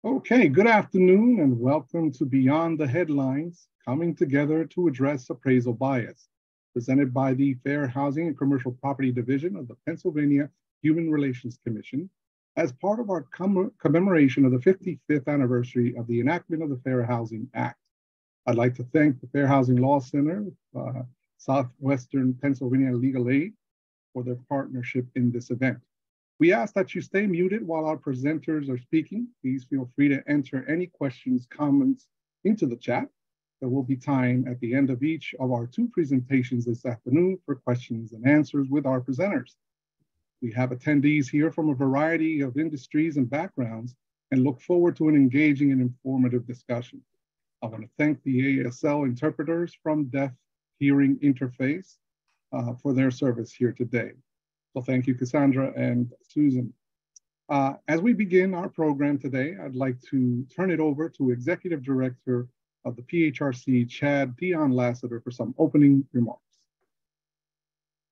Okay, good afternoon and welcome to Beyond the Headlines, coming together to address appraisal bias, presented by the Fair Housing and Commercial Property Division of the Pennsylvania Human Relations Commission as part of our commemoration of the 55th anniversary of the enactment of the Fair Housing Act. I'd like to thank the Fair Housing Law Center, Southwestern Pennsylvania Legal Aid for their partnership in this event. We ask that you stay muted while our presenters are speaking. Please feel free to enter any questions, comments into the chat. There will be time at the end of each of our two presentations this afternoon for questions and answers with our presenters. We have attendees here from a variety of industries and backgrounds and look forward to an engaging and informative discussion. I want to thank the ASL interpreters from Deaf Hearing Interface for their service here today. So thank you, Cassandra and Susan. As we begin our program today, I'd like to turn it over to Executive Director of the PHRC, Chad Dion Lassiter, for some opening remarks.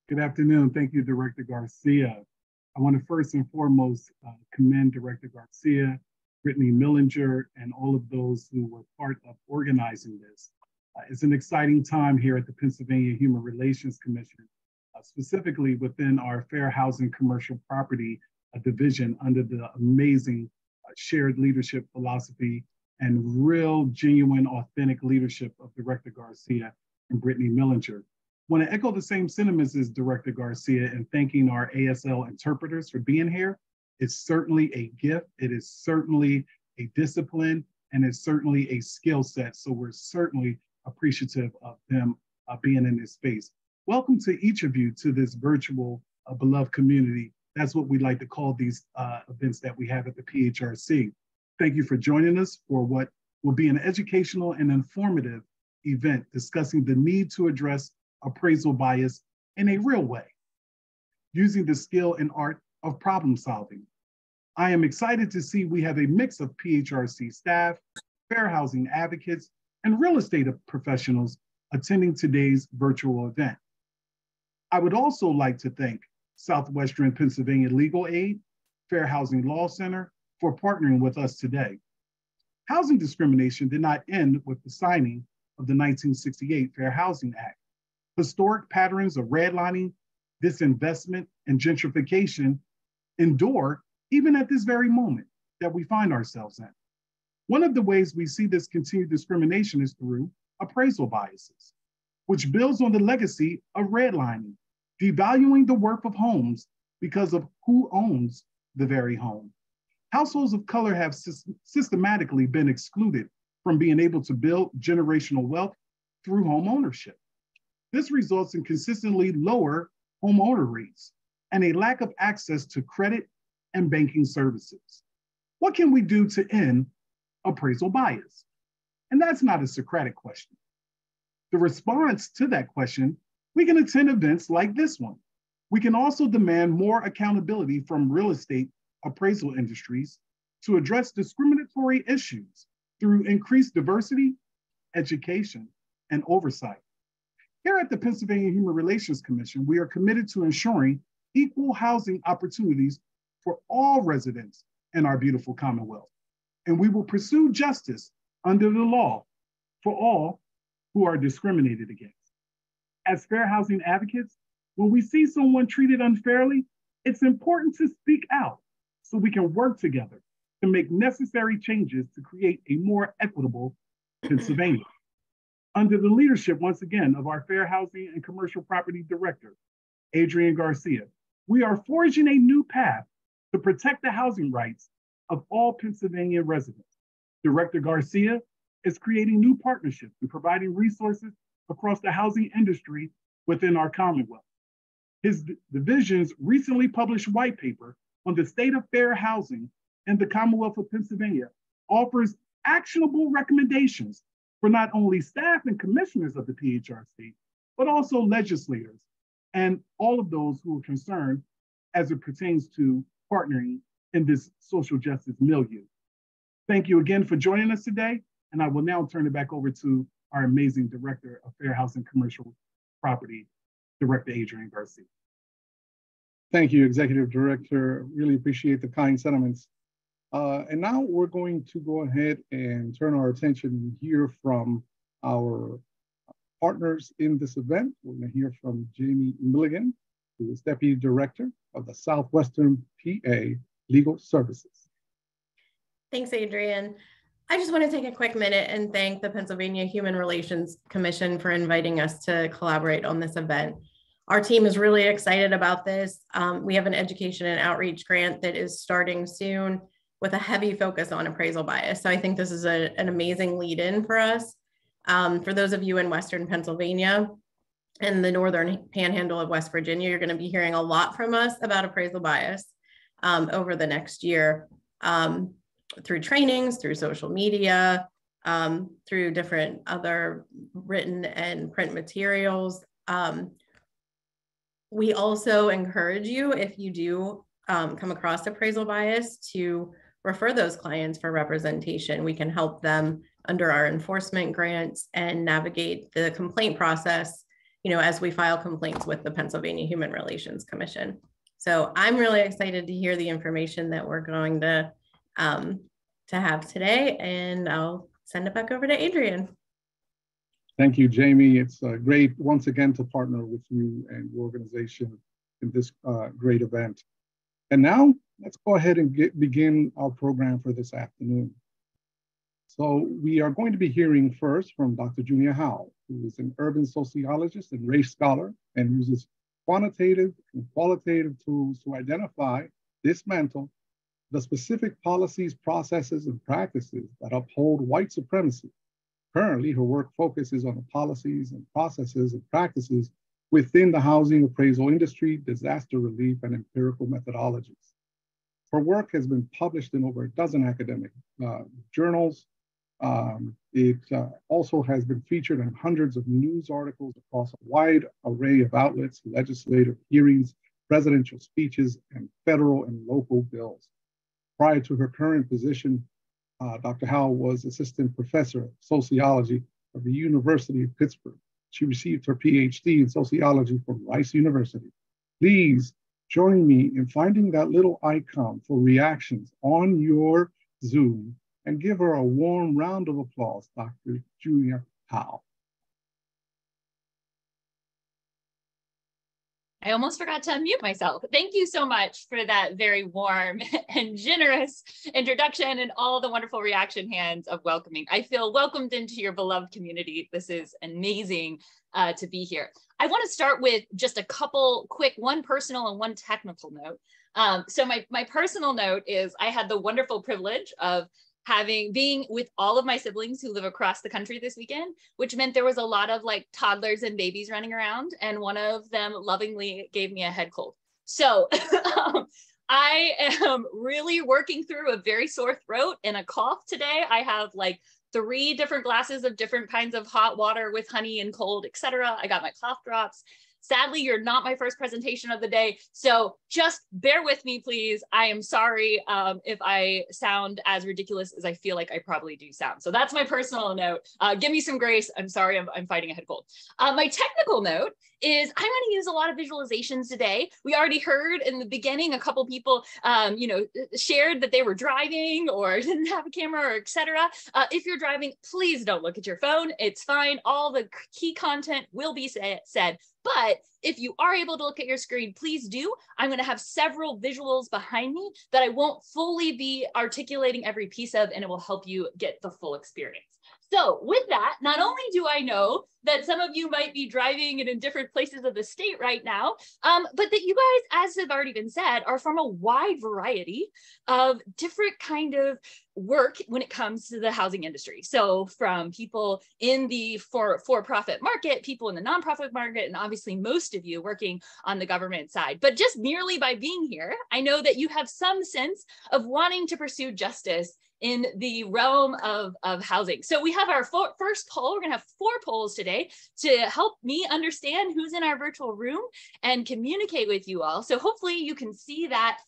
Good afternoon. Thank you, Director Garcia. I want to first and foremost commend Director Garcia, Brittany Millinger, and all of those who were part of organizing this. It's an exciting time here at the Pennsylvania Human Relations Commission, specifically within our Fair Housing Commercial Property Division under the amazing shared leadership philosophy and real, genuine, authentic leadership of Director Garcia and Brittany Millinger. I want to echo the same sentiments as Director Garcia in thanking our ASL interpreters for being here. It's certainly a gift. It is certainly a discipline, and it's certainly a skill set. So we're certainly appreciative of them being in this space. Welcome to each of you to this virtual beloved community. That's what we like to call these events that we have at the PHRC. Thank you for joining us for what will be an educational and informative event discussing the need to address appraisal bias in a real way, using the skill and art of problem solving. I am excited to see we have a mix of PHRC staff, fair housing advocates, and real estate professionals attending today's virtual event. I would also like to thank Southwestern Pennsylvania Legal Aid, Fair Housing Law Center for partnering with us today. Housing discrimination did not end with the signing of the 1968 Fair Housing Act. Historic patterns of redlining, disinvestment, and gentrification endure even at this very moment that we find ourselves in. One of the ways we see this continued discrimination is through appraisal biases, which builds on the legacy of redlining, devaluing the worth of homes because of who owns the very home. Households of color have systematically been excluded from being able to build generational wealth through home ownership. This results in consistently lower homeowner rates and a lack of access to credit and banking services. What can we do to end appraisal bias? And that's not a Socratic question. The response to that question, we can attend events like this one. We can also demand more accountability from real estate appraisal industries to address discriminatory issues through increased diversity, education, and oversight. Here at the Pennsylvania Human Relations Commission, we are committed to ensuring equal housing opportunities for all residents in our beautiful Commonwealth. And we will pursue justice under the law for all who are discriminated against. As fair housing advocates, when we see someone treated unfairly, it's important to speak out so we can work together to make necessary changes to create a more equitable Pennsylvania. Under the leadership, once again, of our Fair Housing and Commercial Property Director, Adrian Garcia, we are forging a new path to protect the housing rights of all Pennsylvania residents. Director Garcia is creating new partnerships and providing resources across the housing industry within our Commonwealth. His division's recently published white paper on the state of fair housing in the Commonwealth of Pennsylvania offers actionable recommendations for not only staff and commissioners of the PHRC, but also legislators and all of those who are concerned as it pertains to partnering in this social justice milieu. Thank you again for joining us today, and I will now turn it back over to our amazing Director of Fair Housing Commercial Property, Director Adrian Garcia. Thank you, Executive Director. Really appreciate the kind sentiments. And now we're going to go ahead and turn our attention and hear from our partners in this event. We're going to hear from Jamie Milligan, who is Deputy Director of the Southwestern PA Legal Services. Thanks, Adrian. I just want to take a quick minute and thank the Pennsylvania Human Relations Commission for inviting us to collaborate on this event. Our team is really excited about this. We have an education and outreach grant that is starting soon with a heavy focus on appraisal bias. So I think this is an amazing lead-in for us. For those of you in Western Pennsylvania and the Northern Panhandle of West Virginia, you're going to be hearing a lot from us about appraisal bias over the next year through trainings, through social media, through different other written and print materials. We also encourage you, if you do come across appraisal bias, to refer those clients for representation. We can help them under our enforcement grants and navigate the complaint process, as we file complaints with the Pennsylvania Human Relations Commission. So I'm really excited to hear the information that we're going to have today, and I'll send it back over to Adrian. Thank you, Jamie. It's great once again to partner with you and your organization in this great event. And now let's go ahead and begin our program for this afternoon. So we are going to be hearing first from Dr. Junia Howe, who is an urban sociologist and race scholar and uses quantitative and qualitative tools to identify, dismantle the specific policies, processes, and practices that uphold white supremacy. Currently, her work focuses on the policies and processes and practices within the housing appraisal industry, disaster relief, and empirical methodologies. Her work has been published in over a dozen academic journals. It also has been featured in hundreds of news articles across a wide array of outlets, legislative hearings, presidential speeches, and federal and local bills. Prior to her current position, Dr. Howe was assistant professor of sociology of the University of Pittsburgh. She received her PhD in sociology from Rice University. Please join me in finding that little icon for reactions on your Zoom and give her a warm round of applause, Dr. Junia Howe. I almost forgot to unmute myself. Thank you so much for that very warm and generous introduction and all the wonderful reaction hands of welcoming. I feel welcomed into your beloved community. This is amazing to be here. I want to start with just a couple quick, one personal and one technical note. So my personal note is I had the wonderful privilege of being with all of my siblings who live across the country this weekend, which meant there was a lot of like toddlers and babies running around, and one of them lovingly gave me a head cold. So I am really working through a very sore throat and a cough today. I have like 3 different glasses of different kinds of hot water with honey and cold, etc. I got my cough drops. Sadly, you're not my first presentation of the day, so just bear with me, please. I am sorry if I sound as ridiculous as I feel like I probably do sound. So that's my personal note. Give me some grace. I'm sorry, I'm fighting a head cold. My technical note is I'm going to use a lot of visualizations today. We already heard in the beginning, a couple people, shared that they were driving or didn't have a camera, or etc. If you're driving, please don't look at your phone. It's fine. All the key content will be said. But if you are able to look at your screen, please do. I'm going to have several visuals behind me that I won't fully be articulating every piece of, and it will help you get the full experience. So with that, not only do I know that some of you might be driving and in different places of the state right now, but that you guys, as have already been said, are from a wide variety of different kind of work when it comes to the housing industry. So from people in the for-profit market, people in the nonprofit market, and obviously most of you working on the government side. But just merely by being here, I know that you have some sense of wanting to pursue justice in the realm of housing. So we have our first poll. We're gonna have 4 polls today to help me understand who's in our virtual room and communicate with you all. So hopefully you can see that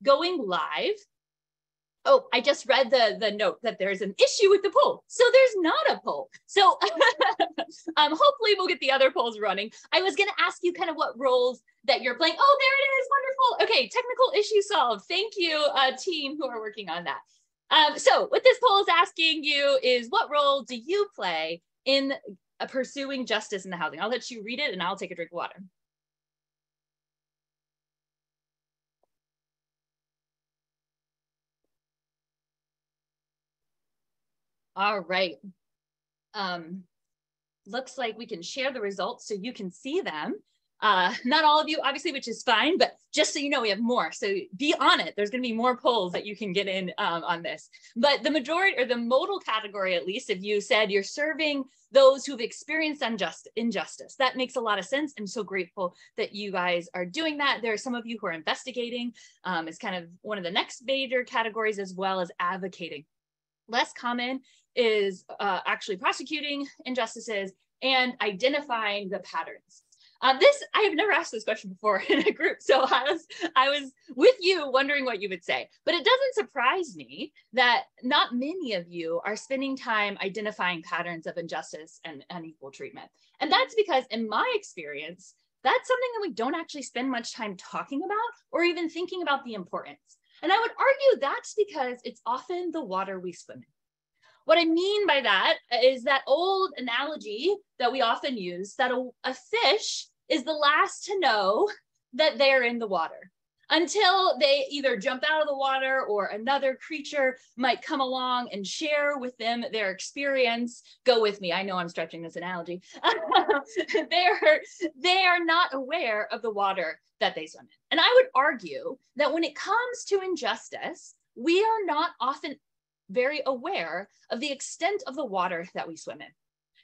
going live. Oh, I just read the note that there's an issue with the poll. So there's not a poll. So hopefully we'll get the other polls running. I was going to ask you kind of what roles that you're playing. Oh, there it is. Wonderful. Okay, technical issue solved. Thank you, team who are working on that. So what this poll is asking you is, what role do you play in pursuing justice in the housing? I'll let you read it and I'll take a drink of water. All right. Looks like we can share the results so you can see them. Not all of you, obviously, which is fine, but just so you know, we have more. So be on it. There's going to be more polls that you can get in on this. But the majority, or the modal category, at least, if you said you're serving those who've experienced injustice, that makes a lot of sense. I'm so grateful that you guys are doing that. There are some of you who are investigating. It's kind of one of the next major categories, as well as advocating. Less common is actually prosecuting injustices and identifying the patterns. I have never asked this question before in a group, so I was with you wondering what you would say. But it doesn't surprise me that not many of you are spending time identifying patterns of injustice and unequal treatment. And that's because, in my experience, that's something that we don't actually spend much time talking about or even thinking about the importance. And I would argue that's because it's often the water we swim in. What I mean by that is that old analogy that we often use, that a fish is the last to know that they're in the water until they either jump out of the water or another creature might come along and share with them their experience. Go with me. I know I'm stretching this analogy. They are not aware of the water that they swim in. And I would argue that when it comes to injustice, we are not often very aware of the extent of the water that we swim in.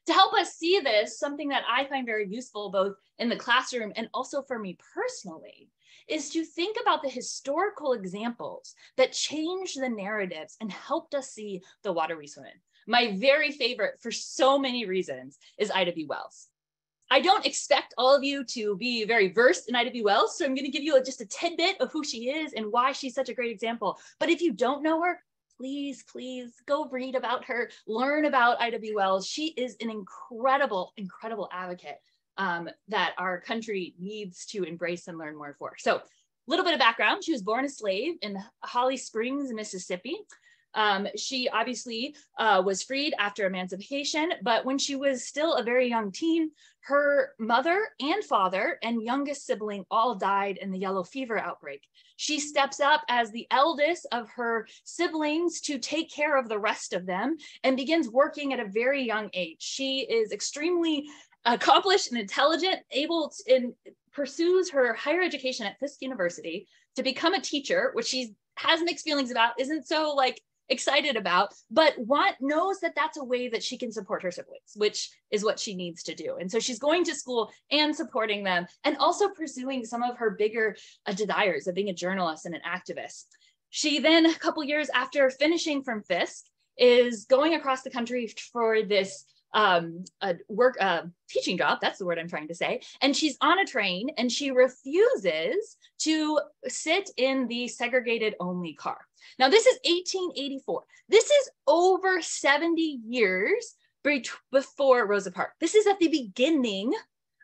To help us see this, something that I find very useful both in the classroom and also for me personally is to think about the historical examples that changed the narratives and helped us see the water we swim in. My very favorite, for so many reasons, is Ida B. Wells. I don't expect all of you to be very versed in Ida B. Wells, so I'm going to give you just a tidbit of who she is and why she's such a great example. But if you don't know her, please go read about her, learn about Ida B. Wells. She is an incredible, incredible advocate that our country needs to embrace and learn more for. So a little bit of background. She was born a slave in Holly Springs, Mississippi. She obviously was freed after emancipation, but when she was still a very young teen, her mother and father and youngest sibling all died in the yellow fever outbreak. She steps up as the eldest of her siblings to take care of the rest of them and begins working at a very young age. She is extremely accomplished and intelligent, pursues her higher education at Fisk University to become a teacher, which she has mixed feelings about, isn't so excited about, but knows that that's a way that she can support her siblings, which is what she needs to do. And so she's going to school and supporting them and also pursuing some of her bigger desires of being a journalist and an activist. She then, a couple years after finishing from Fisk, is going across the country for this teaching job, that's the word I'm trying to say. And she's on a train and she refuses to sit in the segregated only car. Now this is 1884. This is over 70 years before Rosa Parks. This is at the beginning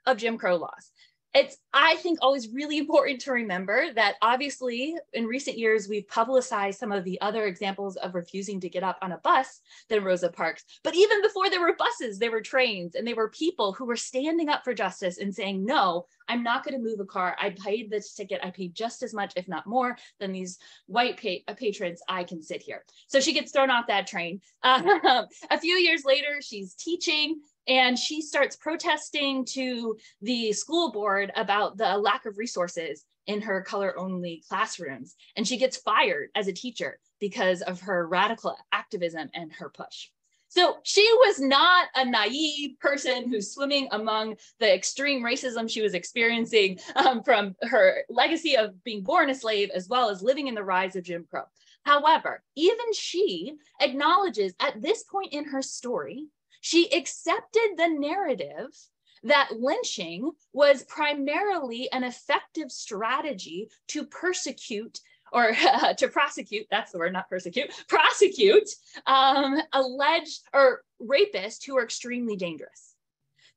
of Jim Crow laws. It's, I think, always really important to remember that obviously in recent years, we've publicized some of the other examples of refusing to get up on a bus than Rosa Parks. But even before there were buses, there were trains and there were people who were standing up for justice and saying, no, I'm not going to move a car. I paid this ticket. I paid just as much, if not more, than these white patrons. I can sit here. So she gets thrown off that train. A few years later, she's teaching. And she starts protesting to the school board about the lack of resources in her color-only classrooms. And she gets fired as a teacher because of her radical activism and her push. So she was not a naive person who's swimming among the extreme racism she was experiencing from her legacy of being born a slave, as well as living in the rise of Jim Crow. However, even she acknowledges at this point in her story, she accepted the narrative that lynching was primarily an effective strategy to persecute or to prosecute, that's the word, not persecute, prosecute alleged or rapists who are extremely dangerous.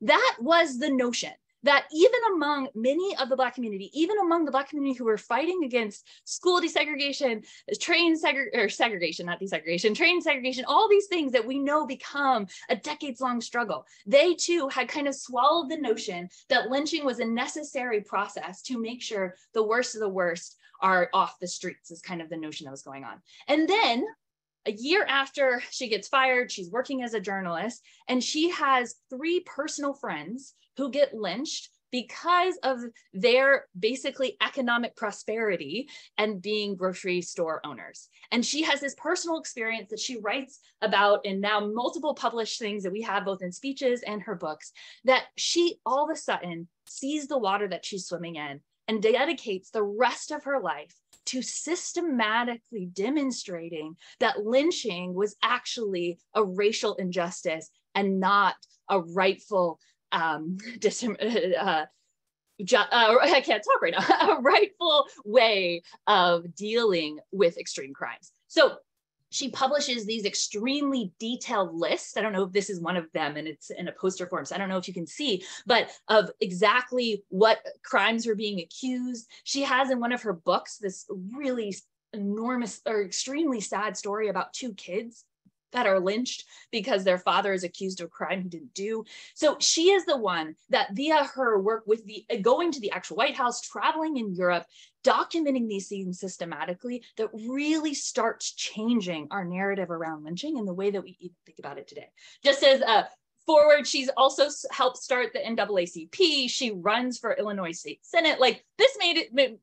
That was the notion, that even among many of the Black community, even among the Black community who were fighting against school desegregation, train segregation, not desegregation, train segregation, all these things that we know become a decades-long struggle, they too had kind of swallowed the notion that lynching was a necessary process to make sure the worst of the worst are off the streets, is kind of the notion that was going on. And then a year after she gets fired, she's working as a journalist, and she has 3 personal friends who get lynched because of their basically economic prosperity and being grocery store owners. And she has this personal experience that she writes about in now multiple published things that we have both in speeches and her books, that she all of a sudden sees the water that she's swimming in and dedicates the rest of her life to systematically demonstrating that lynching was actually a racial injustice and not a rightful I can't talk right now, a rightful way of dealing with extreme crimes. So she publishes these extremely detailed lists. I don't know if this is one of them, and it's in a poster form, so I don't know if you can see, but of exactly what crimes are being accused. She has in one of her books this really enormous or extremely sad story about 2 kids that are lynched because their father is accused of a crime he didn't do. So she is the one that via her work with going to the actual White House, traveling in Europe, documenting these things systematically, that really starts changing our narrative around lynching and the way that we even think about it today. Just as forward, she's also helped start the NAACP. She runs for Illinois State Senate. Like, this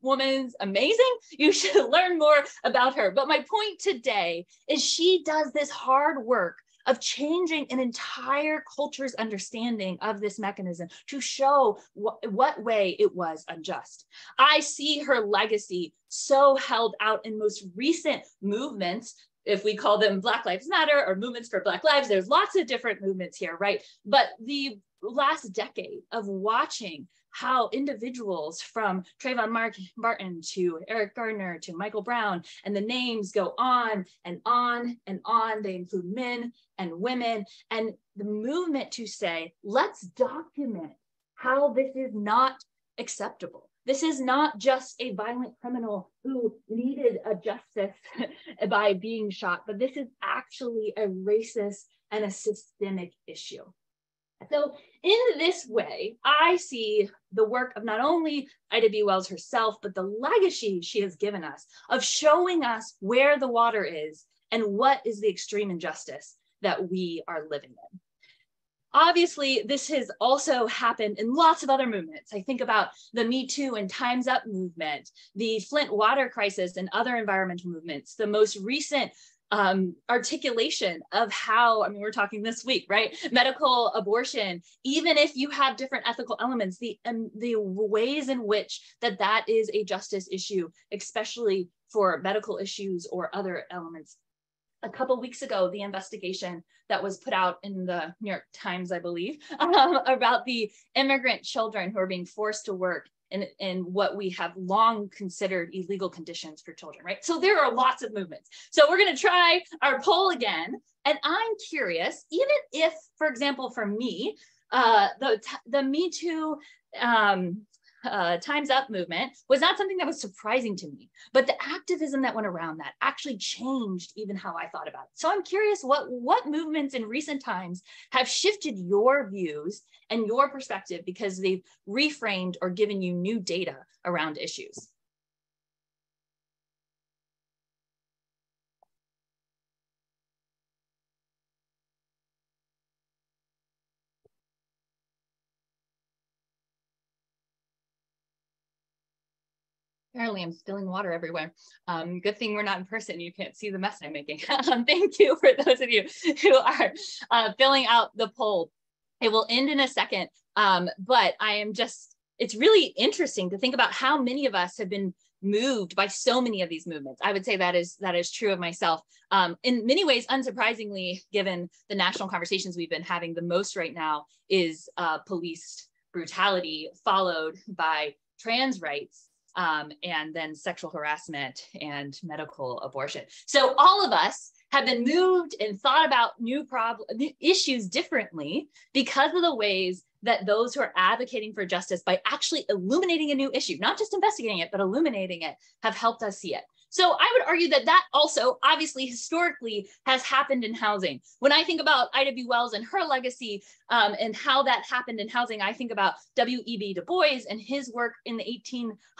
woman's amazing. You should learn more about her. But my point today is she does this hard work of changing an entire culture's understanding of this mechanism to show what way it was unjust. I see her legacy so held out in most recent movements, if we call them Black Lives Matter or movements for Black lives. There's lots of different movements here, right? But the last decade of watching how individuals from Trayvon Martin to Eric Gardner to Michael Brown, and the names go on and on and on. They include men and women, and the movement to say, let's document how this is not acceptable. This is not just a violent criminal who needed a justice by being shot, but this is actually a racist and a systemic issue. So in this way, I see the work of not only Ida B. Wells herself, but the legacy she has given us of showing us where the water is and what is the extreme injustice that we are living in. Obviously, this has also happened in lots of other movements. I think about the Me Too and Time's Up movement, the Flint water crisis and other environmental movements, the most recent articulation of how, I mean, we're talking this week, right? Medical abortion, even if you have different ethical elements, the ways in which that is a justice issue, especially for medical issues or other elements. A couple of weeks ago, the investigation that was put out in the New York Times, I believe, about the immigrant children who are being forced to work in what we have long considered illegal conditions for children, right? So there are lots of movements. So we're going to try our poll again. And I'm curious, even if, for example, for me, the Me Too Time's Up movement was not something that was surprising to me, but the activism that went around that actually changed even how I thought about it. So I'm curious what movements in recent times have shifted your views and your perspective because they've reframed or given you new data around issues. Apparently I'm spilling water everywhere. Good thing we're not in person. You can't see the mess I'm making. Thank you for those of you who are filling out the poll. It will end in a second, but I am just, it's really interesting to think about how many of us have been moved by so many of these movements. I would say that is true of myself. In many ways, unsurprisingly, given the national conversations we've been having, the most right now is police brutality, followed by trans rights, and then sexual harassment and medical abortion. So all of us have been moved and thought about new issues differently because of the ways that those who are advocating for justice by actually illuminating a new issue, not just investigating it, but illuminating it, have helped us see it. So I would argue that that also obviously historically has happened in housing. When I think about Ida B. Wells and her legacy and how that happened in housing, I think about W.E.B. Du Bois and his work in the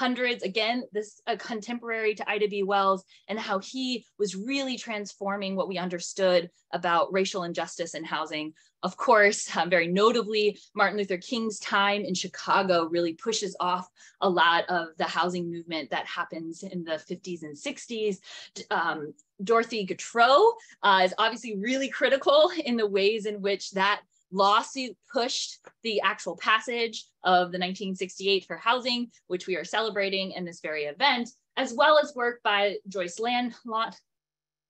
1800s. Again, this contemporary to Ida B. Wells, and how he was really transforming what we understood about racial injustice in housing. Of course, very notably, Martin Luther King's time in Chicago really pushes off a lot of the housing movement that happens in the 50s and 60s. Dorothy Gautreaux is obviously really critical in the ways in which that lawsuit pushed the actual passage of the 1968 for housing, which we are celebrating in this very event, as well as work by Joyce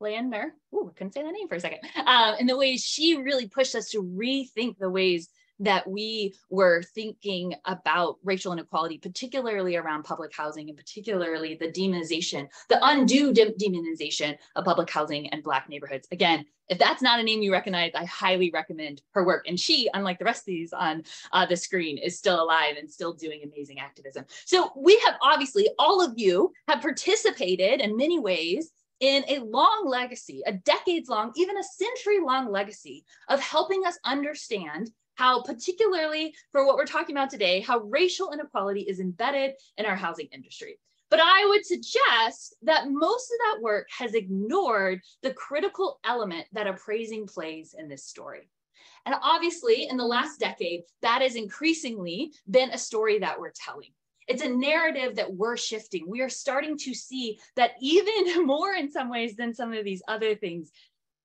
Landner, ooh, I couldn't say that name for a second, and the ways she really pushed us to rethink the ways that we were thinking about racial inequality, particularly around public housing, and particularly the demonization, the undue demonization of public housing and Black neighborhoods. Again, if that's not a name you recognize, I highly recommend her work. And she, unlike the rest of these on the screen, is still alive and still doing amazing activism. So we have obviously, all of you have participated in many ways in a long legacy, a decades long, even a century long legacy of helping us understand how, particularly for what we're talking about today, how racial inequality is embedded in our housing industry. But I would suggest that most of that work has ignored the critical element that appraising plays in this story. And obviously, in the last decade, that has increasingly been a story that we're telling. It's a narrative that we're shifting. We are starting to see that even more in some ways than some of these other things,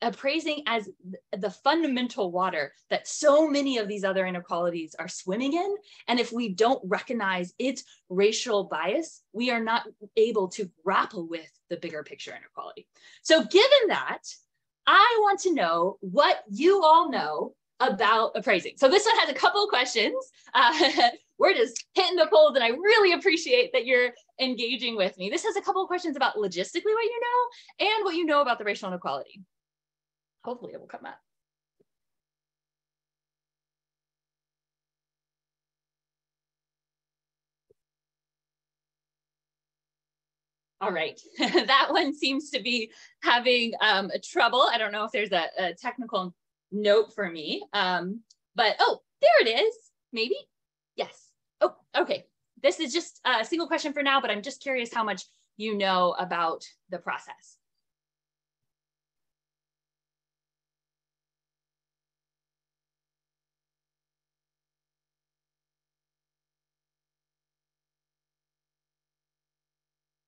appraising as the fundamental water that so many of these other inequalities are swimming in. And if we don't recognize its racial bias, we are not able to grapple with the bigger picture inequality. So given that, I want to know what you all know about appraising. So this one has a couple of questions. We're just hitting the polls, and I really appreciate that you're engaging with me. This has a couple of questions about logistically what you know and what you know about the racial inequality. Hopefully it will come up. All right, that one seems to be having trouble. I don't know if there's a technical note for me, but oh, there it is, maybe, yes. Oh, okay, this is just a single question for now, but I'm just curious how much you know about the process.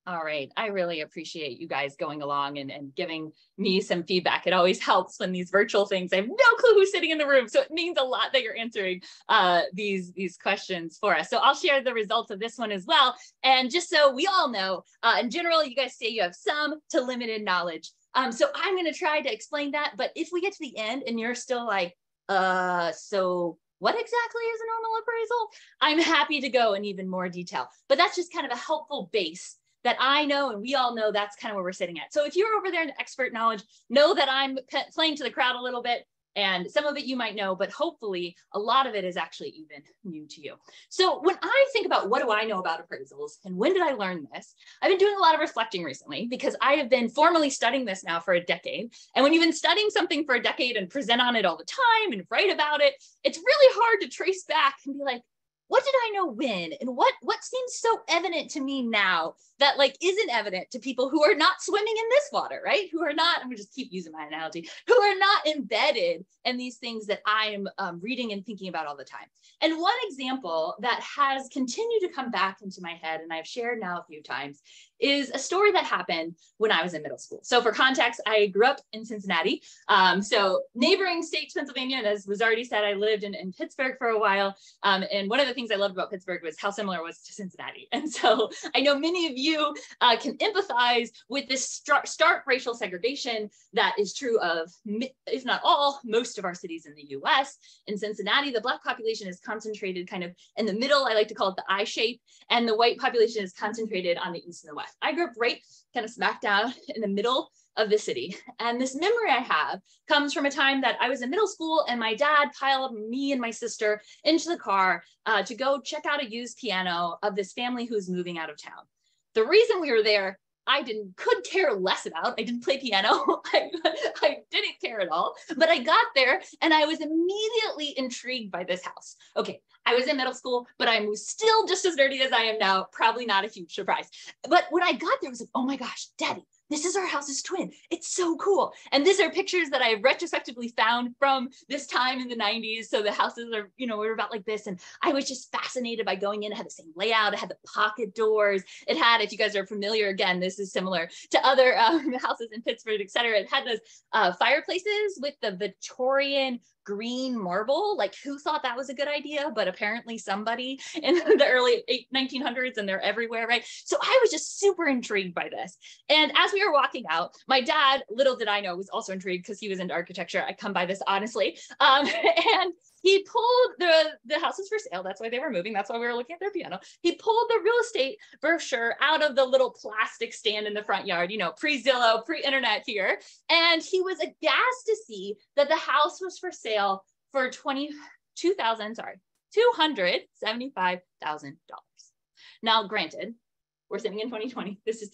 All right, I really appreciate you guys going along and giving me some feedback. It always helps when these virtual things, I have no clue who's sitting in the room, so it means a lot that you're answering these questions for us. So I'll share the results of this one as well. And just so we all know, in general, you guys say you have some to limited knowledge. So I'm gonna try to explain that, but if we get to the end and you're still like, so what exactly is a normal appraisal? I'm happy to go in even more detail, but that's just kind of a helpful base that I know and we all know that's kind of where we're sitting at. So if you're over there in expert knowledge, know that I'm playing to the crowd a little bit, and some of it you might know, but hopefully a lot of it is actually even new to you. So when I think about what do I know about appraisals and when did I learn this, I've been doing a lot of reflecting recently because I have been formally studying this now for a decade. And when you've been studying something for a decade and present on it all the time and write about it, it's really hard to trace back and be like, what did I know when? And what seems so evident to me now that like isn't evident to people who are not swimming in this water, right? Who are not, I'm gonna just keep using my analogy, who are not embedded in these things that I'm reading and thinking about all the time. And one example that has continued to come back into my head, and I've shared now a few times, is a story that happened when I was in middle school. So for context, I grew up in Cincinnati. So neighboring state to Pennsylvania, and as was already said, I lived in Pittsburgh for a while. And one of the things I loved about Pittsburgh was how similar it was to Cincinnati. And so I know many of you can empathize with this stark racial segregation that is true of, if not all, most of our cities in the US. In Cincinnati, the Black population is concentrated kind of in the middle. I like to call it the I shape, and the white population is concentrated on the east and the west. I grew up right kind of smack down in the middle of the city. And this memory I have comes from a time that I was in middle school and my dad piled me and my sister into the car to go check out a used piano of this family who's moving out of town. The reason we were there, could care less about. I didn't play piano. I didn't care at all, but I got there and I was immediately intrigued by this house. Okay, I was in middle school, but I'm still just as nerdy as I am now. Probably not a huge surprise. But when I got there, I was like, oh my gosh, Daddy, this is our house's twin. It's so cool. And these are pictures that I retrospectively found from this time in the 90s. So the houses are, were about like this. And I was just fascinated by going in. It had the same layout. It had the pocket doors. It had, if you guys are familiar, again, this is similar to other houses in Pittsburgh, et cetera. It had those fireplaces with the Victorian green marble. Like, who thought that was a good idea? But apparently somebody in the early 1900s, and they're everywhere, right? So I was just super intrigued by this. And as we were walking out, my dad, little did I know, was also intrigued because he was into architecture. I come by this honestly. And he pulled the houses for sale. That's why they were moving. That's why we were looking at their piano. He pulled the real estate brochure out of the little plastic stand in the front yard, pre-Zillow, pre-internet here. And he was aghast to see that the house was for sale for $275,000. Now, granted, we're sitting in 2020. This is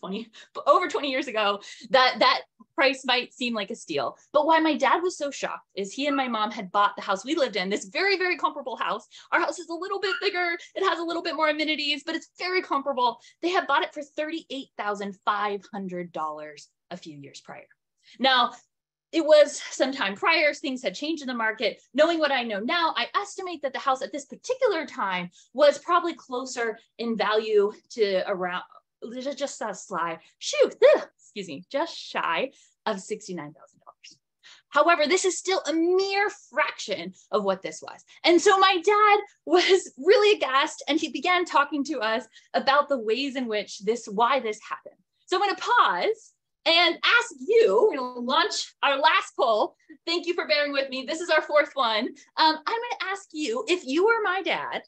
over 20 years ago. That price might seem like a steal. But why my dad was so shocked is he and my mom had bought the house we lived in, this very, very comparable house. Our house is a little bit bigger. It has a little bit more amenities, but it's very comparable. They had bought it for $38,500 a few years prior. Now, it was sometime prior, things had changed in the market. Knowing what I know now, I estimate that the house at this particular time was probably closer in value to around, just shy of $69,000. However, this is still a mere fraction of what this was. And so my dad was really aghast, and he began talking to us about the ways in which why this happened. So I'm going to pause and ask you, we're going to launch our last poll. Thank you for bearing with me. This is our fourth one. I'm going to ask you, if you were my dad,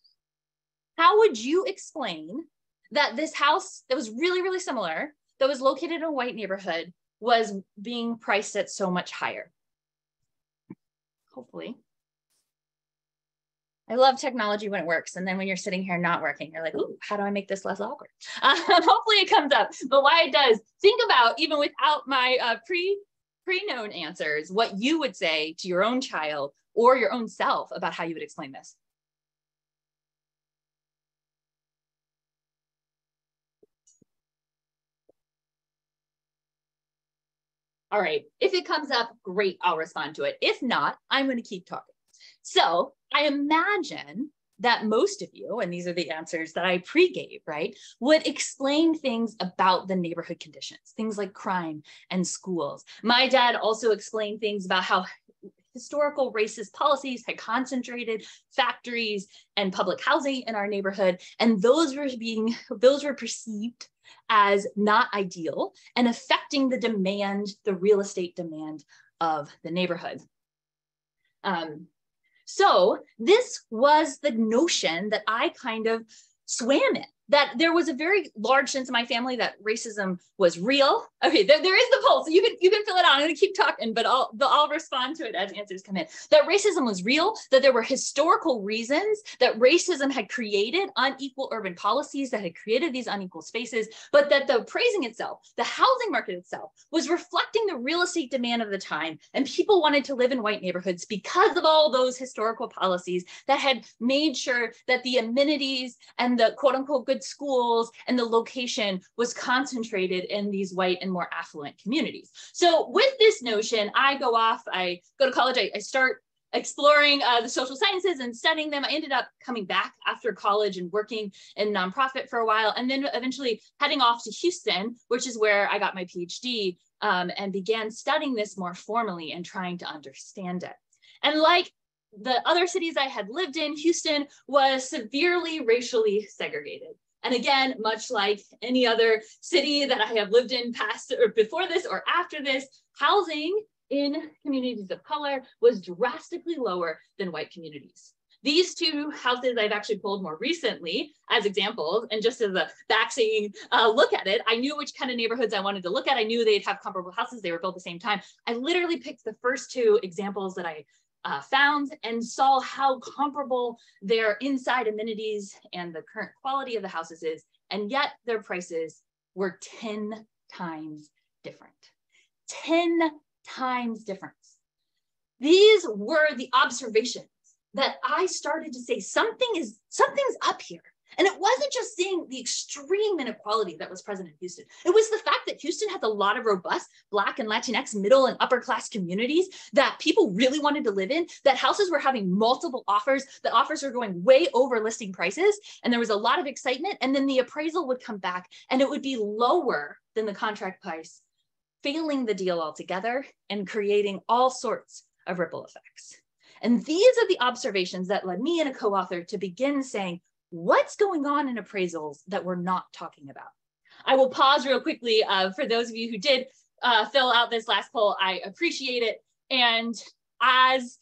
how would you explain that this house that was really, really similar, that was located in a white neighborhood, was being priced at so much higher? Hopefully. I love technology when it works. And then when you're sitting here not working, you're like, ooh, how do I make this less awkward? Hopefully it comes up. But why it does, think about, even without my pre-known answers, what you would say to your own child or your own self about how you would explain this. All right, if it comes up, great, I'll respond to it. If not, I'm going to keep talking. So I imagine that most of you, and these are the answers that I pre-gave, right, would explain things about the neighborhood conditions, things like crime and schools. My dad also explained things about how historical racist policies had concentrated factories and public housing in our neighborhood, and those were perceived as not ideal and affecting the real estate demand of the neighborhood. So this was the notion that I kind of swam in, that there was a very large sense of my family that racism was real. Okay, there is the poll, so you can fill it out. I'm going to keep talking, but I'll respond to it as answers come in. That racism was real, that there were historical reasons that racism had created unequal urban policies, that had created these unequal spaces, but that the appraising itself, the housing market itself, was reflecting the real estate demand of the time, and people wanted to live in white neighborhoods because of all those historical policies that had made sure that the amenities and the quote unquote good schools and the location was concentrated in these white and more affluent communities. So with this notion, I go to college, I start exploring the social sciences and studying them. I ended up coming back after college and working in nonprofit for a while, and then eventually heading off to Houston, which is where I got my PhD, and began studying this more formally and trying to understand it. And like the other cities I had lived in, Houston was severely racially segregated. And again, much like any other city that I have lived in past or before this or after this, housing in communities of color was drastically lower than white communities. These two houses I've actually pulled more recently as examples, and just as a backseeing look at it, I knew which kind of neighborhoods I wanted to look at. I knew they'd have comparable houses. They were built at the same time. I literally picked the first two examples that I found and saw how comparable their inside amenities and the current quality of the houses is, and yet their prices were 10 times different. 10 times difference. These were the observations that I started to say something's up here. And it wasn't just seeing the extreme inequality that was present in Houston. It was the fact that Houston has a lot of robust Black and Latinx middle and upper class communities that people really wanted to live in, that houses were having multiple offers, that offers were going way over listing prices. And there was a lot of excitement. And then the appraisal would come back and it would be lower than the contract price, failing the deal altogether and creating all sorts of ripple effects. And these are the observations that led me and a co-author to begin saying, what's going on in appraisals that we're not talking about? I will pause real quickly for those of you who did fill out this last poll. I appreciate it. And as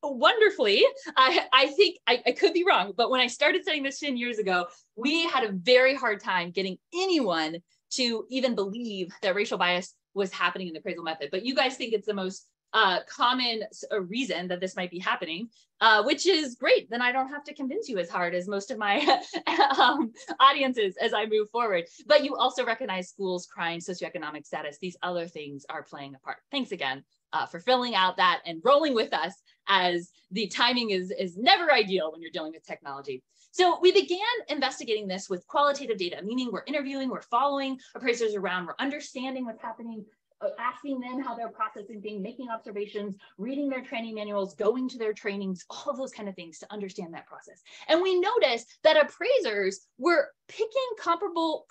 wonderfully, I think I could be wrong, but when I started studying this 10 years ago, we had a very hard time getting anyone to even believe that racial bias was happening in the appraisal method. But you guys think it's the most common reason that this might be happening, which is great. Then I don't have to convince you as hard as most of my audiences as I move forward. But you also recognize schools, crime, socioeconomic status. These other things are playing a part. Thanks again for filling out that and rolling with us, as the timing is never ideal when you're dealing with technology. So we began investigating this with qualitative data, meaning we're interviewing, we're following appraisers around, we're understanding what's happening, asking them how they're processing things, making observations, reading their training manuals, going to their trainings, all of those kind of things to understand that process. And we noticed that appraisers were picking comparable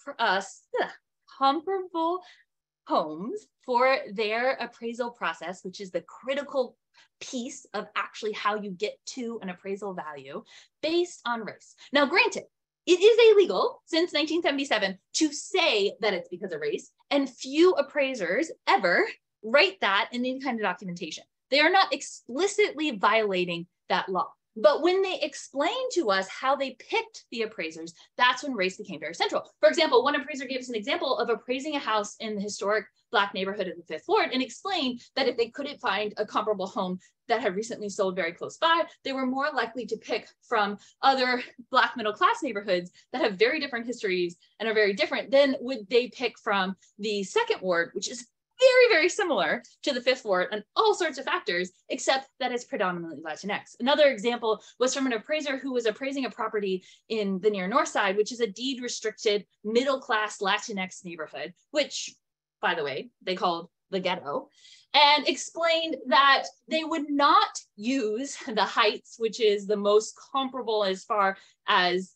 homes for their appraisal process, which is the critical piece of actually how you get to an appraisal value, based on race. Now, granted, it is illegal since 1977 to say that it's because of race, and few appraisers ever write that in any kind of documentation. They are not explicitly violating that law. But when they explain to us how they picked the appraisers, that's when race became very central. For example, one appraiser gave us an example of appraising a house in the historic Black neighborhood of the 5th Ward and explained that if they couldn't find a comparable home that had recently sold very close by, they were more likely to pick from other Black middle class neighborhoods that have very different histories and are very different than would they pick from the 2nd Ward, which is very, very similar to the 5th Ward on all sorts of factors, except that it's predominantly Latinx. Another example was from an appraiser who was appraising a property in the near North Side, which is a deed restricted middle-class Latinx neighborhood, which, by the way, they called the ghetto, and explained that they would not use the Heights, which is the most comparable as far as,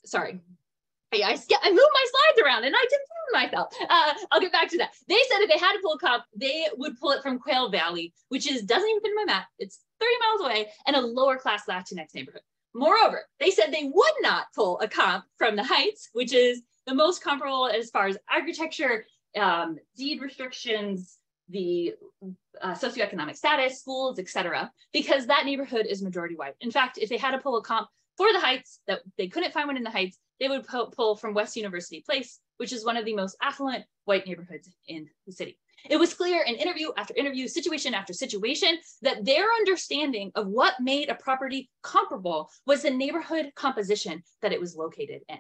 sorry, I moved my slides around and I confused myself. I'll get back to that. They said if they had to pull a comp, they would pull it from Quail Valley, which doesn't even fit in my map. It's 30 miles away and a lower class Latinx neighborhood. Moreover, they said they would not pull a comp from the Heights, which is the most comparable as far as architecture, deed restrictions, the socioeconomic status, schools, etc., because that neighborhood is majority white. In fact, if they had to pull a comp for the Heights, that they couldn't find one in the Heights, they would pull from West University Place, which is one of the most affluent white neighborhoods in the city. It was clear in interview after interview, situation after situation, that their understanding of what made a property comparable was the neighborhood composition that it was located in.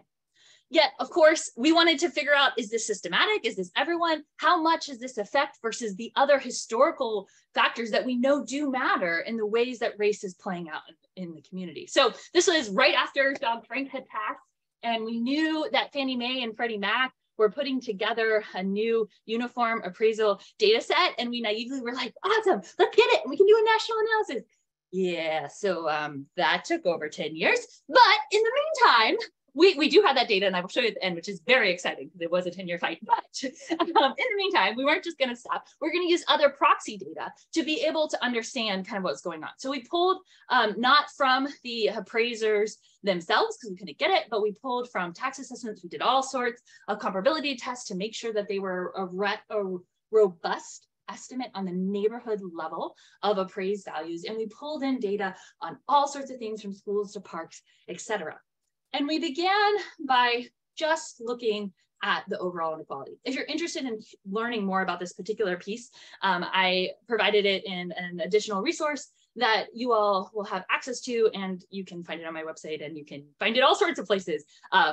Yet, of course, we wanted to figure out, is this systematic? Is this everyone? How much is this effect versus the other historical factors that we know do matter in the ways that race is playing out in the community? So this was right after Dodd-Frank had passed, and we knew that Fannie Mae and Freddie Mac were putting together a new uniform appraisal data set. And we naively were like, awesome, let's get it. We can do a national analysis. Yeah, so that took over 10 years. But in the meantime, we do have that data, and I will show you at the end, which is very exciting because it was a 10-year fight. But in the meantime, we weren't just going to stop. We're going to use other proxy data to be able to understand kind of what's going on. So we pulled not from the appraisers themselves because we couldn't get it, but we pulled from tax assessments. We did all sorts of comparability tests to make sure that they were a robust estimate on the neighborhood level of appraised values. And we pulled in data on all sorts of things from schools to parks, et cetera. And we began by just looking at the overall inequality. If you're interested in learning more about this particular piece, I provided it in an additional resource that you all will have access to, and you can find it on my website, and you can find it all sorts of places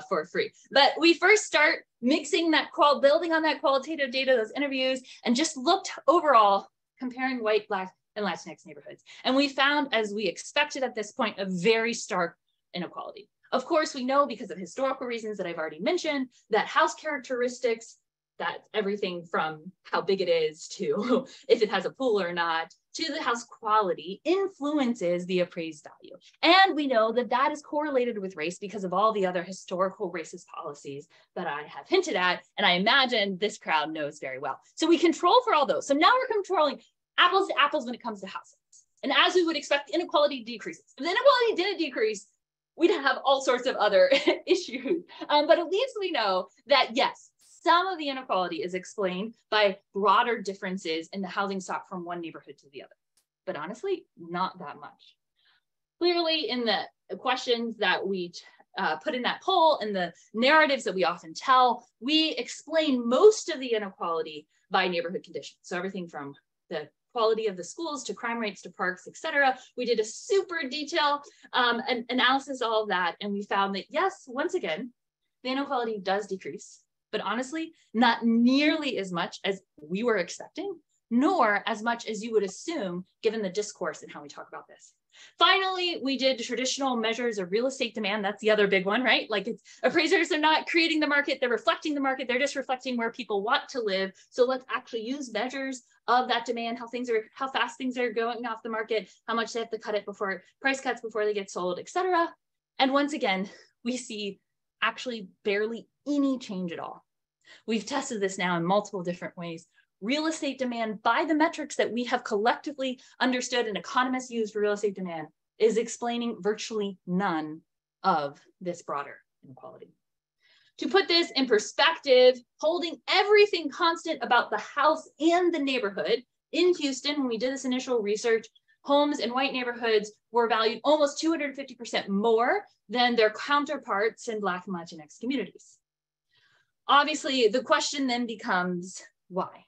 for free. But we first start mixing that building on that qualitative data, those interviews, and just looked overall, comparing white, Black, and Latinx neighborhoods. And we found, as we expected at this point, a very stark inequality. Of course, we know because of historical reasons that I've already mentioned that house characteristics, that everything from how big it is to if it has a pool or not, to the house quality influences the appraised value. And we know that that is correlated with race because of all the other historical racist policies that I have hinted at. And I imagine this crowd knows very well. So we control for all those. So now we're controlling apples to apples when it comes to houses. And as we would expect, inequality decreases. If the inequality didn't decrease, we'd have all sorts of other issues. But at least we know that, yes, some of the inequality is explained by broader differences in the housing stock from one neighborhood to the other. But honestly, not that much. Clearly, in the questions that we put in that poll and the narratives that we often tell, we explain most of the inequality by neighborhood conditions. So everything from the quality of the schools to crime rates to parks, et cetera. We did a super detailed analysis of all of that. And we found that, yes, once again, the inequality does decrease, but honestly, not nearly as much as we were expecting, nor as much as you would assume, given the discourse and how we talk about this. Finally, we did traditional measures of real estate demand. That's the other big one, right? Like appraisers are not creating the market, they're reflecting the market, they're just reflecting where people want to live. So let's actually use measures of that demand, how fast things are going off the market, how much they have to cut it before, price cuts before they get sold, et cetera. And once again, we see actually barely any change at all. We've tested this now in multiple different ways. Real estate demand, by the metrics that we have collectively understood and economists use for real estate demand, is explaining virtually none of this broader inequality. To put this in perspective, holding everything constant about the house and the neighborhood, in Houston, when we did this initial research, homes in white neighborhoods were valued almost 250% more than their counterparts in Black and Latinx communities. Obviously, the question then becomes, why?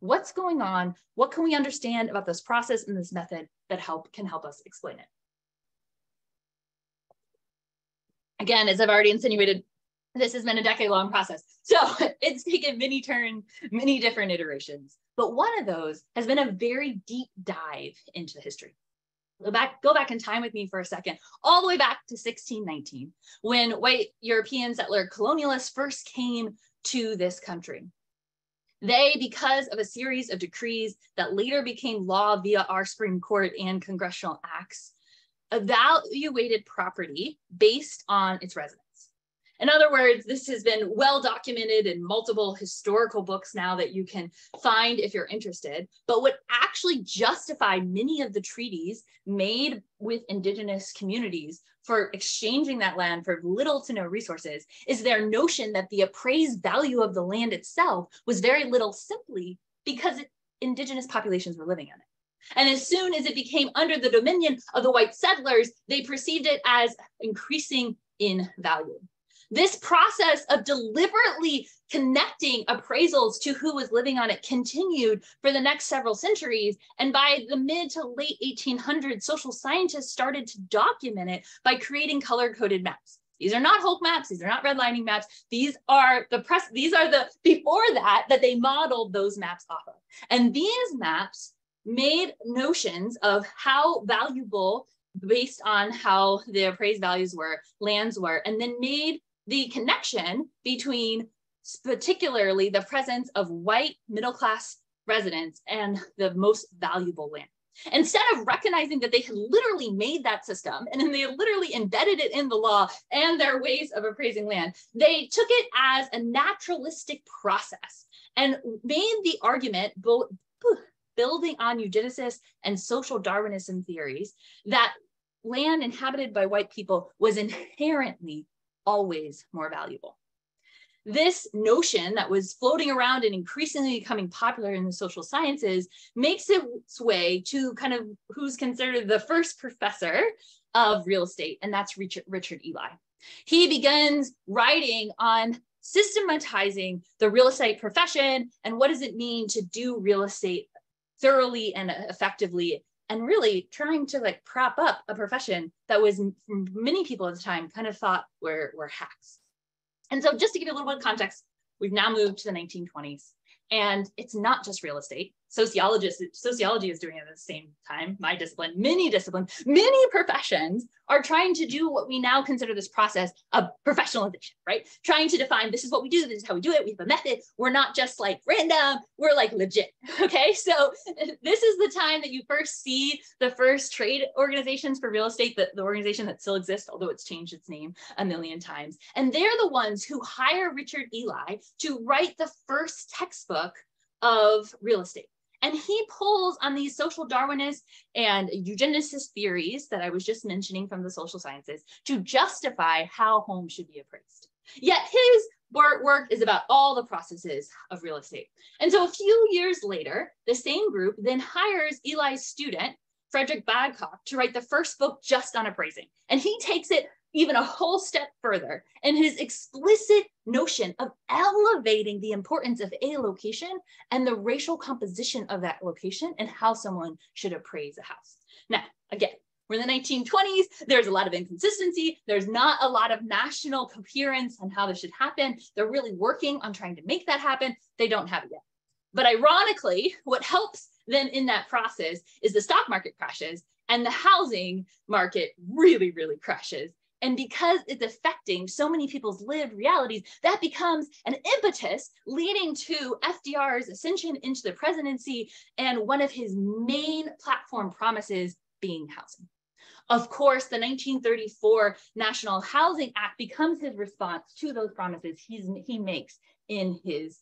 What's going on? What can we understand about this process and this method that can help us explain it? Again, as I've already insinuated, this has been a decade-long process. So it's taken many turns, many different iterations. But one of those has been a very deep dive into history. Go back in time with me for a second, all the way back to 1619, when white European settler colonialists first came to this country. They, because of a series of decrees that later became law via our Supreme Court and congressional acts, evaluated property based on its residence. In other words, this has been well documented in multiple historical books now that you can find if you're interested. But what actually justified many of the treaties made with indigenous communities for exchanging that land for little to no resources is their notion that the appraised value of the land itself was very little, simply because indigenous populations were living on it. And as soon as it became under the dominion of the white settlers, they perceived it as increasing in value. This process of deliberately connecting appraisals to who was living on it continued for the next several centuries. And by the mid to late 1800s, social scientists started to document it by creating color-coded maps. These are not Hulk maps. These are not redlining maps. These are the before that they modeled those maps off of. And these maps made notions of how valuable, based on how the appraised values were, lands were, and then made the connection between particularly the presence of white middle-class residents and the most valuable land. Instead of recognizing that they had literally made that system and then they had literally embedded it in the law and their ways of appraising land, they took it as a naturalistic process and made the argument, building on eugenicist and social Darwinism theories, that land inhabited by white people was inherently always more valuable. This notion that was floating around and increasingly becoming popular in the social sciences makes its way to kind of who's considered the first professor of real estate, and that's Richard Ely. He begins writing on systematizing the real estate profession and what does it mean to do real estate thoroughly and effectively, and really trying to like prop up a profession that was many people at the time kind of thought were hacks. And so just to give you a little bit of context, we've now moved to the 1920s, and it's not just real estate. Sociology is doing it at the same time. My discipline, many professions are trying to do what we now consider this process of professionalization, right? Trying to define, this is what we do, this is how we do it, we have a method. We're not just like random, we're like legit, okay? So this is the time that you first see the first trade organizations for real estate, the organization that still exists, although it's changed its name a million times. And they're the ones who hire Richard Ely to write the first textbook of real estate. And he pulls on these social Darwinist and eugenicist theories that I was just mentioning from the social sciences to justify how homes should be appraised. Yet his work is about all the processes of real estate. And so a few years later, the same group then hires Ely's student, Frederick Babcock, to write the first book just on appraising. And he takes it even a whole step further in his explicit notion of elevating the importance of a location and the racial composition of that location and how someone should appraise a house. Now, again, we're in the 1920s, there's a lot of inconsistency, there's not a lot of national coherence on how this should happen. They're really working on trying to make that happen. They don't have it yet. But ironically, what helps them in that process is the stock market crashes and the housing market really, really crashes. And because it's affecting so many people's lived realities, that becomes an impetus leading to FDR's ascension into the presidency and one of his main platform promises being housing. Of course, the 1934 National Housing Act becomes his response to those promises he makes in his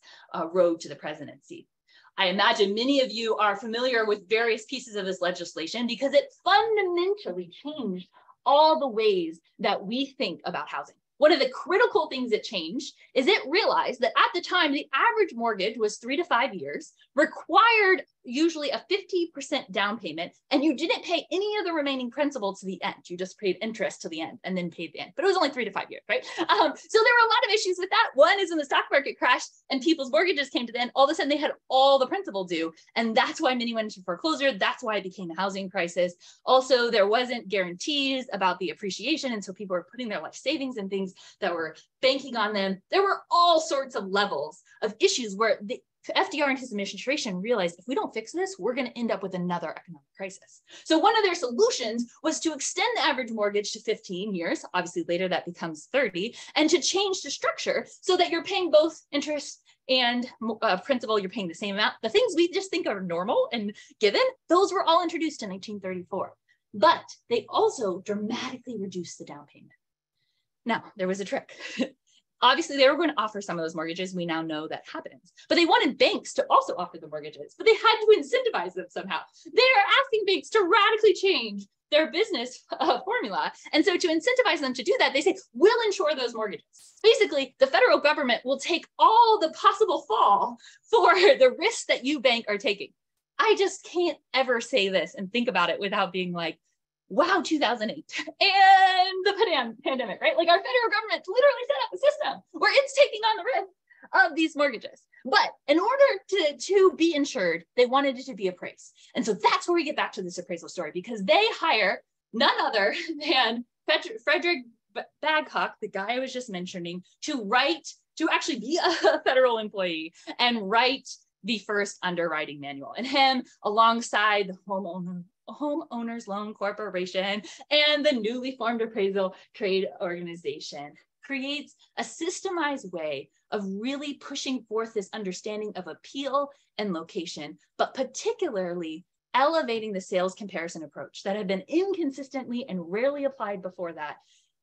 road to the presidency. I imagine many of you are familiar with various pieces of this legislation because it fundamentally changed all the ways that we think about housing. One of the critical things it changed is it realized that at the time, the average mortgage was 3 to 5 years, required usually a 50% down payment, and you didn't pay any of the remaining principal to the end. You just paid interest to the end and then paid the end, but it was only 3 to 5 years, right? So there were a lot of issues with that. One is when the stock market crashed and people's mortgages came to the end, all of a sudden they had all the principal due. And that's why many went into foreclosure. That's why it became a housing crisis. Also, there wasn't guarantees about the appreciation. And so people were putting their life savings in things that were banking on them. There were all sorts of levels of issues where the FDR and his administration realized if we don't fix this, we're going to end up with another economic crisis. So one of their solutions was to extend the average mortgage to 15 years. Obviously, later that becomes 30, and to change the structure so that you're paying both interest and principal, you're paying the same amount. The things we just think are normal and given, those were all introduced in 1934. But they also dramatically reduced the down payment. Now, there was a trick. Obviously, they were going to offer some of those mortgages. We now know that happens. But they wanted banks to also offer the mortgages, but they had to incentivize them somehow. They are asking banks to radically change their business formula. And so to incentivize them to do that, they say, we'll insure those mortgages. Basically, the federal government will take all the possible fall for the risks that you bank are taking. I just can't ever say this and think about it without being like, wow, 2008 and the pandemic, right? Like our federal government literally set up a system where it's taking on the risk of these mortgages. But in order to be insured, they wanted it to be appraised. And so that's where we get back to this appraisal story, because they hire none other than Frederick Babcock, the guy I was just mentioning, to actually be a federal employee and write the first underwriting manual. And him, alongside the Homeowners Loan Corporation and the newly formed appraisal trade organization, creates a systemized way of really pushing forth this understanding of appeal and location, but particularly elevating the sales comparison approach that had been inconsistently and rarely applied before that,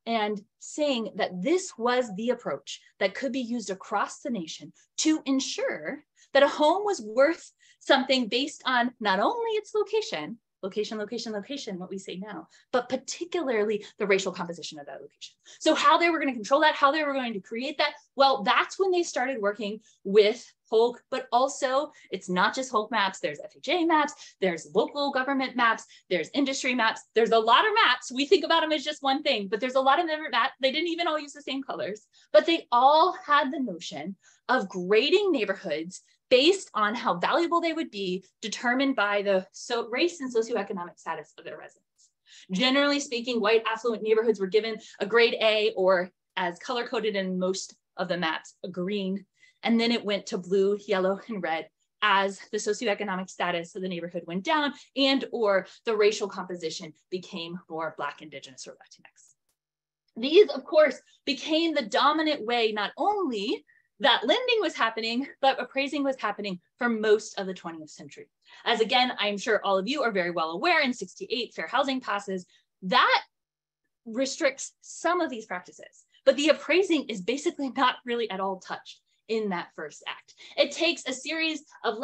and saying that this was the approach that could be used across the nation to ensure that a home was worth something based on not only its location, what we say now, but particularly the racial composition of that location. So how they were going to control that, how they were going to create that, well, that's when they started working with Holk, but also it's not just Holk maps, there's FHA maps, there's local government maps, there's industry maps, there's a lot of maps. We think about them as just one thing, but there's a lot of different maps. They didn't even all use the same colors, but they all had the notion of grading neighborhoods based on how valuable they would be, determined by the race and socioeconomic status of their residents. Generally speaking, white affluent neighborhoods were given a grade A, or as color-coded in most of the maps, a green, and then it went to blue, yellow, and red as the socioeconomic status of the neighborhood went down and or the racial composition became more Black, Indigenous, or Latinx. These, of course, became the dominant way not only that lending was happening, but appraising was happening for most of the 20th century. As again, I'm sure all of you are very well aware, in '68, fair housing passes, that restricts some of these practices, but the appraising is basically not really at all touched in that first act. It takes a series of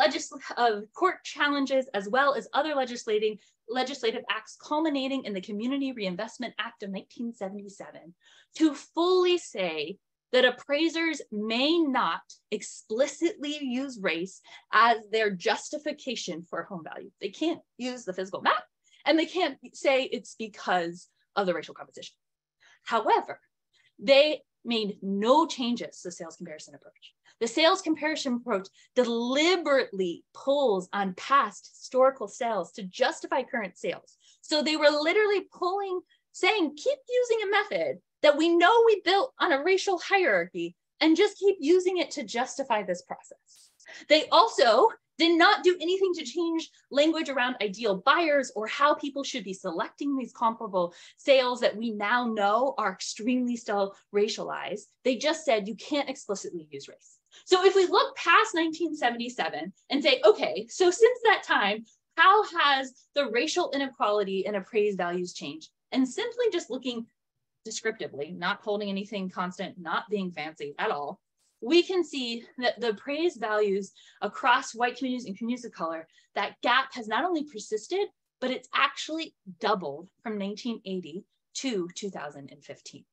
court challenges as well as other legislative acts culminating in the Community Reinvestment Act of 1977 to fully say that appraisers may not explicitly use race as their justification for home value. They can't use the physical map, and they can't say it's because of the racial composition. However, they made no changes to the sales comparison approach. The sales comparison approach deliberately pulls on past historical sales to justify current sales. So they were literally saying, keep using a method that we know we built on a racial hierarchy and just keep using it to justify this process. They also did not do anything to change language around ideal buyers or how people should be selecting these comparable sales that we now know are extremely still racialized. They just said you can't explicitly use race. So if we look past 1977 and say, okay, so since that time, how has the racial inequality in appraised values changed? And simply just looking descriptively, not holding anything constant, not being fancy at all, we can see that the appraised values across white communities and communities of color, that gap has not only persisted, but it's actually doubled from 1980 to 2015.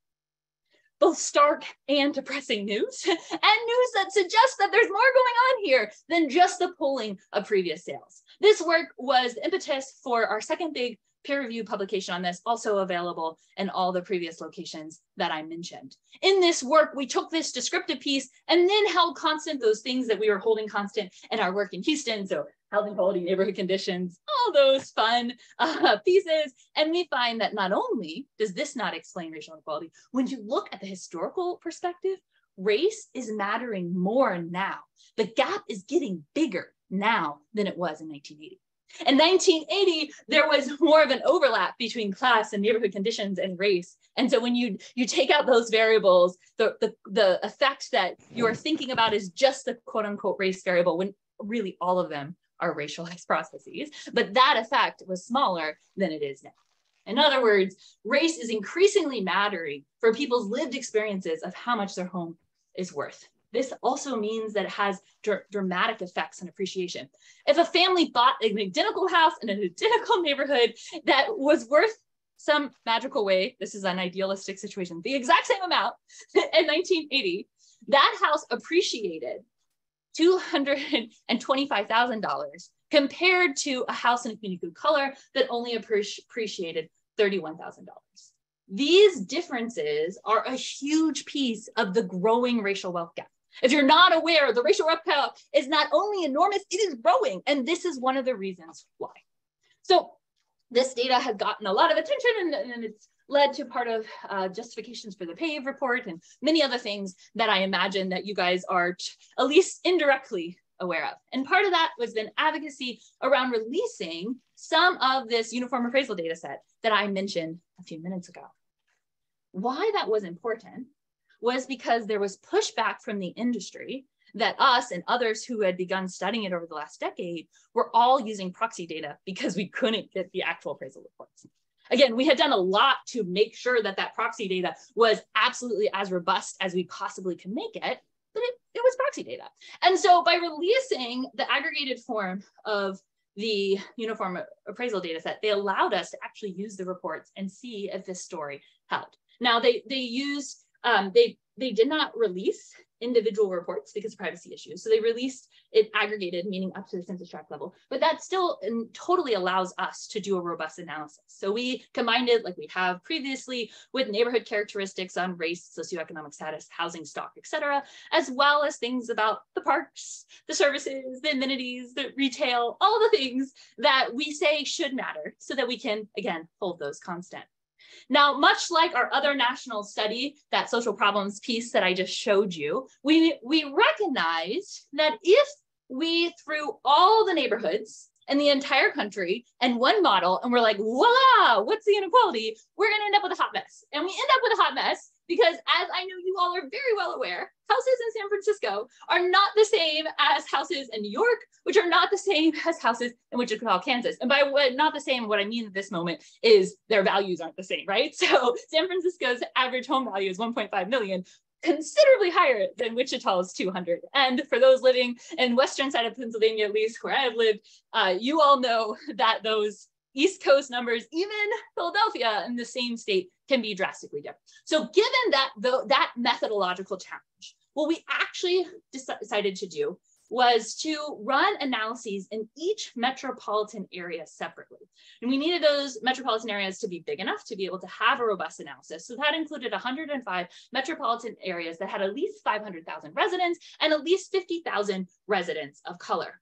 Both stark and depressing news, and news that suggests that there's more going on here than just the pulling of previous sales. This work was the impetus for our second big peer-reviewed publication on this, also available in all the previous locations that I mentioned. In this work, we took this descriptive piece and then held constant those things that we were holding constant in our work in Houston. So housing quality, neighborhood conditions, all those fun pieces. And we find that not only does this not explain racial inequality, when you look at the historical perspective, race is mattering more now. The gap is getting bigger now than it was in 1980. In 1980, there was more of an overlap between class and neighborhood conditions and race. And so when you take out those variables, the effect that you are thinking about is just the quote unquote race variable, when really all of them are racialized processes. But that effect was smaller than it is now. In other words, race is increasingly mattering for people's lived experiences of how much their home is worth. This also means that it has dramatic effects on appreciation. If a family bought an identical house in an identical neighborhood that was worth some magical way, this is an idealistic situation, the exact same amount in 1980, that house appreciated $225,000 compared to a house in a community of color that only appreciated $31,000. These differences are a huge piece of the growing racial wealth gap. If you're not aware, the racial wealth gap is not only enormous, it is growing. And this is one of the reasons why. So this data has gotten a lot of attention and it's led to part of justifications for the PAVE report and many other things that I imagine that you guys are at least indirectly aware of. And part of that was then advocacy around releasing some of this uniform appraisal data set that I mentioned a few minutes ago. Why that was important was because there was pushback from the industry that us and others who had begun studying it over the last decade were all using proxy data because we couldn't get the actual appraisal reports. Again, we had done a lot to make sure that that proxy data was absolutely as robust as we possibly could make it, but it was proxy data. And so by releasing the aggregated form of the uniform appraisal data set, they allowed us to actually use the reports and see if this story held. Now they did not release individual reports because of privacy issues. So they released it aggregated, meaning up to the census tract level, but that still totally allows us to do a robust analysis. So we combined it like we have previously with neighborhood characteristics on race, socioeconomic status, housing stock, et cetera, as well as things about the parks, the services, the amenities, the retail, all the things that we say should matter so that we can, again, hold those constant. Now, much like our other national study, that social problems piece that I just showed you, we recognized that if we threw all the neighborhoods in the entire country and one model, and we're like, voila, what's the inequality? We're going to end up with a hot mess. And we end up with a hot mess because, as I know you all are very well aware, houses in San Francisco are not the same as houses in New York, which are not the same as houses in Wichita, Kansas. And by what not the same, what I mean at this moment is their values aren't the same, right? So San Francisco's average home value is 1.5 million, considerably higher than Wichita's 200. And for those living in western side of Pennsylvania, at least where I have lived, you all know that those East Coast numbers, even Philadelphia in the same state, can be drastically different. So given that that methodological challenge, what we actually decided to do was to run analyses in each metropolitan area separately. And we needed those metropolitan areas to be big enough to be able to have a robust analysis. So that included 105 metropolitan areas that had at least 500,000 residents and at least 50,000 residents of color.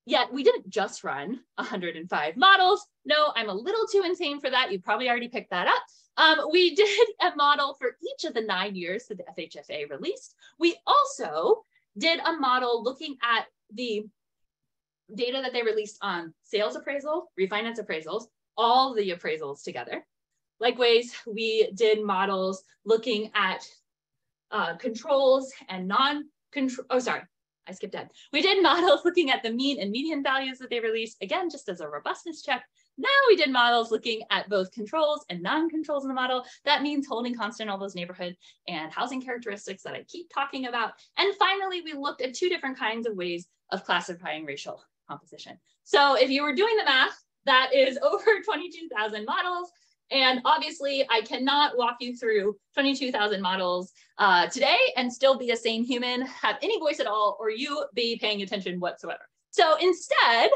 Yet we didn't just run 105 models. No, I'm a little too insane for that. You probably already picked that up. We did a model for each of the 9 years that the FHFA released. We also did a model looking at the data that they released on sales appraisal, refinance appraisals, all the appraisals together. Likewise, we did models looking at controls and non-control, oh, sorry, I skipped ahead. We did models looking at the mean and median values that they released, again, just as a robustness check. Now we did models looking at both controls and non-controls in the model. That means holding constant all those neighborhood and housing characteristics that I keep talking about. And finally, we looked at two different kinds of ways of classifying racial composition. So if you were doing the math, that is over 22,000 models. And obviously, I cannot walk you through 22,000 models today and still be a sane human, have any voice at all, or you be paying attention whatsoever. So instead,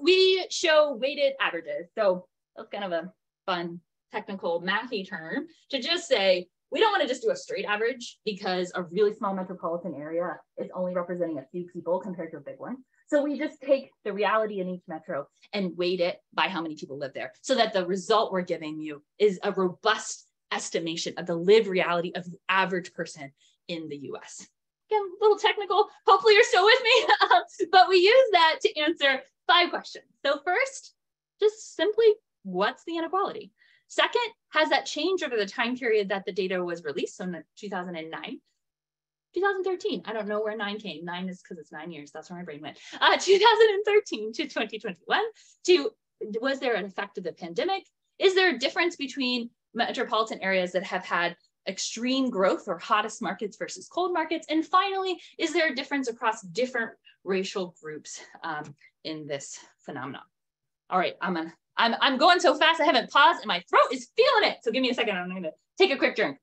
we show weighted averages. So that's kind of a fun technical mathy term to just say, we don't want to just do a straight average because a really small metropolitan area is only representing a few people compared to a big one. So we just take the reality in each metro and weight it by how many people live there so that the result we're giving you is a robust estimation of the lived reality of the average person in the US. Again, a little technical, hopefully you're still with me, but we use that to answer 5 questions. So first, just simply, what's the inequality? Second, has that changed over the time period that the data was released, so in 2009? 2013, I don't know where 9 came. 9 is because it's 9 years, that's where my brain went. 2013 to 2021, was there an effect of the pandemic? Is there a difference between metropolitan areas that have had extreme growth or hottest markets versus cold markets? And finally, is there a difference across different racial groups in this phenomenon? All right, I'm going so fast, I haven't paused and my throat is feeling it. So give me a second, I'm gonna take a quick drink.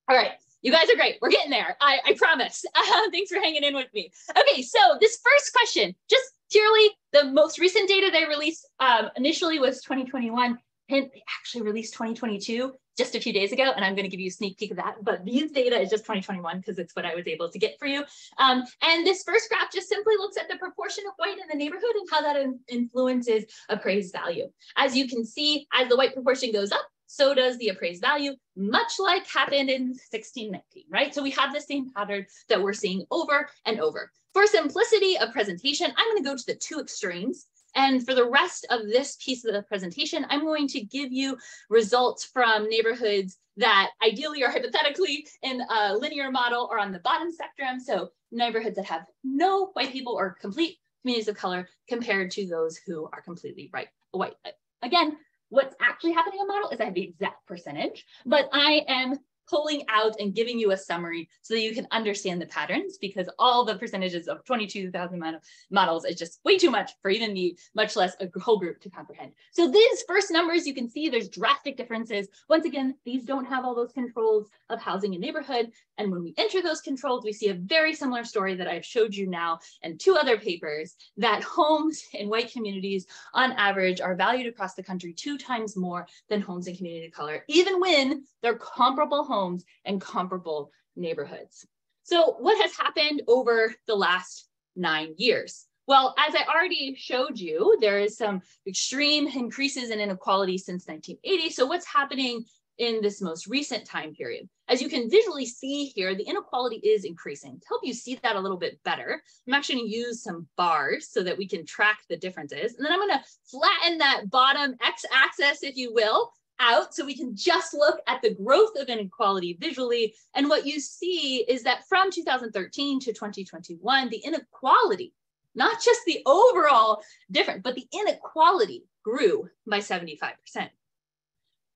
All right, you guys are great. We're getting there, I promise. Thanks for hanging in with me. Okay, so this first question, just purely the most recent data they released initially was 2021, and they actually released 2022 just a few days ago, and I'm gonna give you a sneak peek of that, but these data is just 2021 because it's what I was able to get for you. And this first graph just simply looks at the proportion of white in the neighborhood and how that influences appraised value. As you can see, as the white proportion goes up, so does the appraised value, much like happened in 1619, right? So we have the same pattern that we're seeing over and over. For simplicity of presentation, I'm gonna go to the 2 extremes And for the rest of this piece of the presentation, I'm going to give you results from neighborhoods that ideally or hypothetically in a linear model or on the bottom spectrum. So neighborhoods that have no white people or complete communities of color compared to those who are completely white. Again, what's actually happening in the model is I have the exact percentage, but I am pulling out and giving you a summary so that you can understand the patterns, because all the percentages of 22,000 models is just way too much for even me, much less a whole group to comprehend. So these first numbers, you can see there's drastic differences. Once again, these don't have all those controls of housing and neighborhood. And when we enter those controls, we see a very similar story that I've showed you now in 2 other papers, that homes in white communities on average are valued across the country 2 times more than homes in community of color, even when they're comparable homes and comparable neighborhoods. So what has happened over the last 9 years? Well, as I already showed you, there is some extreme increases in inequality since 1980. So what's happening in this most recent time period? As you can visually see here, the inequality is increasing. To help you see that a little bit better, I'm actually going to use some bars so that we can track the differences. And then I'm going to flatten that bottom x-axis, if you will, out so we can just look at the growth of inequality visually. And what you see is that from 2013 to 2021, the inequality, not just the overall difference, but the inequality grew by 75%.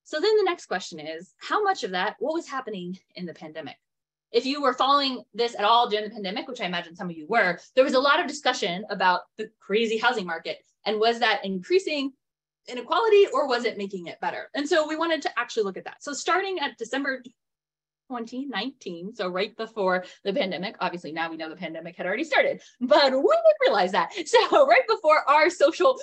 So then the next question is, how much of that, what was happening in the pandemic? If you were following this at all during the pandemic, which I imagine some of you were, there was a lot of discussion about the crazy housing market. And was that increasing inequality or was it making it better? And so we wanted to actually look at that. So starting at December 2019, so right before the pandemic, obviously now we know the pandemic had already started, but we didn't realize that. So right before our social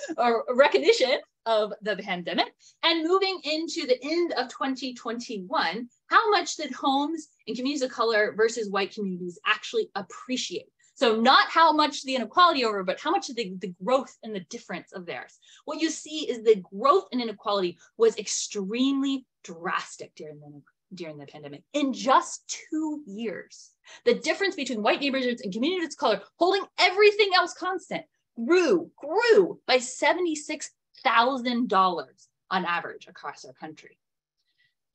recognition of the pandemic and moving into the end of 2021, how much did homes in communities of color versus white communities actually appreciate? So not how much the inequality over, but how much the growth and the difference of theirs. What you see is the growth in inequality was extremely drastic during the pandemic. In just 2 years, the difference between white neighborhoods and communities of color, holding everything else constant, grew by $76,000 on average across our country.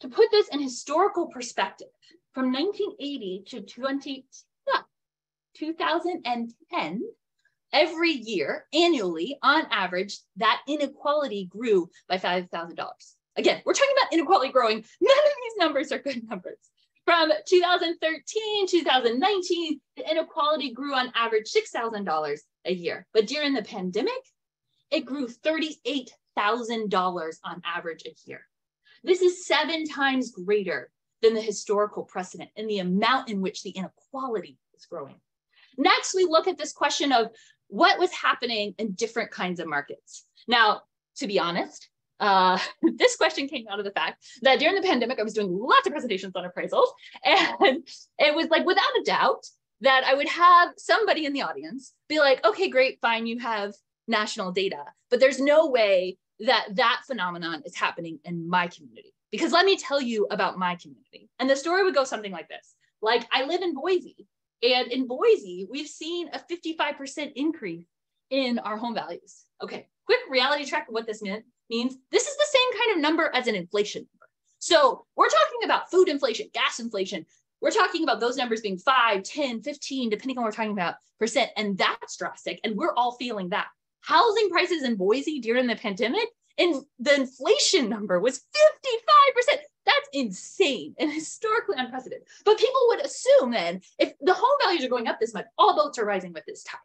To put this in historical perspective, from 1980 to 2010, every year, annually, on average, that inequality grew by $5,000. Again, we're talking about inequality growing. None of these numbers are good numbers. From 2013, 2019, the inequality grew on average $6,000 a year. But during the pandemic, it grew $38,000 on average a year. This is 7 times greater than the historical precedent in the amount in which the inequality is growing. Next, we look at this question of what was happening in different kinds of markets. Now, to be honest, this question came out of the fact that during the pandemic, I was doing lots of presentations on appraisals, and it was like, without a doubt, that I would have somebody in the audience be like, okay, great, fine, you have national data, but there's no way that that phenomenon is happening in my community. Because let me tell you about my community. And the story would go something like this. Like, I live in Boise, and in Boise, we've seen a 55% increase in our home values. Okay, quick reality check of what this means. This is the same kind of number as an inflation number. So we're talking about food inflation, gas inflation. We're talking about those numbers being 5, 10, 15, depending on what we're talking about, percent. And that's drastic. And we're all feeling that. Housing prices in Boise during the pandemic, and the inflation number was 55%. That's insane and historically unprecedented. But people would assume then, if the home values are going up this much, all boats are rising with this tide.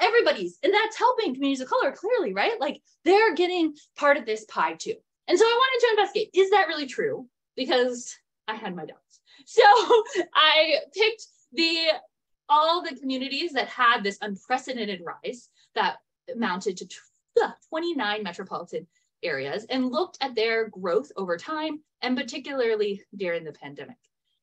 Everybody's, and that's helping communities of color clearly, right? Like, they're getting part of this pie too. And so I wanted to investigate, is that really true? Because I had my doubts. So I picked all the communities that had this unprecedented rise that amounted to 29 metropolitan areas and looked at their growth over time, and particularly during the pandemic.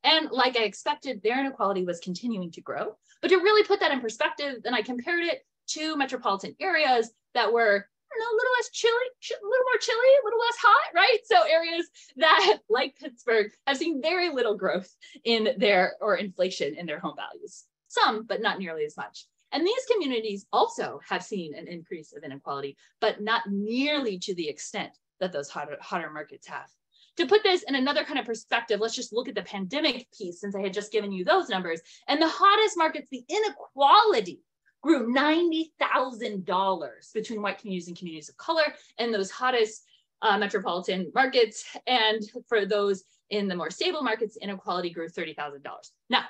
And like I expected, their inequality was continuing to grow. But to really put that in perspective, then I compared it to metropolitan areas that were, I don't know, a little less chilly, a little more chilly, a little less hot, right? So areas that, like Pittsburgh, have seen very little growth in inflation in their home values. Some, but not nearly as much. And these communities also have seen an increase of inequality, but not nearly to the extent that those hotter markets have. To put this in another kind of perspective, let's just look at the pandemic piece, since I had just given you those numbers. And the hottest markets, the inequality grew $90,000 between white communities and communities of color and those hottest metropolitan markets. And for those in the more stable markets, inequality grew $30,000. Now,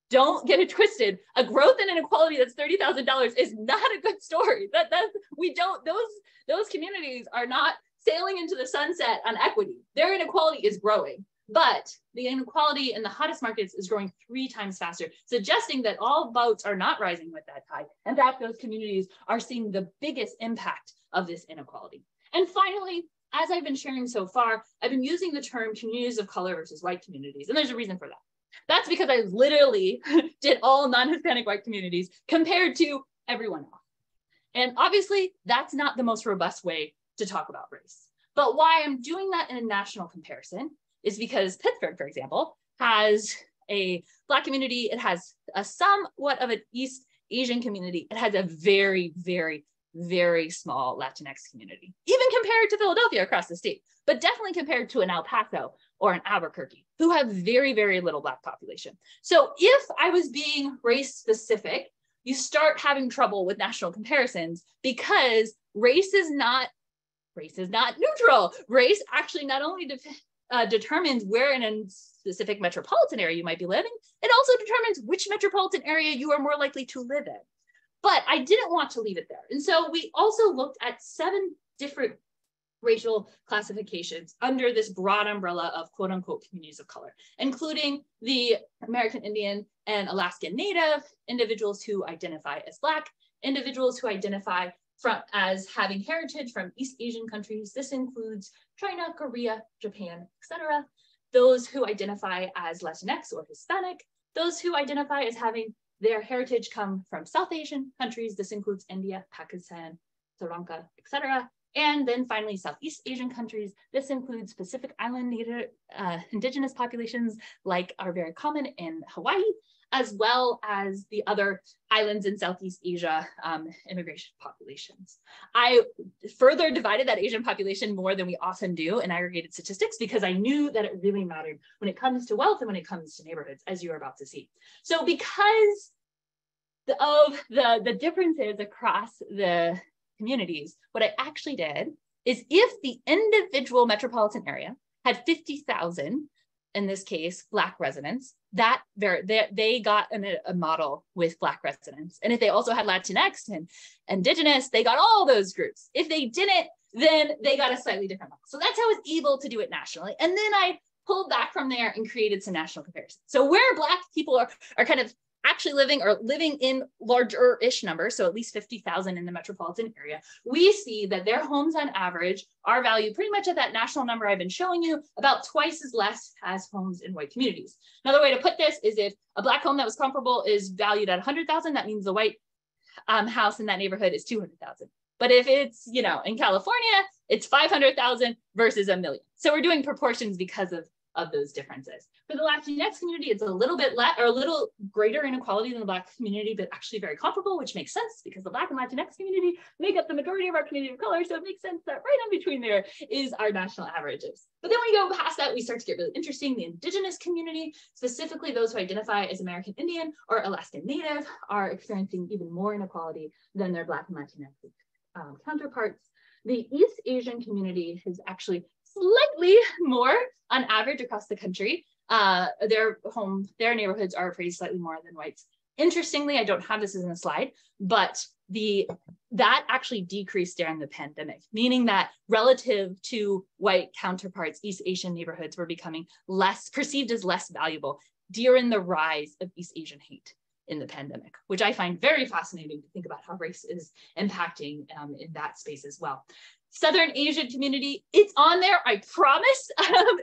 don't get it twisted. A growth in inequality that's $30,000 is not a good story. Those communities are not sailing into the sunset on equity. Their inequality is growing, but the inequality in the hottest markets is growing 3 times faster, suggesting that all boats are not rising with that tide. In fact, those communities are seeing the biggest impact of this inequality. And finally, as I've been sharing so far, I've been using the term communities of color versus white communities, and there's a reason for that. That's because I literally did all non-Hispanic white communities compared to everyone else. And obviously, that's not the most robust way to talk about race. But why I'm doing that in a national comparison is because Pittsburgh, for example, has a Black community. It has a somewhat of an East Asian community. It has a very, very, very small Latinx community, even compared to Philadelphia across the state, but definitely compared to an El Paso or an Albuquerque, who have very, very little Black population. So if I was being race specific, you start having trouble with national comparisons because race is not neutral. Race actually not only determines where in a specific metropolitan area you might be living, it also determines which metropolitan area you are more likely to live in. But I didn't want to leave it there. And so we also looked at 7 different racial classifications under this broad umbrella of quote unquote communities of color, including the American Indian and Alaskan Native, individuals who identify as Black, individuals who identify as having heritage from East Asian countries. This includes China, Korea, Japan, etc. Those who identify as Latinx or Hispanic, those who identify as having their heritage come from South Asian countries. This includes India, Pakistan, Sri Lanka, etc. And then finally, Southeast Asian countries. This includes Pacific Island Native indigenous populations like are very common in Hawaii, as well as the other islands in Southeast Asia immigration populations. I further divided that Asian population more than we often do in aggregated statistics because I knew that it really mattered when it comes to wealth and when it comes to neighborhoods, as you are about to see. So because of the differences across the communities, what I actually did is if the individual metropolitan area had 50,000, in this case, Black residents, that they got a model with Black residents. And if they also had Latinx and Indigenous, they got all those groups. If they didn't, then they got a slightly different model. So that's how I was able to do it nationally. And then I pulled back from there and created some national comparisons. So where Black people are kind of actually living in larger-ish numbers, so at least 50,000 in the metropolitan area, we see that their homes on average are valued pretty much at that national number I've been showing you, about twice as less as homes in white communities. Another way to put this is if a Black home that was comparable is valued at 100,000, that means the white house in that neighborhood is 200,000. But if it's, in California, it's 500,000 versus $1 million. So we're doing proportions because of those differences. For the Latinx community, it's a little bit a little greater inequality than the Black community, but actually very comparable, which makes sense because the Black and Latinx community make up the majority of our community of color. So it makes sense that right in between there is our national averages. But then when we go past that, we start to get really interesting. The Indigenous community, specifically those who identify as American Indian or Alaskan Native, are experiencing even more inequality than their Black and Latinx counterparts. The East Asian community is actually slightly more on average across the country. Their neighborhoods are appraised slightly more than whites. Interestingly, I don't have this in the slide, but that actually decreased during the pandemic, meaning that relative to white counterparts, East Asian neighborhoods were becoming perceived as less valuable during the rise of East Asian hate in the pandemic, which I find very fascinating to think about how race is impacting in that space as well. Southern Asian community, it's on there, I promise,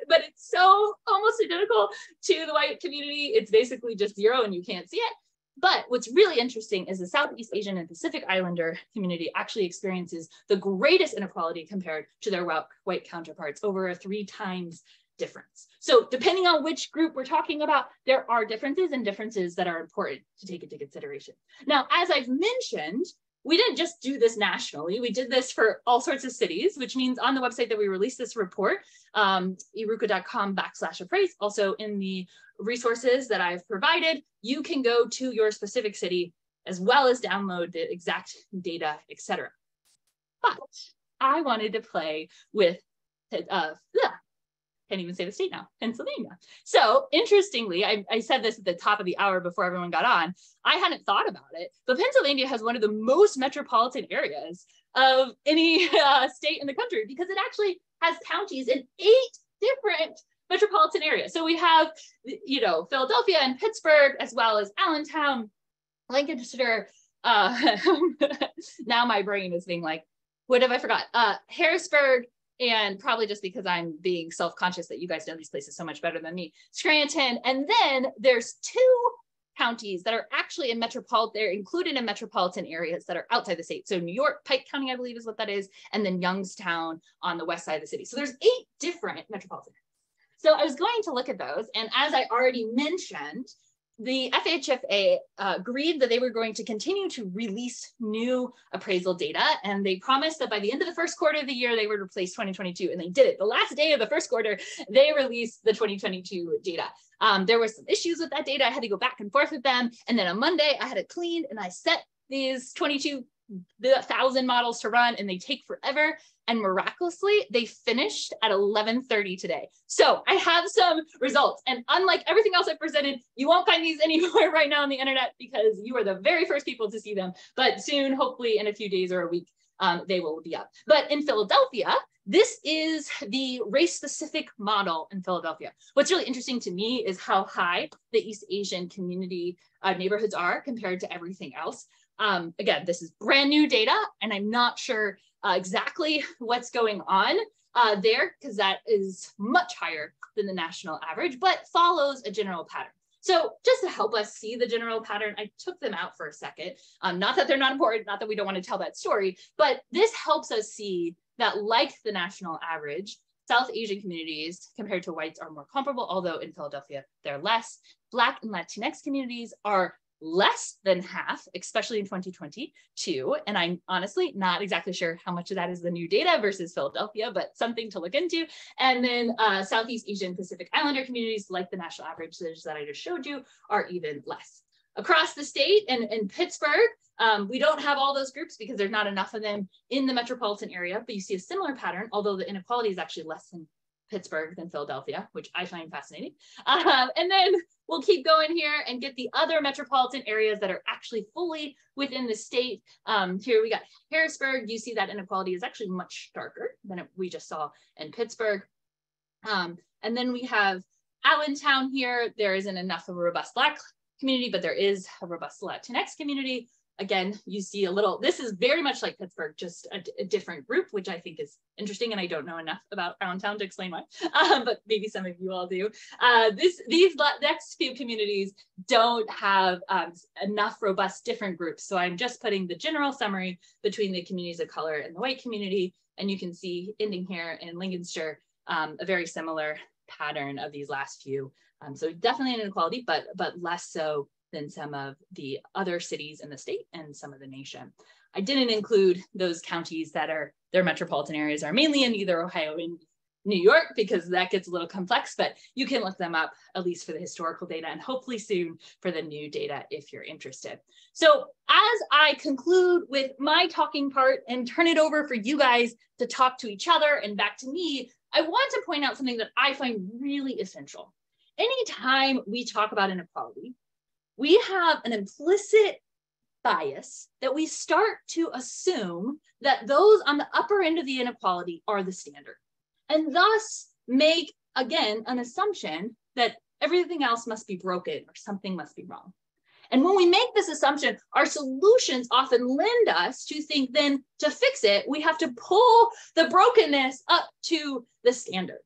but it's so almost identical to the white community. It's basically just 0 and you can't see it. But what's really interesting is the Southeast Asian and Pacific Islander community actually experiences the greatest inequality compared to their white counterparts, over a 3 times difference. So depending on which group we're talking about, there are differences and differences that are important to take into consideration. Now, as I've mentioned, we didn't just do this nationally. We did this for all sorts of cities, which means on the website that we released this report, eruca.com/appraise, also in the resources that I've provided, you can go to your specific city as well as download the exact data, etc. But I wanted to play with, can't even say the state now, Pennsylvania. So interestingly, I said this at the top of the hour before everyone got on, I hadn't thought about it, but Pennsylvania has one of the most metropolitan areas of any state in the country because it actually has counties in 8 different metropolitan areas. So we have, you know, Philadelphia and Pittsburgh, as well as Allentown, Lancaster. Now my brain is being like, what have I forgot? Harrisburg, and probably just because I'm being self-conscious that you guys know these places so much better than me, Scranton. And then there's 2 counties that are actually in metropolitan, they're included in metropolitan areas that are outside the state. So New York, Pike County, I believe is what that is, and then Youngstown on the west side of the city. So there's 8 different metropolitan areas. So I was going to look at those, and as I already mentioned, the FHFA agreed that they were going to continue to release new appraisal data, and they promised that by the end of the first quarter of the year, they would replace 2022, and they did it. The last day of the first quarter, they released the 2022 data. There were some issues with that data. I had to go back and forth with them, and then on Monday, I had it cleaned, and I set these 22,000 models to run, and they take forever. And miraculously, they finished at 11:30 today. So I have some results. And unlike everything else I presented, you won't find these anywhere right now on the internet because you are the very first people to see them. But soon, hopefully in a few days or a week, they will be up. But in Philadelphia, this is the race-specific model in Philadelphia. What's really interesting to me is how high the East Asian community neighborhoods are compared to everything else. Again, this is brand new data, and I'm not sure exactly what's going on there, because that is much higher than the national average, but follows a general pattern. So just to help us see the general pattern, I took them out for a second. Not that they're not important, not that we don't want to tell that story, but this helps us see that, like the national average, South Asian communities compared to whites are more comparable, although in Philadelphia, they're less. Black and Latinx communities are less than half, especially in 2022. And I'm honestly not exactly sure how much of that is the new data versus Philadelphia, but something to look into. And then Southeast Asian Pacific Islander communities, like the national averages that I just showed you, are even less. Across the state and in Pittsburgh, we don't have all those groups because there's not enough of them in the metropolitan area, but you see a similar pattern, although the inequality is actually less in Pittsburgh than Philadelphia, which I find fascinating. And then we'll keep going here and get the other metropolitan areas that are actually fully within the state. Here we got Harrisburg. You see that inequality is actually much darker than we just saw in Pittsburgh. And then we have Allentown here. There isn't enough of a robust Black community, but there is a robust Latinx community. Again, you see a little, this is very much like Pittsburgh, just a different group, which I think is interesting. And I don't know enough about Allentown to explain why, but maybe some of you all do. These next few communities don't have enough robust different groups. So I'm just putting the general summary between the communities of color and the white community. And you can see ending here in Lincolnshire, a very similar pattern of these last few. So definitely an inequality, but less so than some of the other cities in the state and some of the nation. I didn't include those counties that are, their metropolitan areas are mainly in either Ohio and New York, because that gets a little complex, but you can look them up at least for the historical data and hopefully soon for the new data if you're interested. So as I conclude with my talking part and turn it over for you guys to talk to each other and back to me, I want to point out something that I find really essential. Anytime we talk about inequality, we have an implicit bias that we start to assume that those on the upper end of the inequality are the standard, and thus make, again, an assumption that everything else must be broken or something must be wrong. And when we make this assumption, our solutions often lend us to think then to fix it, we have to pull the brokenness up to the standard.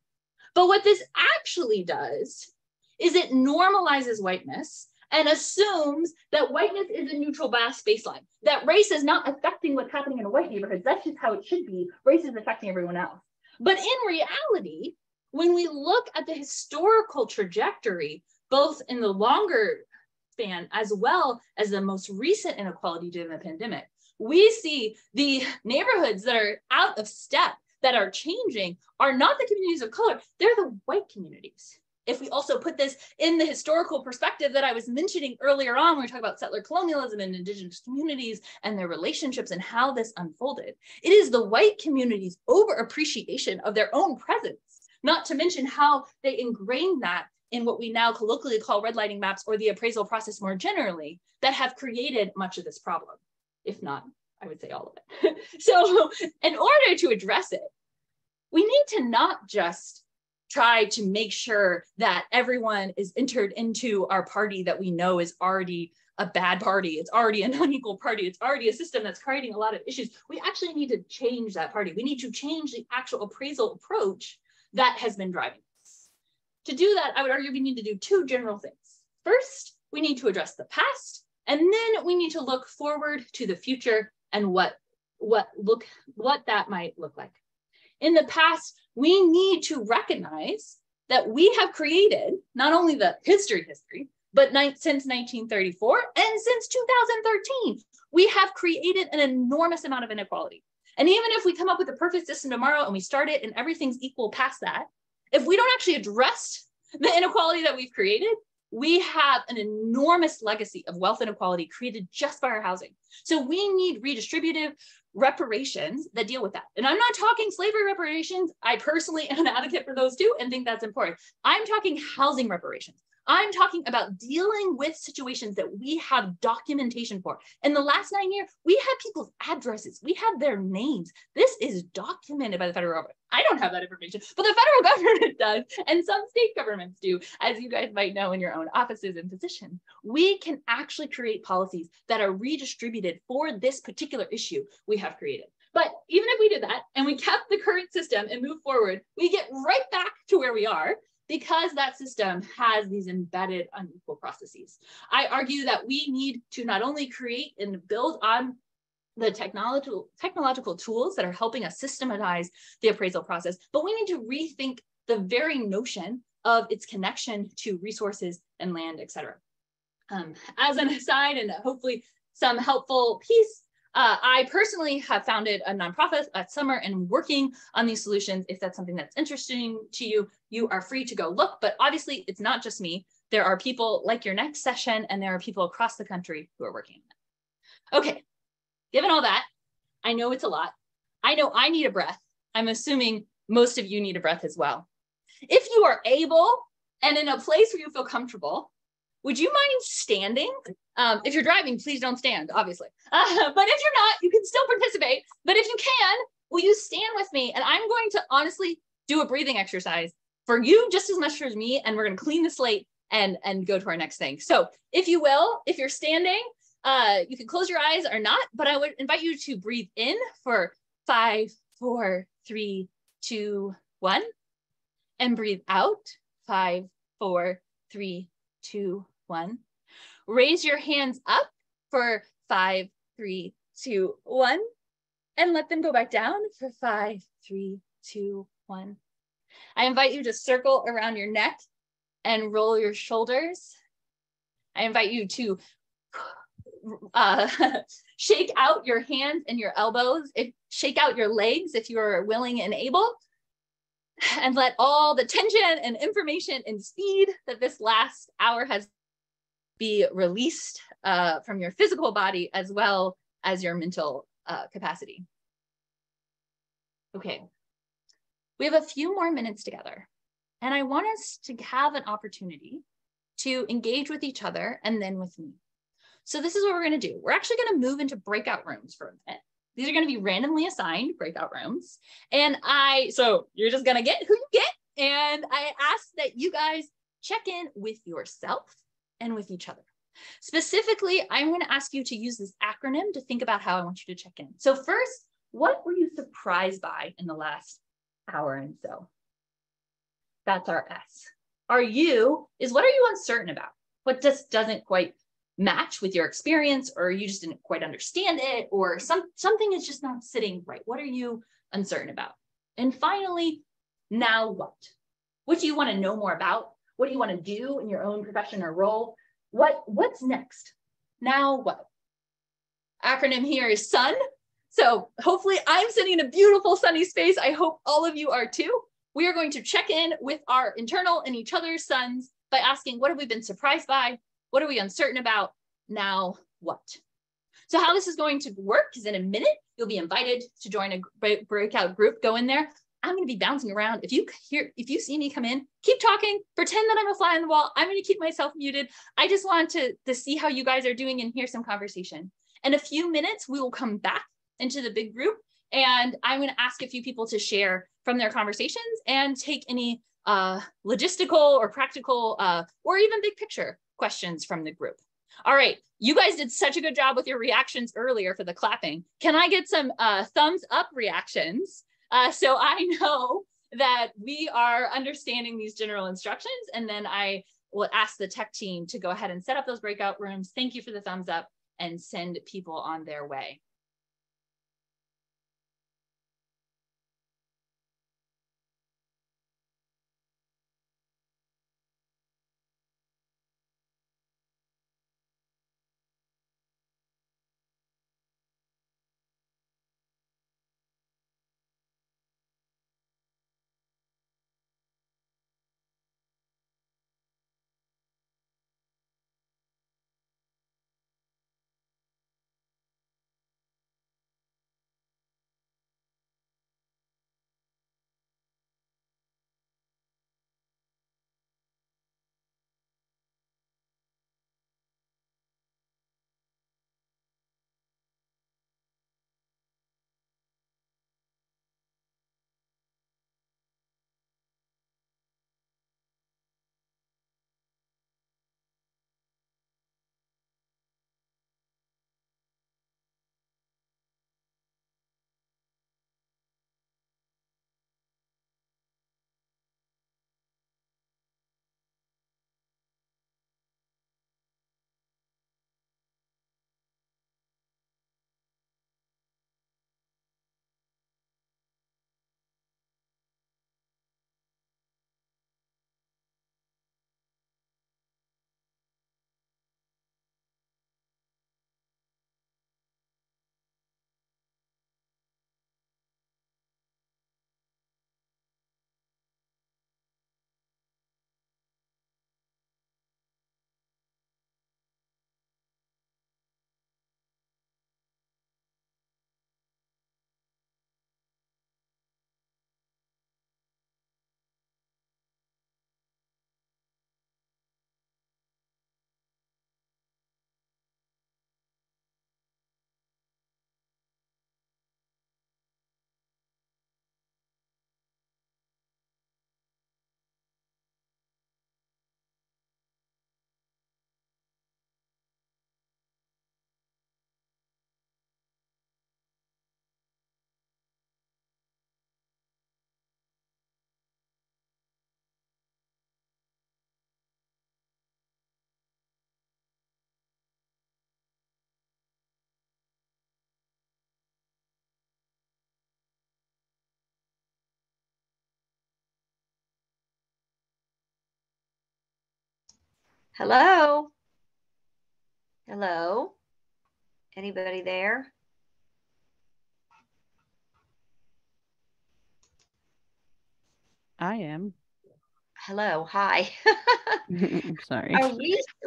But what this actually does is it normalizes whiteness and assumes that whiteness is a neutral baseline, that race is not affecting what's happening in a white neighborhood. That's just how it should be. Race is affecting everyone else. But in reality, when we look at the historical trajectory, both in the longer span as well as the most recent inequality due to the pandemic, we see the neighborhoods that are out of step, that are changing, are not the communities of color, they're the white communities. If we also put this in the historical perspective that I was mentioning earlier on, when we talk about settler colonialism and indigenous communities and their relationships and how this unfolded, it is the white communities' over-appreciation of their own presence, not to mention how they ingrained that in what we now colloquially call redlining maps or the appraisal process more generally, that have created much of this problem. If not, I would say all of it. So in order to address it, we need to not just try to make sure that everyone is entered into our party that we know is already a bad party. It's already an unequal party. It's already a system that's creating a lot of issues. We actually need to change that party. We need to change the actual appraisal approach that has been driving this. To do that, I would argue we need to do two general things. First, we need to address the past, and then we need to look forward to the future and what that might look like. In the past, we need to recognize that we have created not only the history, but since 1934 and since 2013, we have created an enormous amount of inequality. And even if we come up with a perfect system tomorrow and we start it and everything's equal past that, if we don't actually address the inequality that we've created, we have an enormous legacy of wealth inequality created just by our housing. So we need redistributive reparations that deal with that. And I'm not talking slavery reparations. I personally am an advocate for those too and think that's important. I'm talking housing reparations. I'm talking about dealing with situations that we have documentation for. In the last 9 years, we have people's addresses. We have their names. This is documented by the federal government. I don't have that information, but the federal government does, and some state governments do, as you guys might know in your own offices and positions. We can actually create policies that are redistributed for this particular issue we have created. But even if we did that and we kept the current system and move forward, we get right back to where we are, because that system has these embedded unequal processes. I argue that we need to not only create and build on the technological tools that are helping us systematize the appraisal process, but we need to rethink the very notion of its connection to resources and land, et cetera. As an aside, and hopefully some helpful piece, I personally have founded a nonprofit at Summer and working on these solutions. If that's something that's interesting to you, you are free to go look, but obviously it's not just me. There are people like your next session, and there are people across the country who are working on it. Okay, given all that, I know it's a lot. I know I need a breath. I'm assuming most of you need a breath as well. If you are able and in a place where you feel comfortable, would you mind standing? If you're driving, please don't stand, obviously. But if you're not, you can still participate. But if you can, will you stand with me? And I'm going to honestly do a breathing exercise for you just as much as me. And we're going to clean the slate and go to our next thing. So if you will, if you're standing, you can close your eyes or not, but I would invite you to breathe in for 5, 4, 3, 2, 1, and breathe out 5, 4, 3, 2, 1. Raise your hands up for 5, 3, 2, 1, and let them go back down for 5, 3, 2, 1. I invite you to circle around your neck and roll your shoulders. I invite you to shake out your hands and your elbows, shake out your legs if you are willing and able, and let all the tension and information and speed that this last hour has be released from your physical body as well as your mental capacity. Okay, we have a few more minutes together, and I want us to have an opportunity to engage with each other and then with me. So this is what we're going to do. We're actually going to move into breakout rooms for a minute. These are going to be randomly assigned breakout rooms. And so you're just going to get who you get. And I ask that you guys check in with yourself and with each other. Specifically, I'm going to ask you to use this acronym to think about how I want you to check in. So first, what were you surprised by in the last hour and so? That's our S. Our U is what are you uncertain about? What just doesn't quite match with your experience, or you just didn't quite understand it, or something is just not sitting right. What are you uncertain about? And finally, now what? What do you want to know more about? What do you want to do in your own profession or role? What's next? Now what? Acronym here is SUN. So hopefully I'm sitting in a beautiful sunny space. I hope all of you are too. We are going to check in with our internal and each other's suns by asking, what have we been surprised by? What are we uncertain about? Now what? So how this is going to work is in a minute, you'll be invited to join a breakout group. Go in there. I'm going to be bouncing around. If you see me come in, keep talking, pretend that I'm a fly on the wall. I'm going to keep myself muted. I just want to see how you guys are doing and hear some conversation. In a few minutes, we will come back into the big group, and I'm going to ask a few people to share from their conversations and take any logistical or practical or even big picture questions from the group. All right, you guys did such a good job with your reactions earlier for the clapping. Can I get some thumbs up reactions so I know that we are understanding these general instructions? And then I will ask the tech team to go ahead and set up those breakout rooms. Thank you for the thumbs up and send people on their way. Hello? Hello? Anybody there? I am. Hello, hi. I'm sorry.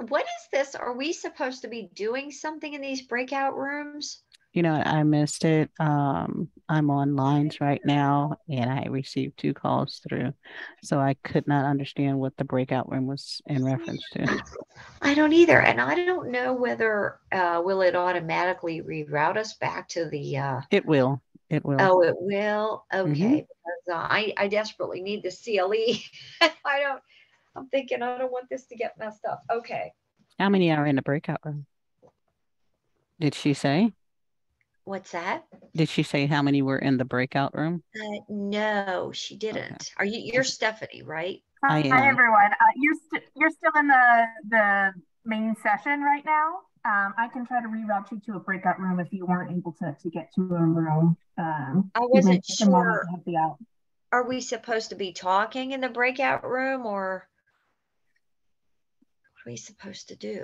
What is this? Are we supposed to be doing something in these breakout rooms? You know, I missed it. I'm on lines right now and I received 2 calls through. So I could not understand what the breakout room was in reference to. I don't either. And I don't know whether, will it automatically reroute us back to the, It will. It will. Oh, it will? Okay. Mhm. Because I desperately need the CLE. I'm thinking I don't want this to get messed up. Okay. How many are in the breakout room? Did she say? What's that? Did she say how many were in the breakout room? No, she didn't. Okay. You're Stephanie, right? I Hi, am. everyone. You're still in the main session right now. I can try to reroute you to a breakout room if you weren't able to get to a room. I wasn't just a moment sure. to help you out. are we supposed to be talking in the breakout room, or what are we supposed to do?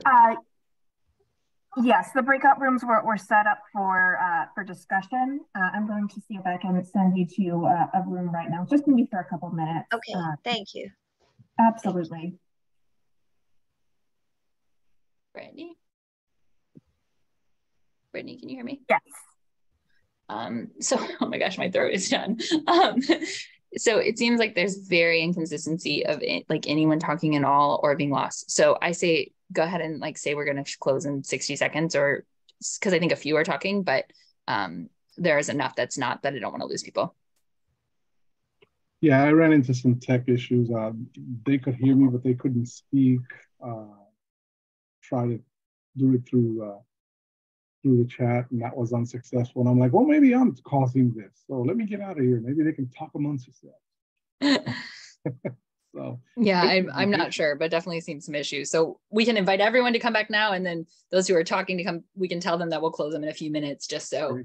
Yes, the breakout rooms were set up for discussion. I'm going to see if I can send you to a room right now. Just give me for a couple minutes. Okay, thank you. Absolutely. Brittany? Brittany, can you hear me? Yes. So, oh my gosh, my throat is done. So it seems like there's very inconsistency of like anyone talking at all or being lost. So I say, go ahead and like say we're going to close in 60 seconds, or because I think a few are talking, but there is enough that's not, that I don't want to lose people. Yeah, I ran into some tech issues. They could hear me, but they couldn't speak. Try to do it through the chat, and that was unsuccessful. And I'm like, well, maybe I'm causing this. So let me get out of here. Maybe they can talk amongst themselves. So yeah, I'm not sure, but definitely seen some issues. So we can invite everyone to come back now, and then those who are talking to come, we can tell them that we'll close them in a few minutes, just so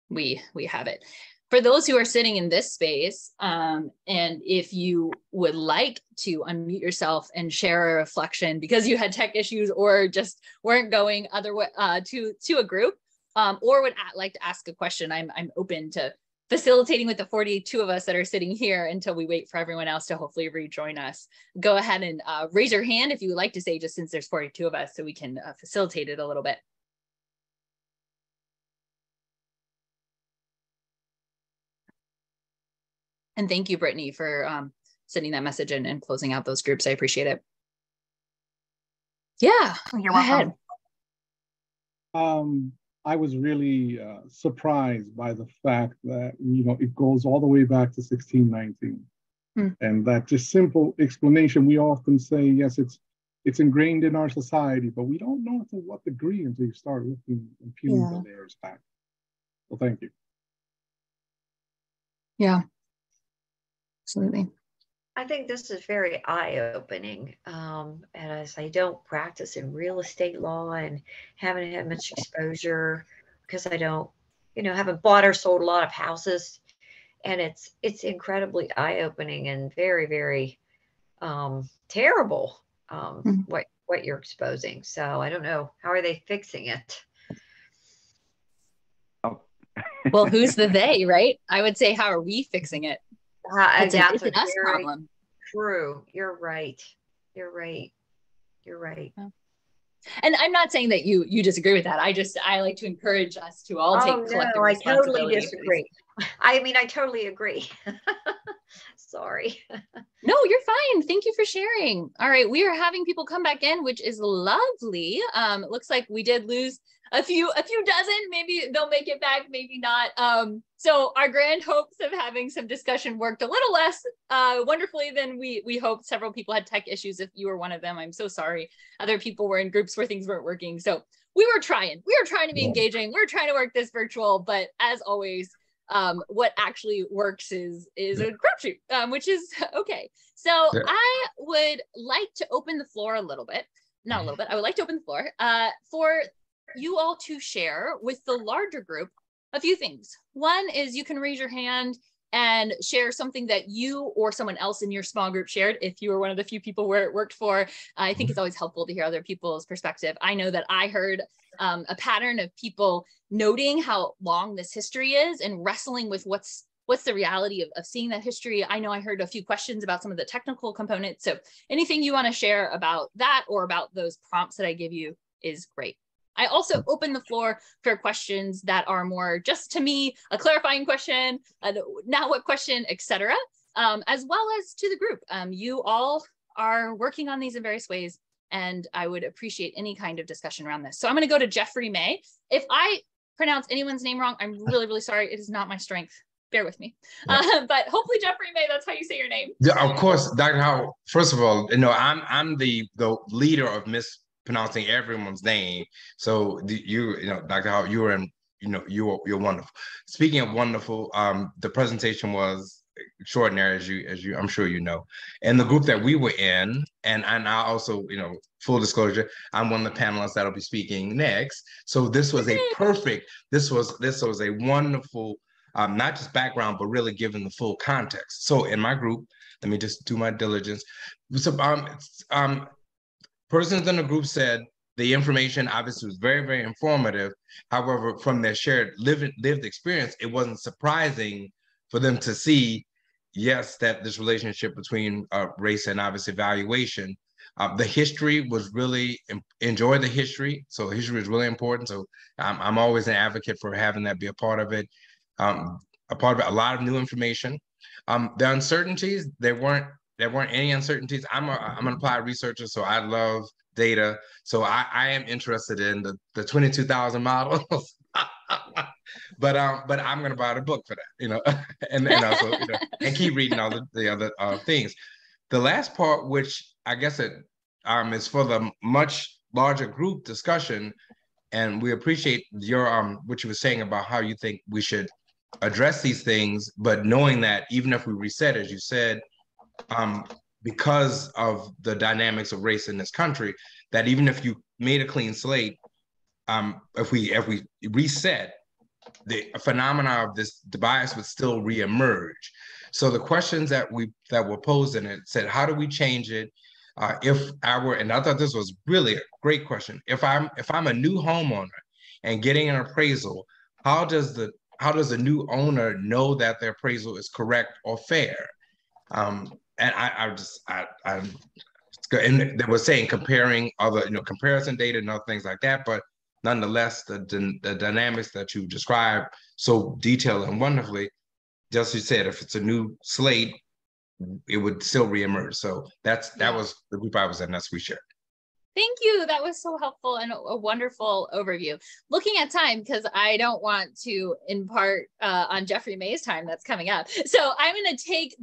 we have it. For those who are sitting in this space, and if you would like to unmute yourself and share a reflection because you had tech issues or just weren't going to a group, or would like to ask a question, I'm open to facilitating with the 42 of us that are sitting here until we wait for everyone else to hopefully rejoin us. Go ahead and raise your hand if you would like to say, just since there's 42 of us, so we can facilitate it a little bit. And thank you, Brittany, for sending that message and closing out those groups. I appreciate it. Yeah, You're welcome. I was really surprised by the fact that, you know, it goes all the way back to 1619. And that just simple explanation, we often say, yes, it's ingrained in our society, but we don't know to what degree until you start looking and peeling the layers back. So thank you. Yeah. Absolutely. I think this is very eye-opening, and as I don't practice in real estate law and haven't had much exposure because I don't, you know, haven't bought or sold a lot of houses, and it's incredibly eye-opening and very, very terrible what you're exposing. So I don't know, how are they fixing it? Oh. Well, who's the they, right? I would say, how are we fixing it? It's an us problem. True. You're right. You're right. You're right. And I'm not saying that you disagree with that. I like to encourage us to all take collective responsibility. I totally disagree. I mean, I totally agree. Sorry. No, you're fine. Thank you for sharing. All right. We are having people come back in, which is lovely. It looks like we did lose a few dozen. Maybe they'll make it back, maybe not. So our grand hopes of having some discussion worked a little less wonderfully than we hoped. Several people had tech issues. If you were one of them, I'm so sorry. Other people were in groups where things weren't working. So we were trying to be engaging. We were trying to work this virtual, but as always, what actually works is a crapshoot, which is okay. So I would like to open the floor a little bit, not a little bit. I would like to open the floor for you all to share with the larger group a few things. One is you can raise your hand and share something that you or someone else in your small group shared. If you were one of the few people where it worked for, I think it's always helpful to hear other people's perspective. I know that I heard a pattern of people noting how long this history is and wrestling with what's the reality of seeing that history. I know I heard a few questions about some of the technical components. So anything you want to share about that or about those prompts that I give you is great. I also open the floor for questions that are more just to me, a clarifying question, now what question, etc., as well as to the group. You all are working on these in various ways, and I would appreciate any kind of discussion around this. So I'm going to go to Jeffrey May. If I pronounce anyone's name wrong, I'm really, really sorry. It is not my strength. Bear with me. But hopefully Jeffrey May, that's how you say your name. Yeah, of course, Dr. Howard. First of all, you know, I'm the leader of mispronouncing everyone's name. So you know, Dr. Howard, you're wonderful. Speaking of wonderful, the presentation was extraordinary, as you I'm sure you know. And the group that we were in, and I also, you know, full disclosure, I'm one of the panelists that'll be speaking next. So this was a perfect, this was a wonderful not just background, but really giving the full context. So in my group, let me just do my diligence. So, persons in the group said the information obviously was very, very informative. However, from their shared lived experience, it wasn't surprising for them to see, yes, that this relationship between race and obviously valuation. The history was really, enjoyed the history. So history is really important. So I'm always an advocate for having that be a part of it. A part of it, a lot of new information. The uncertainties, there weren't any uncertainties. I'm an applied researcher, so I love data. So I am interested in the 22,000 models. but I'm gonna buy the book for that, and also and keep reading all the other things. The last part, which I guess it is for the much larger group discussion, and we appreciate your what you were saying about how you think we should address these things, but knowing that even if we reset, as you said, because of the dynamics of race in this country, that even if you made a clean slate, if we reset, the phenomena of the bias would still reemerge. So the questions that were posed in it said, how do we change it? And I thought this was really a great question. If I'm a new homeowner and getting an appraisal, how does the new owner know that their appraisal is correct or fair? And and they were saying comparing other, comparison data and other things like that, but nonetheless, the dynamics that you described so detailed and wonderfully, just as you said, if it's a new slate, it would still reemerge. So that was the group I was in. That's what we shared. Thank you. That was so helpful and a wonderful overview. Looking at time, because I don't want to impart on Jeffrey May's time that's coming up. So I'm going to take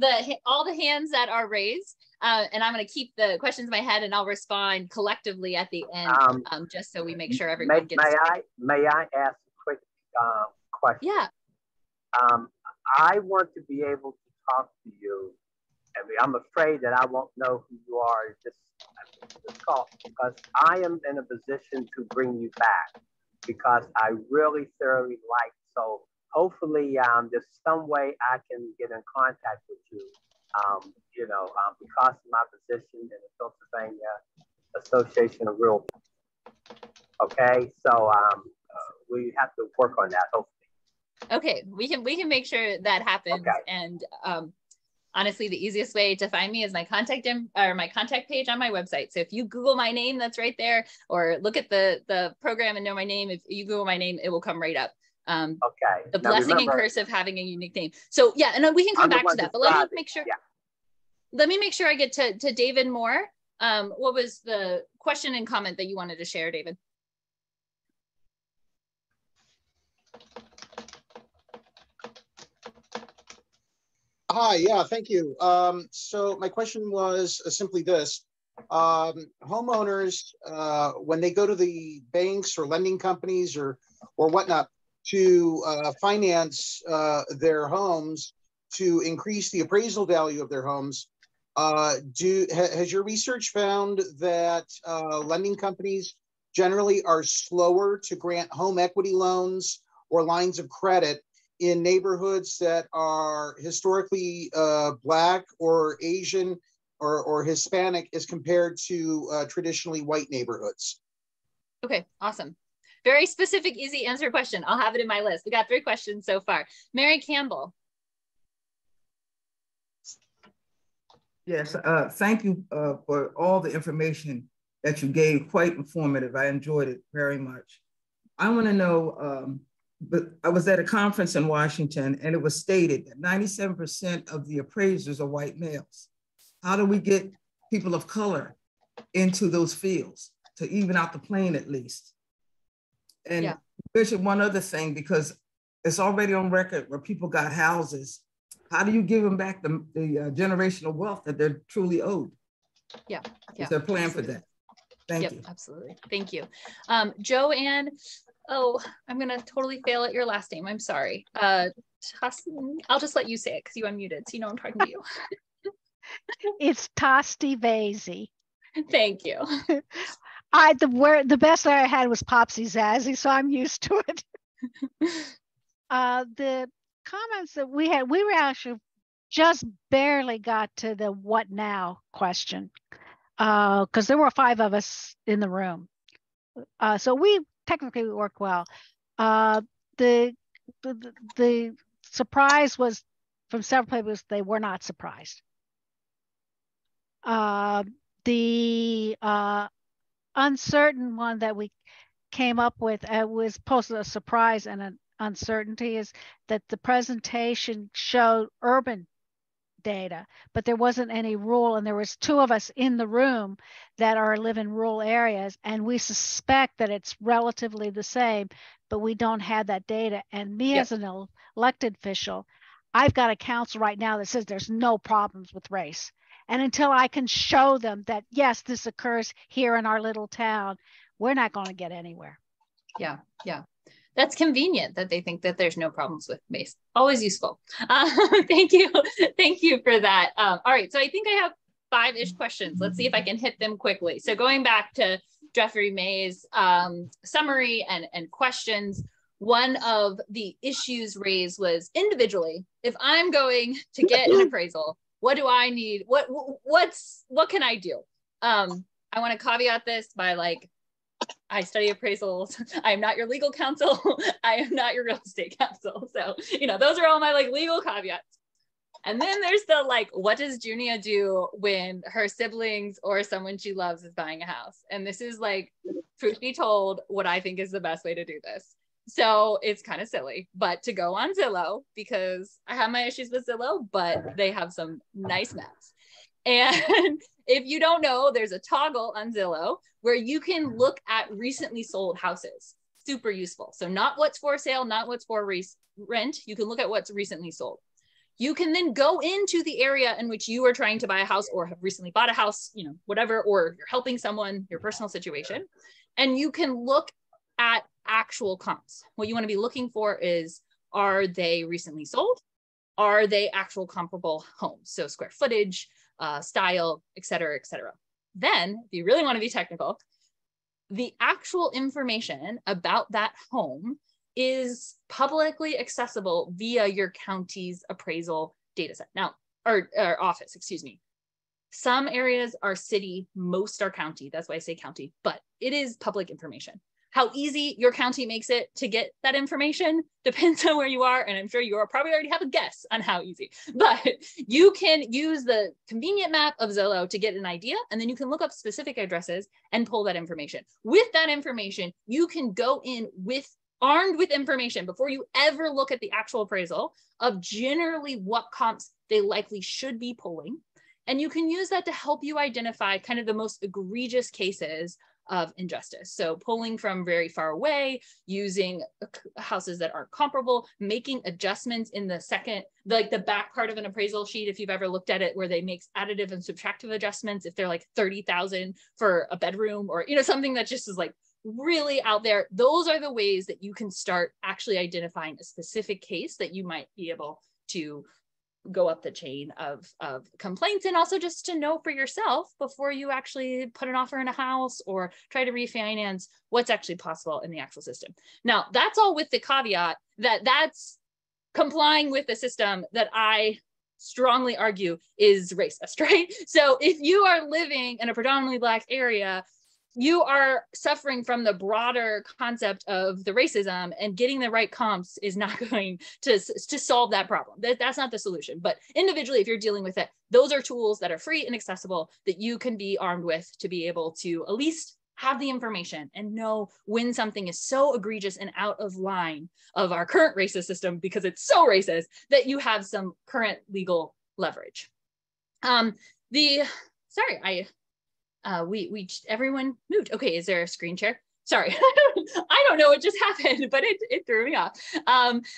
all the hands that are raised, and I'm going to keep the questions in my head, and I'll respond collectively at the end, just so we make sure everyone gets. May I ask a quick question? Yeah. I want to be able to talk to you. I mean, I'm afraid that I won't know who you are this call, because I am in a position to bring you back, because I really thoroughly like. So hopefully, there's some way I can get in contact with you. Because of my position in the Pennsylvania Association of Realtors. Okay, so we have to work on that. Hopefully. Okay, we can make sure that happens. Okay. And honestly, the easiest way to find me is my contact page on my website. So if you Google my name, that's right there, or look at the program and know my name. If you Google my name, it will come right up. Okay. The blessing and curse of having a unique name. So yeah, and we can come back to that, but let me make sure. Yeah. Let me make sure I get to David Moore. What was the question and comment that you wanted to share, David? Hi, yeah, thank you. So my question was simply this. Homeowners, when they go to the banks or lending companies or whatnot to finance their homes to increase the appraisal value of their homes, has your research found that lending companies generally are slower to grant home equity loans or lines of credit in neighborhoods that are historically Black or Asian or Hispanic as compared to traditionally white neighborhoods? Okay, awesome. Very specific, easy answer question. I'll have it in my list. We got 3 questions so far. Mary Campbell. Yes, thank you for all the information that you gave. Quite informative. I enjoyed it very much. I want to know, but I was at a conference in Washington and it was stated that 97% of the appraisers are white males. How do we get people of color into those fields to even out the plane at least? And yeah. Bishop, one other thing, because it's already on record where people got houses. How do you give them back the generational wealth that they're truly owed? Yeah. Is there a plan for that? Thank you. Absolutely. Thank you. Joanne, I'm going to totally fail at your last name. I'm sorry. I'll just let you say it because you unmuted, so you know I'm talking to you. It's Tosti Vasey. Thank you. The best I had was Popsy Zazzy, so I'm used to it. comments that we had, we were actually just barely got to the what now question, because there were 5 of us in the room. So we technically worked well. The surprise was from several people, they were not surprised. The uncertain one that we came up with was posted a surprise and an uncertainty is that the presentation showed urban data, but there wasn't any rural, and there was 2 of us in the room that live in rural areas, and we suspect that it's relatively the same, but we don't have that data. And me as an elected official, I've got a council right now that says there's no problems with race. And until I can show them that, yes, this occurs here in our little town, we're not going to get anywhere. Yeah, yeah. That's convenient that they think that there's no problems with race. Always useful. Thank you. Thank you for that. All right, so I think I have 5-ish questions. Let's see if I can hit them quickly. So going back to Jeffrey May's summary and questions, one of the issues raised was individually, if I'm going to get an appraisal, what do I need? What can I do? I want to caveat this by like, I study appraisals. I am not your legal counsel. I am not your real estate counsel. So, you know, those are all my like legal caveats. And then there's the like, what does Junia do when her siblings or someone she loves is buying a house? And this is like, truth be told, what I think is the best way to do this. So it's kind of silly, but to go on Zillow, because I have my issues with Zillow, but they have some nice maps. And if you don't know, there's a toggle on Zillow where you can look at recently sold houses. Super useful. So not what's for sale, not what's for rent. You can look at what's recently sold. You can then go into the area in which you are trying to buy a house or have recently bought a house, you know, whatever, or you're helping someone, your personal situation, and you can look at actual comps. What you want to be looking for is, are they recently sold? Are they actual comparable homes? So square footage, style, et cetera, et cetera. Then, if you really want to be technical, the actual information about that home is publicly accessible via your county's appraisal data set. Now, or office, excuse me. Some areas are city, most are county. That's why I say county, but it is public information. How easy your county makes it to get that information depends on where you are. And I'm sure you probably already have a guess on how easy, but you can use the convenient map of Zillow to get an idea. And then you can look up specific addresses and pull that information. With that information, you can go in armed with information before you ever look at the actual appraisal of generally what comps they likely should be pulling. And you can use that to help you identify kind of the most egregious cases of injustice. So pulling from very far away, using houses that aren't comparable, making adjustments in the second, like the back part of an appraisal sheet, if you've ever looked at it, where they make additive and subtractive adjustments, if they're like 30,000 for a bedroom, or, you know, something that just is like really out there. Those are the ways that you can start actually identifying a specific case that you might be able to go up the chain of complaints, and also just to know for yourself before you actually put an offer in a house or try to refinance what's actually possible in the actual system. Now, that's all with the caveat that that's complying with the system that I strongly argue is racist, right? So if you are living in a predominantly Black area, you are suffering from the broader concept of the racism, and getting the right comps is not going to solve that problem. That's not the solution. But individually, if you're dealing with it, those are tools that are free and accessible that you can be armed with to be able to at least have the information and know when something is so egregious and out of line of our current racist system, because it's so racist, that you have some current legal leverage. Everyone moved. Okay, is there a screen share? Sorry, I don't know what just happened, but it threw me off.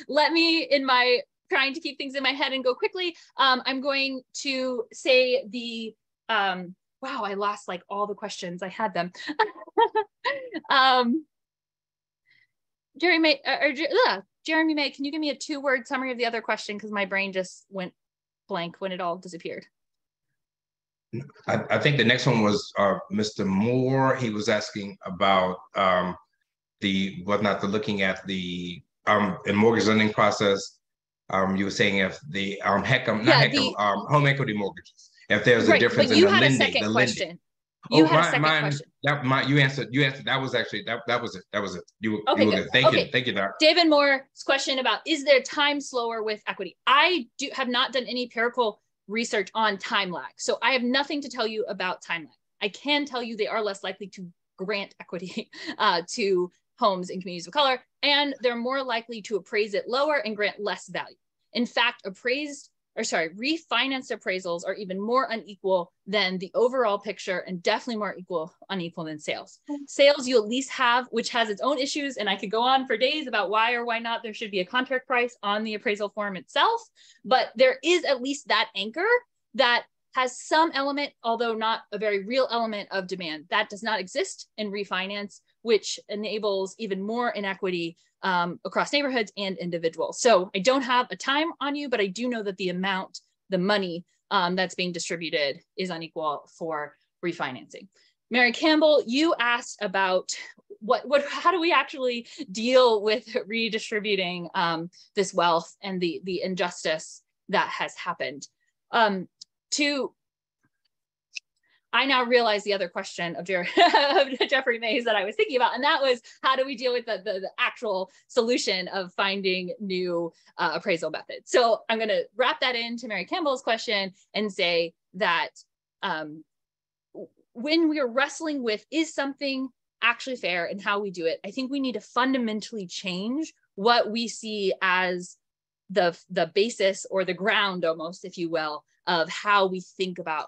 Let me, in my trying to keep things in my head and go quickly, I'm going to say the, wow, I lost like all the questions. I had them. Jeremy May, can you give me a 2-word summary of the other question? Because my brain just went blank when it all disappeared. I think the next one was Mr. Moore. He was asking about looking at the in mortgage lending process, You were saying if the home equity mortgages, if there's a right, difference but in you the had lending, a second question. lending. You had a second question. You answered. That was actually that was it. You Okay, were good. good. Thank you, Doc. David Moore's question about, is there time slower with equity? I have not done any empirical research on time lag, so I have nothing to tell you about time lag. I can tell you they are less likely to grant equity to homes in communities of color, and they're more likely to appraise it lower and grant less value. In fact, refinanced appraisals are even more unequal than the overall picture, and definitely more unequal than sales. Sales you at least have, which has its own issues, and I could go on for days about why or why not there should be a contract price on the appraisal form itself, but there is at least that anchor that has some element, although not a very real element, of demand. That does not exist in refinance, which enables even more inequity across neighborhoods and individuals. So I don't have a time on you, but I do know that the amount, the money that's being distributed is unequal for refinancing. Mary Campbell, you asked about how do we actually deal with redistributing this wealth and the injustice that has happened. I now realize the other question of Jeffrey Mays that I was thinking about, and that was, how do we deal with the actual solution of finding new appraisal methods? So I'm going to wrap that into Mary Campbell's question and say that when we are wrestling with, is something actually fair and how we do it, I think we need to fundamentally change what we see as the basis, or the ground almost, if you will, of how we think about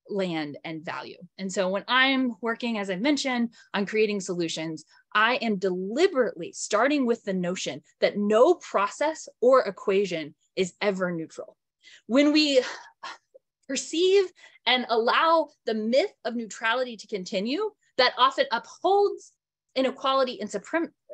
land and value. And so when I'm working, as I mentioned, on creating solutions, I am deliberately starting with the notion that no process or equation is ever neutral. When we perceive and allow the myth of neutrality to continue, that often upholds inequality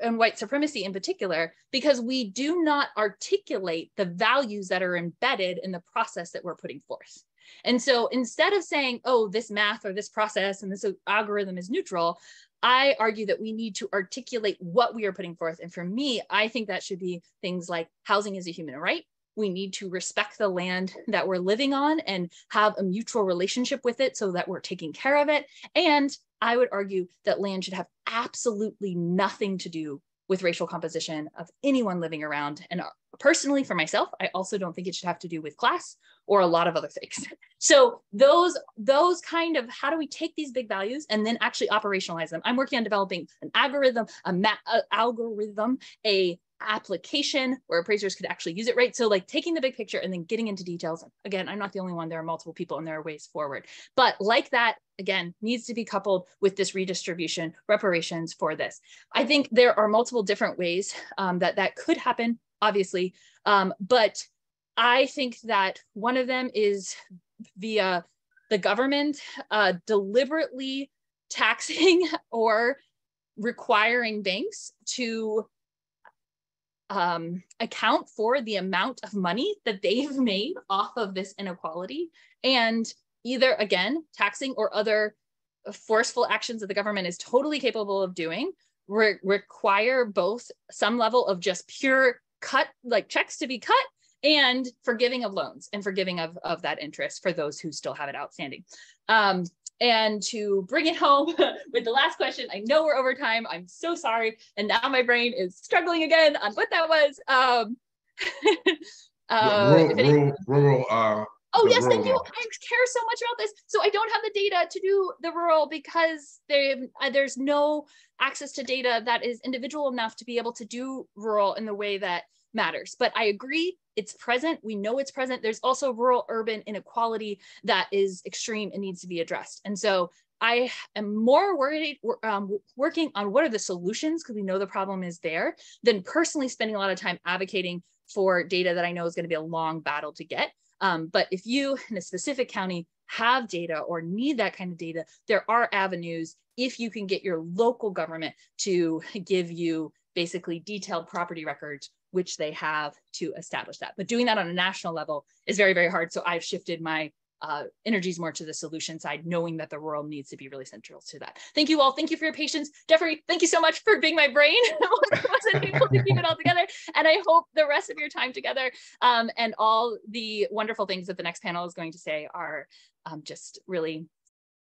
and white supremacy in particular, because we do not articulate the values that are embedded in the process that we're putting forth. And so instead of saying, oh, this math or this process and this algorithm is neutral, I argue that we need to articulate what we are putting forth. And for me, I think that should be things like housing is a human right. We need to respect the land that we're living on and have a mutual relationship with it so that we're taking care of it. And I would argue that land should have absolutely nothing to do with racial composition of anyone living around. And personally, for myself, I also don't think it should have to do with class or a lot of other things. So those kind of, how do we take these big values and then actually operationalize them? I'm working on developing an algorithm, a application where appraisers could actually use it, right? So like taking the big picture and then getting into details. Again, I'm not the only one, there are multiple people and there are ways forward. But like that, again, needs to be coupled with this redistribution, reparations for this. I think there are multiple different ways that could happen, obviously. But I think that one of them is via the government deliberately taxing or requiring banks to account for the amount of money that they've made off of this inequality, and either, again, taxing or other forceful actions that the government is totally capable of doing require both some level of just pure cut, like checks to be cut, and forgiving of loans and forgiving of that interest for those who still have it outstanding. And to bring it home with the last question, I know we're over time. I'm so sorry. And now my brain is struggling again on what that was. Rural. Oh, yes, thank you. I care so much about this. So I don't have the data to do the rural because there's no access to data that is individual enough to be able to do rural in the way that matters. But I agree, it's present. We know it's present. There's also rural-urban inequality that is extreme and needs to be addressed. And so I am more worried working on what are the solutions, because we know the problem is there, than personally spending a lot of time advocating for data that I know is going to be a long battle to get. But if you in a specific county have data or need that kind of data, there are avenues if you can get your local government to give you basically detailed property records, which they have to establish that. But doing that on a national level is very, very hard. So I've shifted my energies more to the solution side, knowing that the rural needs to be really central to that. Thank you all. Thank you for your patience. Jeffrey, thank you so much for being my brain. I wasn't able to keep it all together. And I hope the rest of your time together and all the wonderful things that the next panel is going to say are just really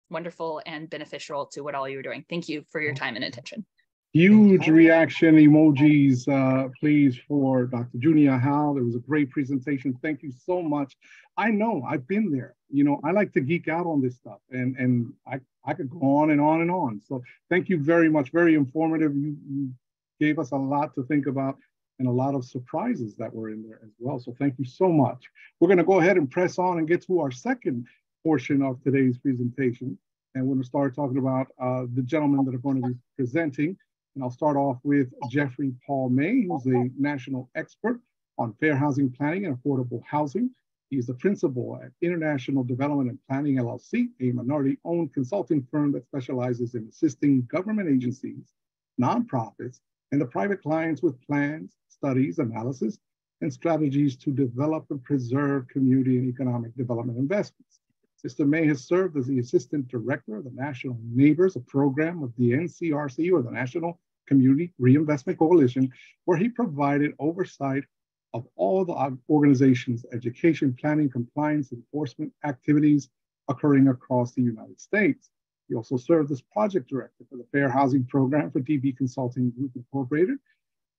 wonderful and beneficial to what all you're doing. Thank you for your time and attention. Huge reaction emojis, please, for Dr. Junia Howe. It was a great presentation. Thank you so much. I know, I've been there. You know, I like to geek out on this stuff, and I could go on and on and on. So thank you very much. Very informative. You gave us a lot to think about and a lot of surprises that were in there as well. So thank you so much. We're going to go ahead and press on and get to our second portion of today's presentation. And we're going to start talking about the gentlemen that are going to be presenting. And I'll start off with Jeffrey Paul May, who's a national expert on fair housing planning and affordable housing. He's the principal at International Development and Planning, LLC, a minority-owned consulting firm that specializes in assisting government agencies, nonprofits, and the private clients with plans, studies, analysis, and strategies to develop and preserve community and economic development investments. Mr. May has served as the Assistant Director of the National Neighbors, a program of the NCRC, or the National Community Reinvestment Coalition, where he provided oversight of all the organization's education, planning, compliance, enforcement activities occurring across the United States. He also served as Project Director for the Fair Housing Program for DB Consulting Group Incorporated.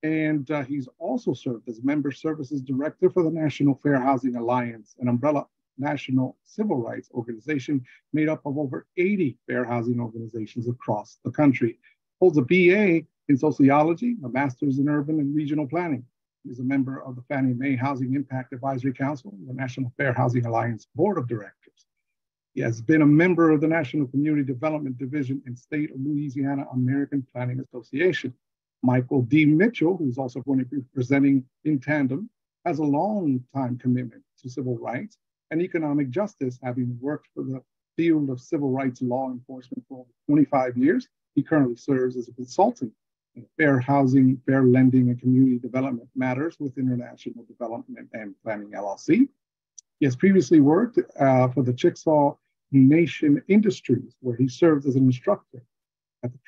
And he's also served as Member Services Director for the National Fair Housing Alliance, an umbrella national civil rights organization made up of over 80 fair housing organizations across the country. Holds a BA in sociology, a master's in urban and regional planning. He's a member of the Fannie Mae Housing Impact Advisory Council, the National Fair Housing Alliance Board of Directors. He has been a member of the National Community Development Division and State of Louisiana American Planning Association. Michael D. Mitchell, who's also going to be presenting in tandem, has a long time commitment to civil rights and economic justice, having worked for the field of civil rights law enforcement for over 25 years. He currently serves as a consultant in fair housing, fair lending, and community development matters with International Development and Planning, LLC. He has previously worked for the Chickasaw Nation Industries, where he served as an instructor at the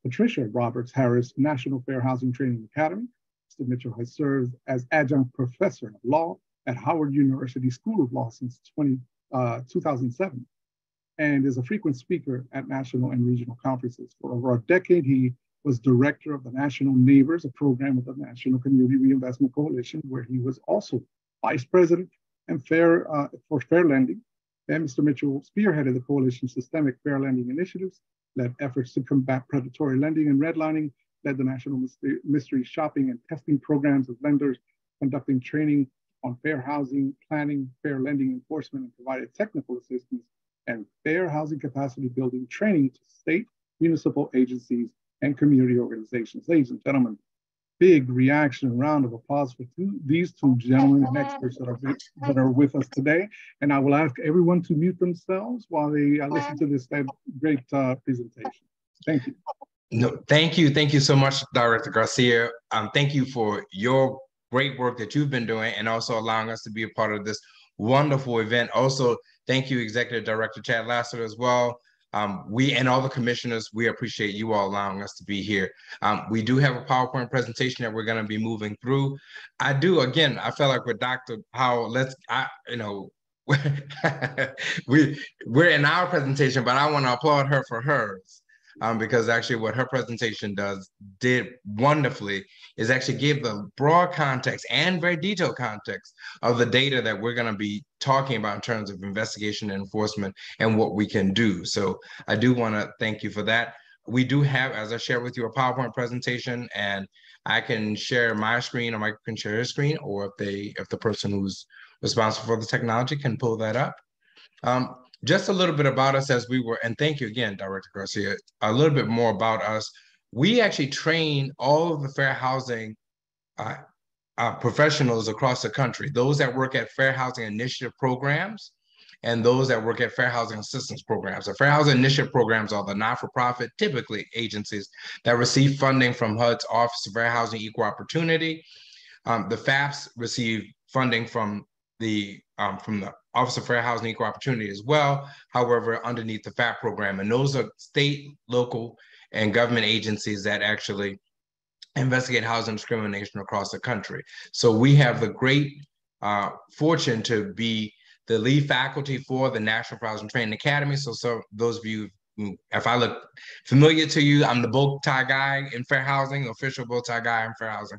Patricia Roberts Harris National Fair Housing Training Academy. Mr. Mitchell has served as adjunct professor of law at Howard University School of Law since 2007, and is a frequent speaker at national and regional conferences. For over a decade, he was director of the National Neighbors, a program of the National Community Reinvestment Coalition, where he was also vice president and for fair lending. And Mr. Mitchell spearheaded the coalition's systemic fair lending initiatives, led efforts to combat predatory lending and redlining, led the national mystery shopping and testing programs of lenders, conducting training on fair housing, planning, fair lending enforcement, and provided technical assistance and fair housing capacity building training to state, municipal agencies, and community organizations. Ladies and gentlemen, big reaction, round of applause for these two gentlemen and experts that are with us today. And I will ask everyone to mute themselves while they listen to this great presentation. Thank you. No, thank you so much, Director Garcia. Thank you for your great work that you've been doing and also allowing us to be a part of this wonderful event. Also, thank you, Executive Director Chad Lassiter as well. We and all the commissioners, we appreciate you all allowing us to be here. We do have a PowerPoint presentation that we're going to be moving through. I felt like with Dr. Howell, we're in our presentation, but I want to applaud her for hers. Because actually what her presentation did wonderfully is actually give the broad context and very detailed context of the data that we're going to be talking about in terms of investigation and enforcement and what we can do. So I do want to thank you for that. We do have, as I shared with you, a PowerPoint presentation, and I can share my screen or Mike can share his screen, or if the person who's responsible for the technology can pull that up. Just a little bit about us and thank you again, Director Garcia, a little bit more about us. We actually train all of the fair housing professionals across the country, those that work at Fair Housing Initiative programs and those that work at Fair Housing Assistance programs. The Fair Housing Initiative programs are the not-for-profit, typically agencies that receive funding from HUD's Office of Fair Housing Equal Opportunity. The FAFs receive funding from from the Office of Fair Housing and Equal Opportunity as well, however, underneath the FAP program. And those are state, local, and government agencies that actually investigate housing discrimination across the country. So we have the great fortune to be the lead faculty for the National Fair Housing Training Academy. So those of you, if I look familiar to you, I'm the bow tie guy in fair housing, official bow tie guy in fair housing.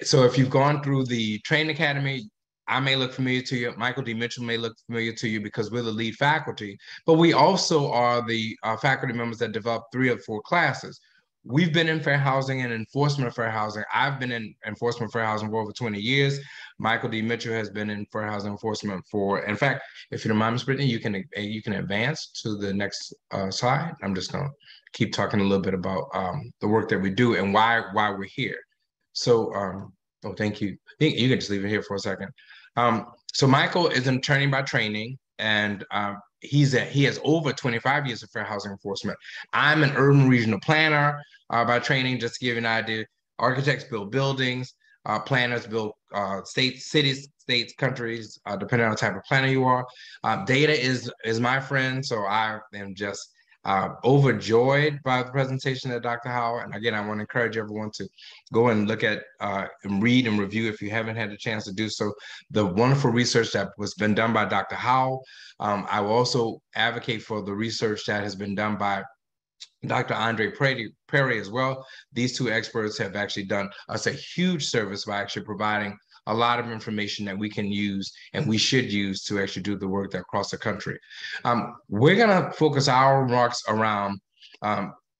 So if you've gone through the training academy, I may look familiar to you. Michael D. Mitchell may look familiar to you because we're the lead faculty, but we also are the faculty members that develop 3 of 4 classes. We've been in fair housing and enforcement of fair housing. I've been in enforcement of fair housing for over 20 years. Michael D. Mitchell has been in fair housing enforcement for, in fact, if you don't mind, Ms. Brittany, you can advance to the next slide. I'm just gonna keep talking a little bit about the work that we do and why we're here. So, oh, thank you. You can just leave it here for a second. So Michael is an attorney by training, and he has over 25 years of fair housing enforcement. I'm an urban regional planner by training, just to give you an idea. Architects build buildings, planners build cities, states, countries, depending on the type of planner you are. Data is my friend, so I am just overjoyed by the presentation of Dr. Howell. And again, I want to encourage everyone to go and look at and read and review, if you haven't had a chance to do so, the wonderful research that was been done by Dr. Howell. I will also advocate for the research that has been done by Dr. Andre Perry as well. These 2 experts have actually done us a huge service by actually providing a lot of information that we can use and we should use to actually do the work that across the country. We're gonna focus our remarks around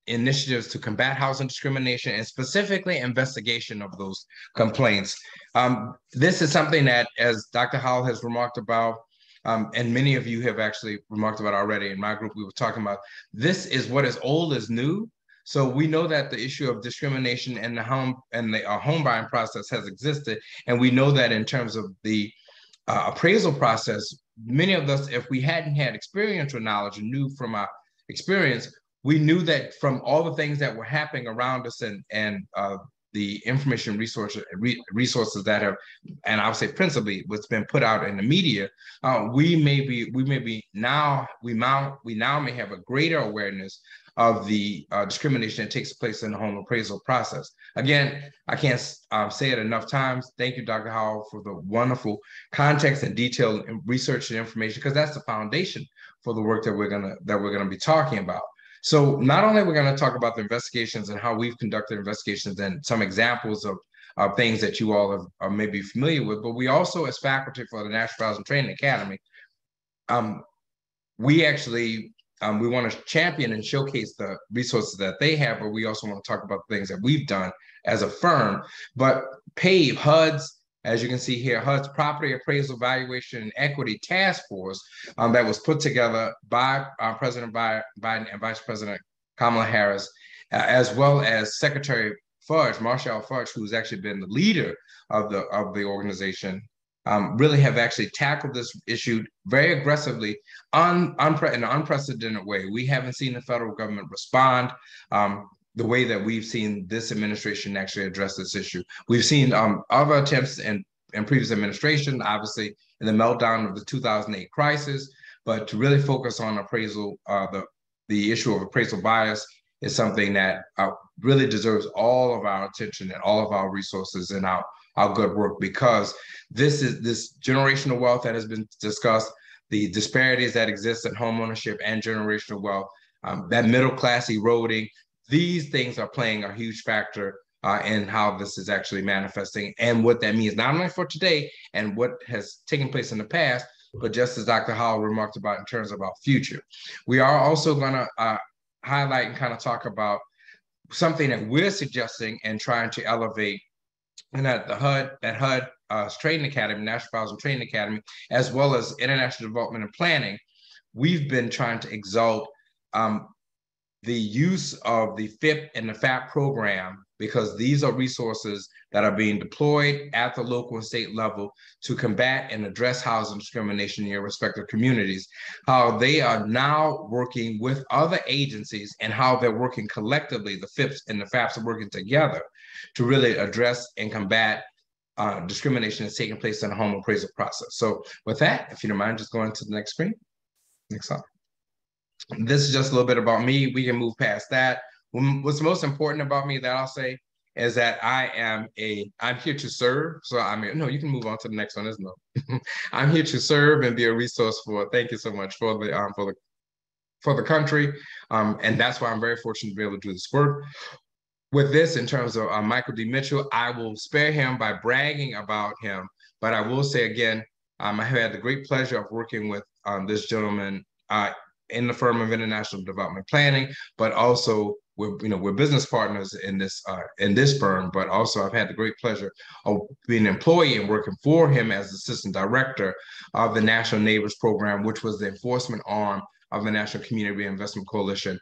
initiatives to combat housing discrimination and specifically investigation of those complaints. This is something that, as Dr. Howell has remarked about, and many of you have actually remarked about already. In my group, we were talking about, this is what is old is new. So we know that the issue of discrimination in the home buying process has existed. And we know that in terms of the appraisal process, many of us, if we hadn't had experiential knowledge and knew from our experience, we knew that from all the things that were happening around us and the information resources that have, and I would say principally what's been put out in the media, we now may have a greater awareness of the discrimination that takes place in the home appraisal process. Again, I can't say it enough times. Thank you, Dr. Howell, for the wonderful context and detailed research and information, because that's the foundation for the work that we're gonna be talking about. So not only are we going to talk about the investigations and how we've conducted investigations and some examples of things that you all are maybe familiar with, but we also, as faculty for the National Fair Housing Training Academy, we actually, we want to champion and showcase the resources that they have, but we also want to talk about things that we've done as a firm. But PAVE, HUD's, as you can see here, HUD's Property Appraisal Valuation and Equity Task Force that was put together by President Biden and Vice President Kamala Harris, as well as Secretary Fudge, Marshall Fudge, who's actually been the leader of the organization, really have actually tackled this issue very aggressively in an unprecedented way. We haven't seen the federal government respond the way that we've seen this administration actually address this issue. We've seen other attempts in previous administration, obviously in the meltdown of the 2008 crisis, but to really focus on appraisal, the issue of appraisal bias is something that really deserves all of our attention and all of our resources and our good work, because this generational wealth that has been discussed, the disparities that exist in home ownership and generational wealth, that middle class eroding, these things are playing a huge factor in how this is actually manifesting and what that means, not only for today and what has taken place in the past, but just as Dr. Howell remarked about in terms of our future. We are also gonna highlight and kind of talk about something that we're suggesting and trying to elevate, and at the HUD Training Academy, National Housing Training Academy, as well as International Development and Planning, we've been trying to exalt the use of the FIP and the FAP program, because these are resources that are being deployed at the local and state level to combat and address housing discrimination in your respective communities, how they are now working with other agencies and how they're working collectively, the FIPs and the FAPs are working together to really address and combat discrimination is taking place in the home appraisal process. So with that, if you don't mind, just going to the next screen. Next slide. This is just a little bit about me. We can move past that. What's most important about me that I'll say is that I'm here to serve. So I mean, no, you can move on to the next one. There's no, I'm here to serve and be a resource thank you so much for the country. And that's why I'm very fortunate to be able to do this work. With this, in terms of Michael D. Mitchell, I will spare him by bragging about him, but I will say again, I have had the great pleasure of working with this gentleman in the firm of international development planning, but also we're business partners in this firm. But also, I've had the great pleasure of being an employee and working for him as assistant director of the National Neighbors Program, which was the enforcement arm of the National Community Reinvestment Coalition.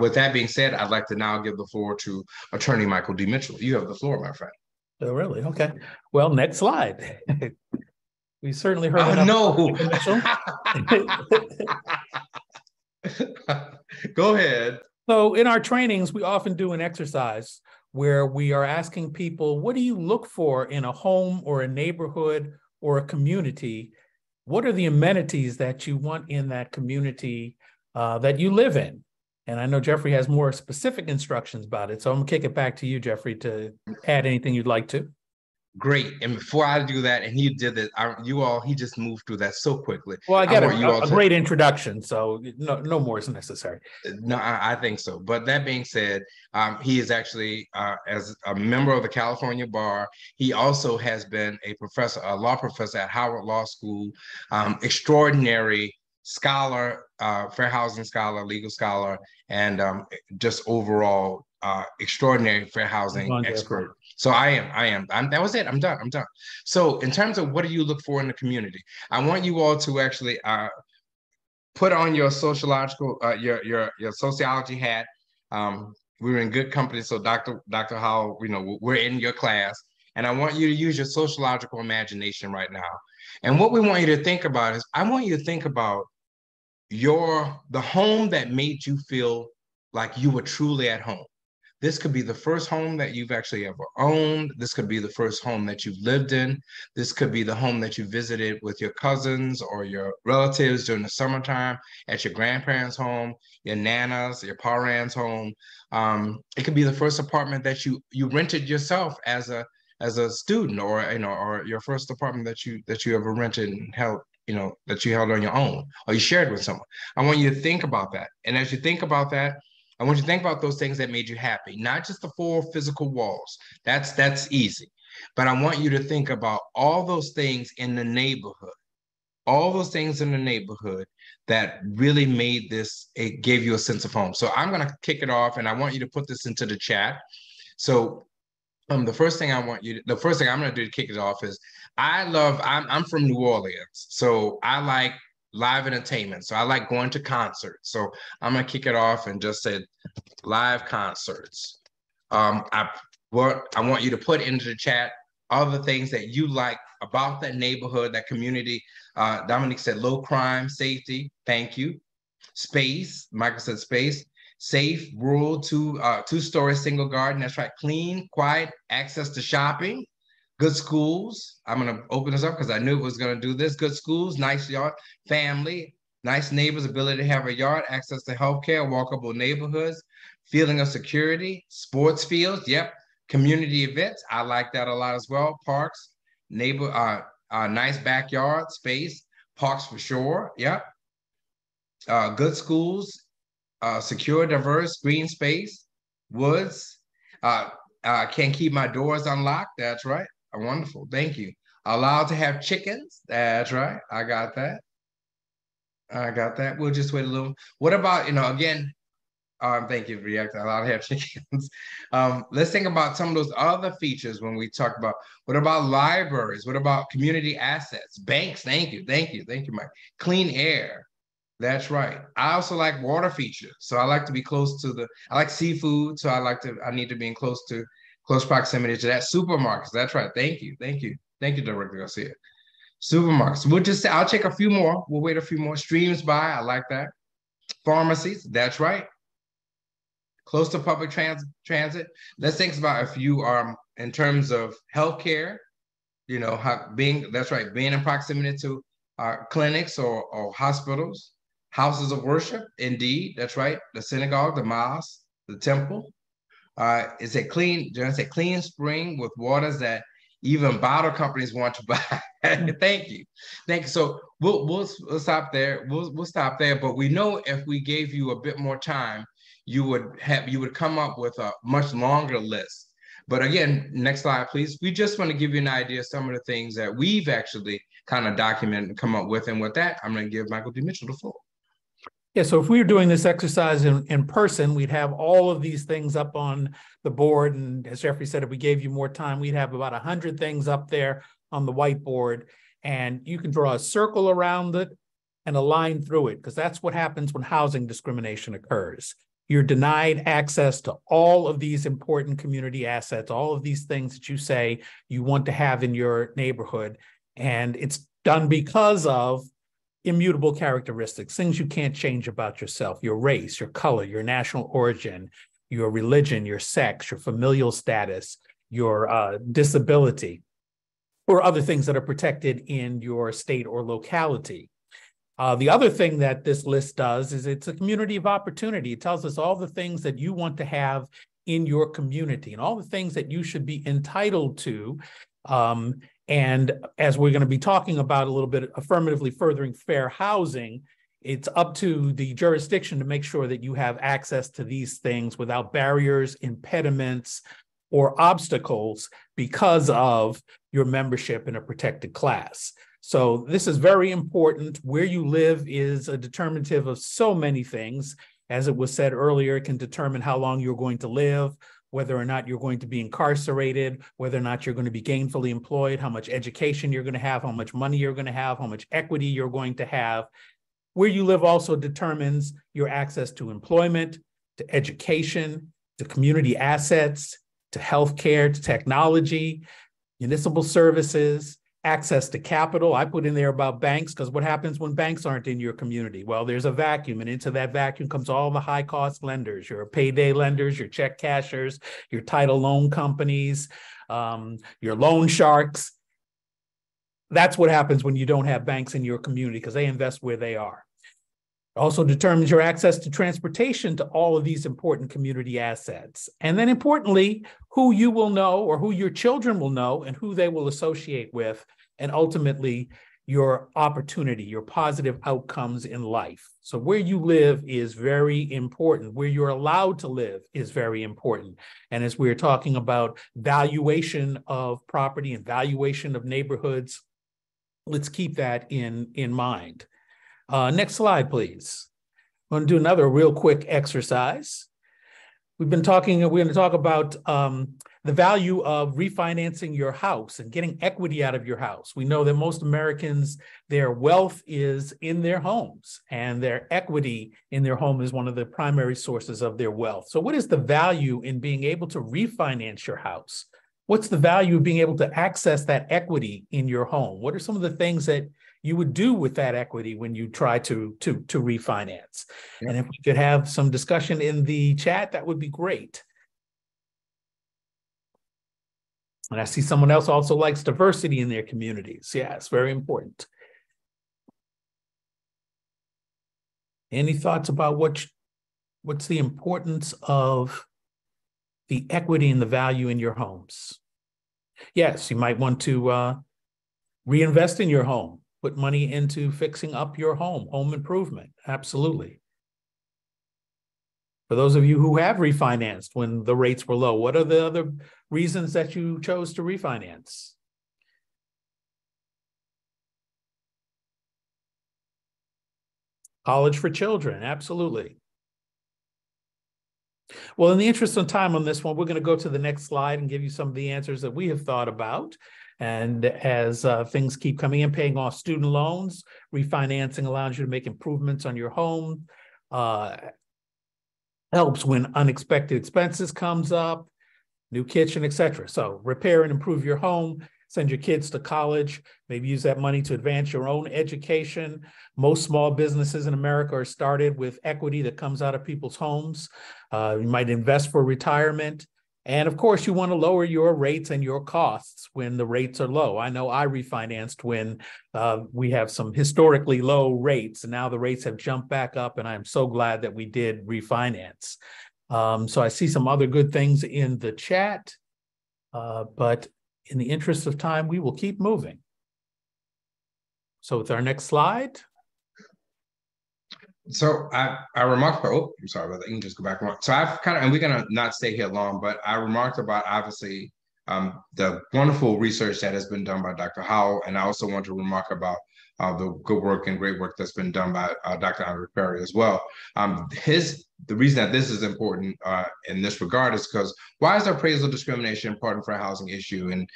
With that being said, I'd like to now give the floor to Attorney Michael D. Mitchell. You have the floor, my friend. Oh, really? Okay. Well, next slide. We certainly heard enough. No. Mitchell. Go ahead. So in our trainings, we often do an exercise where we are asking people, what do you look for in a home or a neighborhood or a community? What are the amenities that you want in that community that you live in? And I know Jeffrey has more specific instructions about it. So I'm gonna kick it back to you, Jeffrey, to add anything you'd like to. Great. And before I do that, and he did it, he just moved through that so quickly. Well, I got a great introduction, so no more is necessary. No, I think so. But that being said, he is actually, as a member of the California Bar, he also has been a law professor at Howard Law School, extraordinary scholar, fair housing scholar, legal scholar, and just overall extraordinary fair housing expert. So I am. That was it. I'm done. So in terms of what do you look for in the community, I want you all to actually put on your sociological, your sociology hat. We're in good company. So Dr. Howell, we're in your class, and I want you to use your sociological imagination right now. And what we want you to think about is, I want you to think about the home that made you feel like you were truly at home. This could be the first home that you've actually ever owned. This could be the first home that you've lived in. This could be the home that you visited with your cousins or your relatives during the summertime at your grandparents' home, your nana's, your parents' home. It could be the first apartment that you rented yourself as a student, or your first apartment that you ever rented and held, that you held on your own, or you shared with someone. I want you to think about that. And as you think about that, I want you to think about those things that made you happy, not just the four physical walls. That's easy. But I want you to think about all those things in the neighborhood, that really made it gave you a sense of home. So I'm going to kick it off, and I want you to put this into the chat. So the first thing I'm going to do to kick it off is, I'm from New Orleans, so I like live entertainment. So I like going to concerts. So I'm gonna kick it off and just say live concerts. I want you to put into the chat all the things that you like about that neighborhood, that community. Dominique said low crime, safety. Thank you. Space. Michael said space. Safe, rural, two-story single garden. That's right. Clean, quiet, access to shopping. Good schools. I'm going to open this up because I knew it was going to do this. Good schools, nice yard, family, nice neighbors, ability to have a yard, access to healthcare, walkable neighborhoods, feeling of security, sports fields. Yep. Community events. I like that a lot as well. Parks, nice backyard space, parks for sure. Yep. Good schools, secure, diverse, green space, woods. Can't keep my doors unlocked. That's right. Wonderful. Thank you. Allowed to have chickens. That's right. I got that. We'll just wait a little. What about, again, thank you for reacting. Allowed to have chickens. Let's think about some of those other features when we talk about, what about libraries? What about community assets? Banks. Thank you, Mike. Clean air. That's right. I also like water features. So I like to be I like seafood. So I need to be in close proximity to that. Supermarkets. That's right. Thank you, Director Garcia. Supermarkets. I'll take a few more. We'll wait a few more. Streams by. I like that. Pharmacies. That's right. Close to public transit. Let's think about if you are in terms of healthcare. you know, that's right, being in proximity to clinics or hospitals, houses of worship. Indeed, that's right. The synagogue, the mosque, the temple. It's a clean spring with waters that even bottle companies want to buy. Thank you. So we'll stop there. We'll stop there. But we know if we gave you a bit more time, you would come up with a much longer list. But again, next slide, please. We just want to give you an idea of some of the things that we've actually kind of documented and come up with. And with that, I'm going to give Michael D. Mitchell the floor. Yeah, so if we were doing this exercise in person, we'd have all of these things up on the board. And as Jeffrey said, if we gave you more time, we'd have about 100 things up there on the whiteboard. And you can draw a circle around it and a line through it, because that's what happens when housing discrimination occurs. You're denied access to all of these important community assets, all of these things that you say you want to have in your neighborhood. And it's done because of immutable characteristics, things you can't change about yourself: your race, your color, your national origin, your religion, your sex, your familial status, your disability, or other things that are protected in your state or locality. The other thing that this list does is it's a community of opportunity. It tells us all the things that you want to have in your community and all the things that you should be entitled to. And as we're going to be talking about a little bit, affirmatively furthering fair housing, it's up to the jurisdiction to make sure that you have access to these things without barriers, impediments, or obstacles because of your membership in a protected class. So this is very important. Where you live is a determinative of so many things. As it was said earlier, it can determine how long you're going to live, whether or not you're going to be incarcerated, whether or not you're going to be gainfully employed, how much education you're going to have, how much money you're going to have, how much equity you're going to have. Where you live also determines your access to employment, to education, to community assets, to healthcare, to technology, municipal services, access to capital. I put in there about banks, because what happens when banks aren't in your community? Well, there's a vacuum, and into that vacuum comes all the high-cost lenders, your payday lenders, your check cashers, your title loan companies, your loan sharks. That's what happens when you don't have banks in your community, because they invest where they are. It also determines your access to transportation to all of these important community assets. And then importantly, who you will know, or who your children will know, and who they will associate with, and ultimately your opportunity, your positive outcomes in life. So where you live is very important. Where you're allowed to live is very important. And as we're talking about valuation of property and valuation of neighborhoods, let's keep that in mind. Next slide, please. I'm going to do another real quick exercise. We're going to talk about the value of refinancing your house and getting equity out of your house. We know that most Americans, their wealth is in their homes, and their equity in their home is one of the primary sources of their wealth. So what is the value in being able to refinance your house? What's the value of being able to access that equity in your home? What are some of the things that you would do with that equity when you try to refinance? Yep. And if we could have some discussion in the chat, that would be great. And I see someone else also likes diversity in their communities. Yeah, it's very important. Any thoughts about what's the importance of the equity and the value in your homes? Yes, you might want to reinvest in your home. Put money into fixing up your home improvement. Absolutely. For those of you who have refinanced when the rates were low, what are the other reasons that you chose to refinance? College for children, absolutely. Well, in the interest of time on this one, we're going to go to the next slide and give you some of the answers that we have thought about. And as things keep coming in, paying off student loans, refinancing allows you to make improvements on your home, helps when unexpected expenses comes up, new kitchen, etc. So repair and improve your home, send your kids to college, maybe use that money to advance your own education. Most small businesses in America are started with equity that comes out of people's homes. You might invest for retirement. And of course, you want to lower your rates and your costs when the rates are low. I know I refinanced when we have some historically low rates, and now the rates have jumped back up, and I'm so glad that we did refinance. So I see some other good things in the chat, but in the interest of time, we will keep moving. So with our next slide. So I remarked, oh, I'm sorry about that. You can just go back. So I've kind of, and we're gonna not stay here long, but I remarked about obviously the wonderful research that has been done by Dr. Howell, and I also want to remark about the good work and great work that's been done by Dr. Andre Perry as well. The reason that this is important in this regard is because why is appraisal discrimination important for a housing issue? And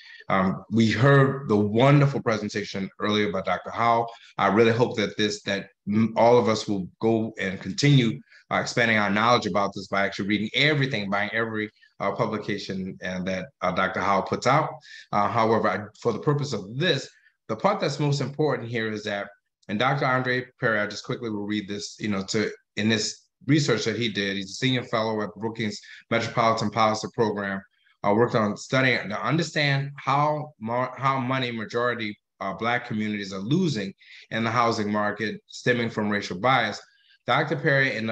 we heard the wonderful presentation earlier by Dr. Howell. I really hope that all of us will go and continue expanding our knowledge about this by actually reading everything, buying every publication and that Dr. Howell puts out. However, for the purpose of this, the part that's most important here is that, and Dr. Andre Perry, I just quickly will read this, in this research that he did, he's a senior fellow at Brookings Metropolitan Policy Program, worked on studying to understand how money majority Black communities are losing in the housing market stemming from racial bias. Dr. Perry and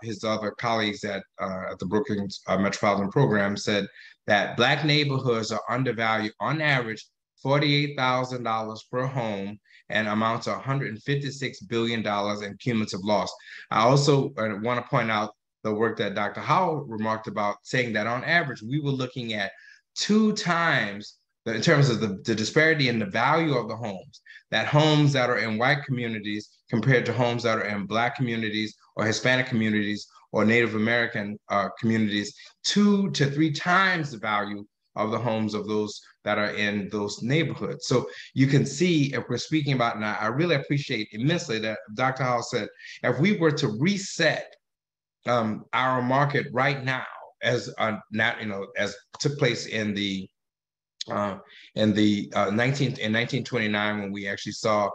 his other colleagues at the Brookings Metropolitan Program said that Black neighborhoods are undervalued on average $48,000 per home and amount to $156 billion in cumulative loss. I also want to point out the work that Dr. Howell remarked about, saying that on average, we were looking at 2 times in terms of the disparity in the value of the homes, that homes that are in white communities compared to homes that are in Black communities or Hispanic communities or Native American communities, 2 to 3 times the value of the homes of those that are in those neighborhoods. So you can see, if we're speaking about, and I really appreciate immensely that Dr. Howell said, if we were to reset our market right now, as took place in 1929, when we actually saw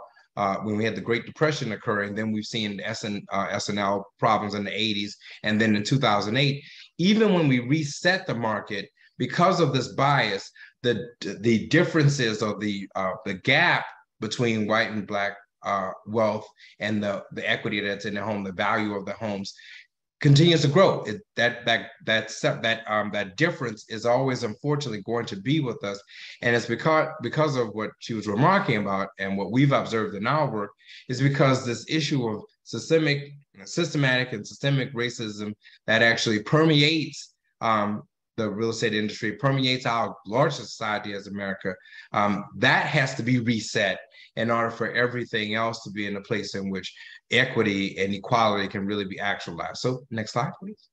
when we had the Great Depression occurring, then we've seen S&L problems in the 80s, and then in 2008, even when we reset the market, because of this bias, the differences or the gap between white and Black wealth and the equity that's in the home, the value of the homes, continues to grow. That difference is always, unfortunately, going to be with us, and it's because of what she was remarking about and what we've observed in our work, is because this issue of systematic and systemic racism that actually permeates the real estate industry, permeates our larger society as America, that has to be reset in order for everything else to be in a place in which equity and equality can really be actualized. So next slide, please.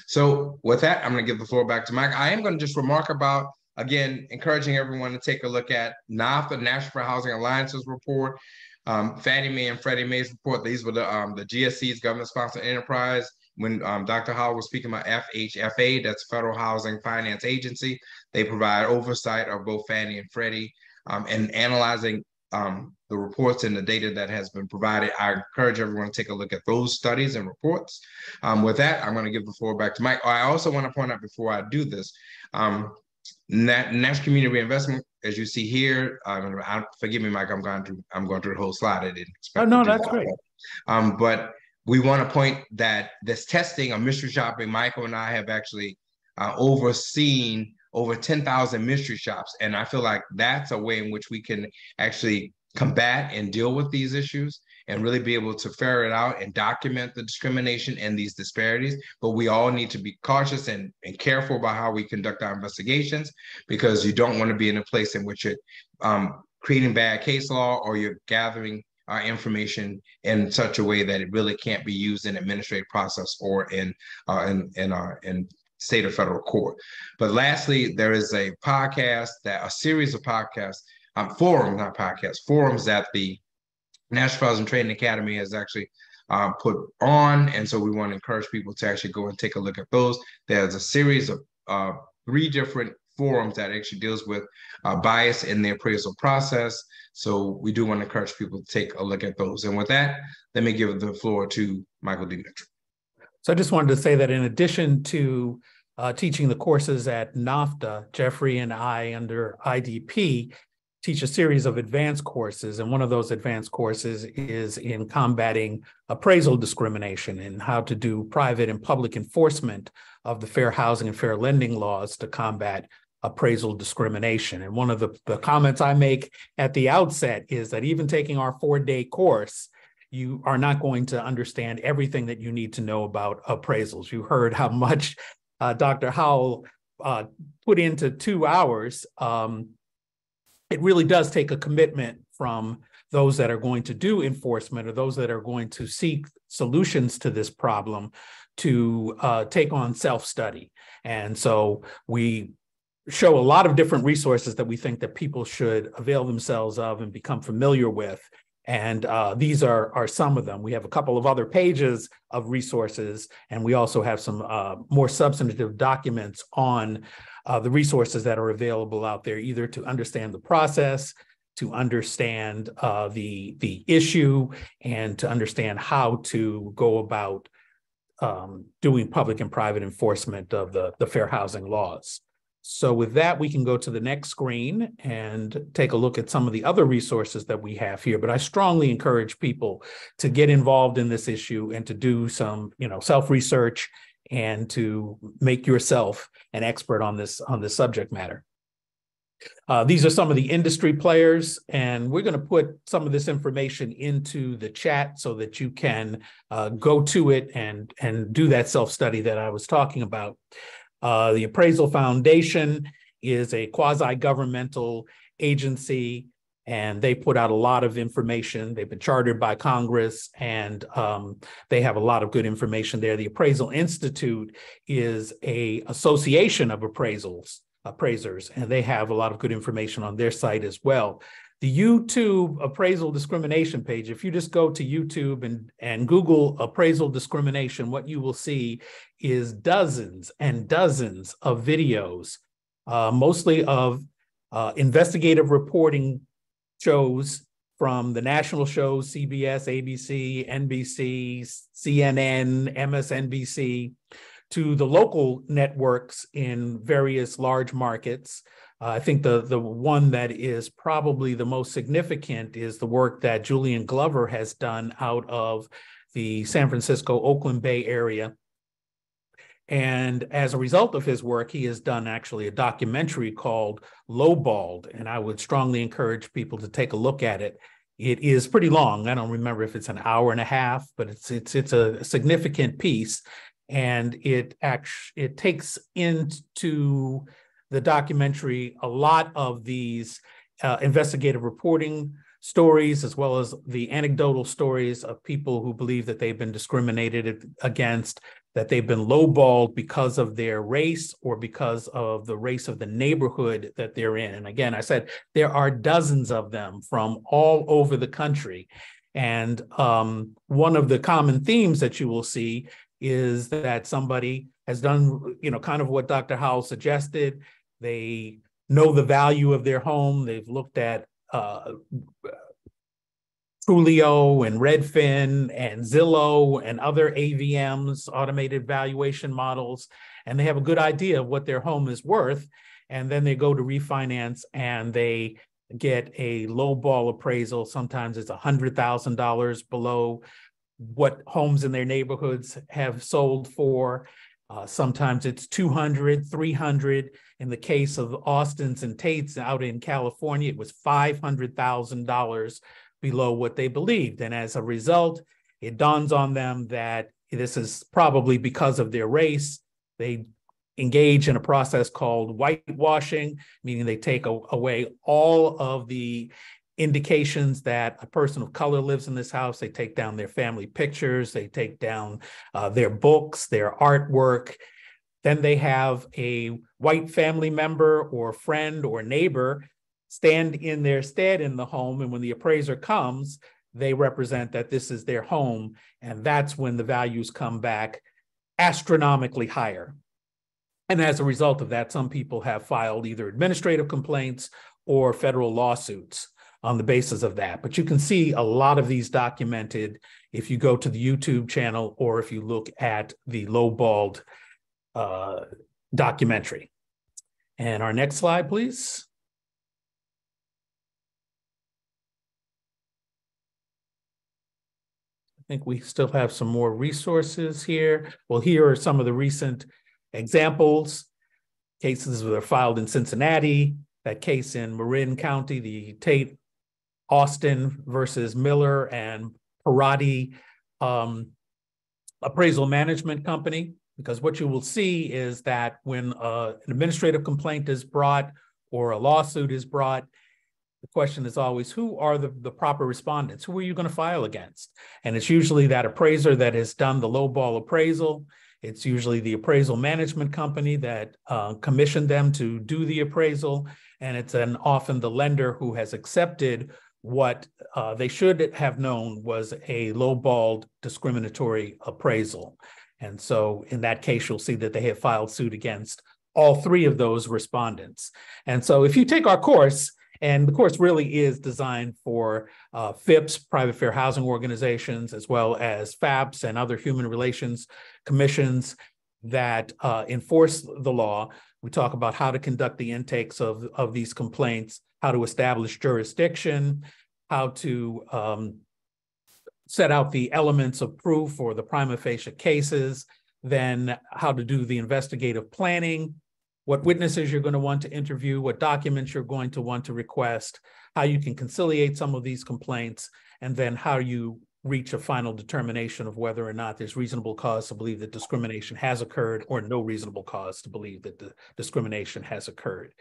So with that, I'm going to give the floor back to Mike. I am going to just remark about, again, encouraging everyone to take a look at NAFTA, National Fair Housing Alliance's report, Fannie Mae and Freddie Mae's report. These were the GSE's government-sponsored enterprise. When Dr. Howell was speaking about FHFA, that's Federal Housing Finance Agency, they provide oversight of both Fannie and Freddie and analyzing the reports and the data that has been provided. I encourage everyone to take a look at those studies and reports. With that, I'm going to give the floor back to Mike. I also want to point out before I do this, National Community Reinvestment, as you see here, forgive me, Mike, I'm going through the whole slide. I didn't expect no, that's great. But we want to point that this testing of mystery shopping, Michael and I have actually overseen over 10,000 mystery shops. And I feel like that's a way in which we can actually combat and deal with these issues and really be able to ferret out and document the discrimination and these disparities. But we all need to be cautious and careful about how we conduct our investigations, because you don't want to be in a place in which you're creating bad case law or you're gathering information in such a way that it really can't be used in administrative process or in state or federal court. But lastly, there is a series of podcasts, forums that the National Housing Training Academy has actually put on. And so we want to encourage people to actually go and take a look at those. There's a series of 3 different forums that actually deals with bias in the appraisal process. So we do want to encourage people to take a look at those. And with that, let me give the floor to Michael Dimitri. So I just wanted to say that in addition to teaching the courses at NAFTA, Jeffrey and I under IDP teach a series of advanced courses. And one of those advanced courses is in combating appraisal discrimination and how to do private and public enforcement of the fair housing and fair lending laws to combat appraisal discrimination. And one of the comments I make at the outset is that even taking our 4-day course, you are not going to understand everything that you need to know about appraisals. You heard how much Dr. Howell put into 2 hours. It really does take a commitment from those that are going to do enforcement or those that are going to seek solutions to this problem to take on self-study. And so we show a lot of different resources that we think that people should avail themselves of and become familiar with. And these are some of them. We have a couple of other pages of resources, and we also have some more substantive documents on the resources that are available out there, either to understand the process, to understand the issue, and to understand how to go about doing public and private enforcement of the fair housing laws. So with that, we can go to the next screen and take a look at some of the other resources that we have here. But I strongly encourage people to get involved in this issue and to do some, self-research and to make yourself an expert on this subject matter. These are some of the industry players, and we're going to put some of this information into the chat so that you can go to it and do that self-study that I was talking about. The Appraisal Foundation is a quasi-governmental agency, and they put out a lot of information. They've been chartered by Congress, and they have a lot of good information there. The Appraisal Institute is an association of appraisers, and they have a lot of good information on their site as well. The YouTube appraisal discrimination page, if you just go to YouTube and Google appraisal discrimination, what you will see is dozens and dozens of videos, mostly of investigative reporting shows from the national shows, CBS, ABC, NBC, CNN, MSNBC, to the local networks in various large markets. I think the one that is probably the most significant is the work that Julian Glover has done out of the San Francisco, Oakland Bay area. And as a result of his work, he has done actually a documentary called Lowballed, and I would strongly encourage people to take a look at it. It is pretty long. I don't remember if it's an hour and a half, but it's a significant piece, and it takes into the documentary a lot of these investigative reporting stories, as well as the anecdotal stories of people who believe that they've been discriminated against, that they've been lowballed because of their race or because of the race of the neighborhood that they're in. And again, I said there are dozens of them from all over the country. And one of the common themes that you will see is that somebody has done, kind of what Dr. Howell suggested. They know the value of their home. They've looked at Trulio and Redfin and Zillow and other AVMs, automated valuation models, and they have a good idea of what their home is worth. And then they go to refinance and they get a lowball appraisal. Sometimes it's $100,000 below what homes in their neighborhoods have sold for. Sometimes it's 200, 300. In the case of Austin's and Tate's out in California, it was $500,000 below what they believed. And as a result, it dawns on them that this is probably because of their race. They engage in a process called whitewashing, meaning they take away all of the indications that a person of color lives in this house. They take down their family pictures, they take down their books, their artwork. Then they have a white family member or friend or neighbor stand in their stead in the home. And when the appraiser comes, they represent that this is their home. And that's when the values come back astronomically higher. And as a result of that, some people have filed either administrative complaints or federal lawsuits. on the basis of that. But you can see a lot of these documented if you go to the YouTube channel or if you look at the lowballed documentary. And our next slide, please. I think we still have some more resources here. Well, here are some of the recent examples. Cases that are filed in Cincinnati, that case in Marin County, the Tate Austin versus Miller and Parati appraisal management company, because what you will see is that when an administrative complaint is brought or a lawsuit is brought, the question is always, who are the proper respondents? Who are you going to file against? And it's usually that appraiser that has done the lowball appraisal. It's usually the appraisal management company that commissioned them to do the appraisal. And it's often the lender who has accepted what they should have known was a lowballed discriminatory appraisal. And so in that case, you'll see that they have filed suit against all three of those respondents. And so if you take our course, and the course really is designed for FIPS, private fair housing organizations, as well as FAPS and other human relations commissions that enforce the law. We talk about how to conduct the intakes of these complaints, how to establish jurisdiction, how to set out the elements of proof for the prima facie cases, then how to do the investigative planning, what witnesses you're going to want to interview, what documents you're going to want to request, how you can conciliate some of these complaints, and then how you reach a final determination of whether or not there's reasonable cause to believe that discrimination has occurred or no reasonable cause to believe that the discrimination has occurred.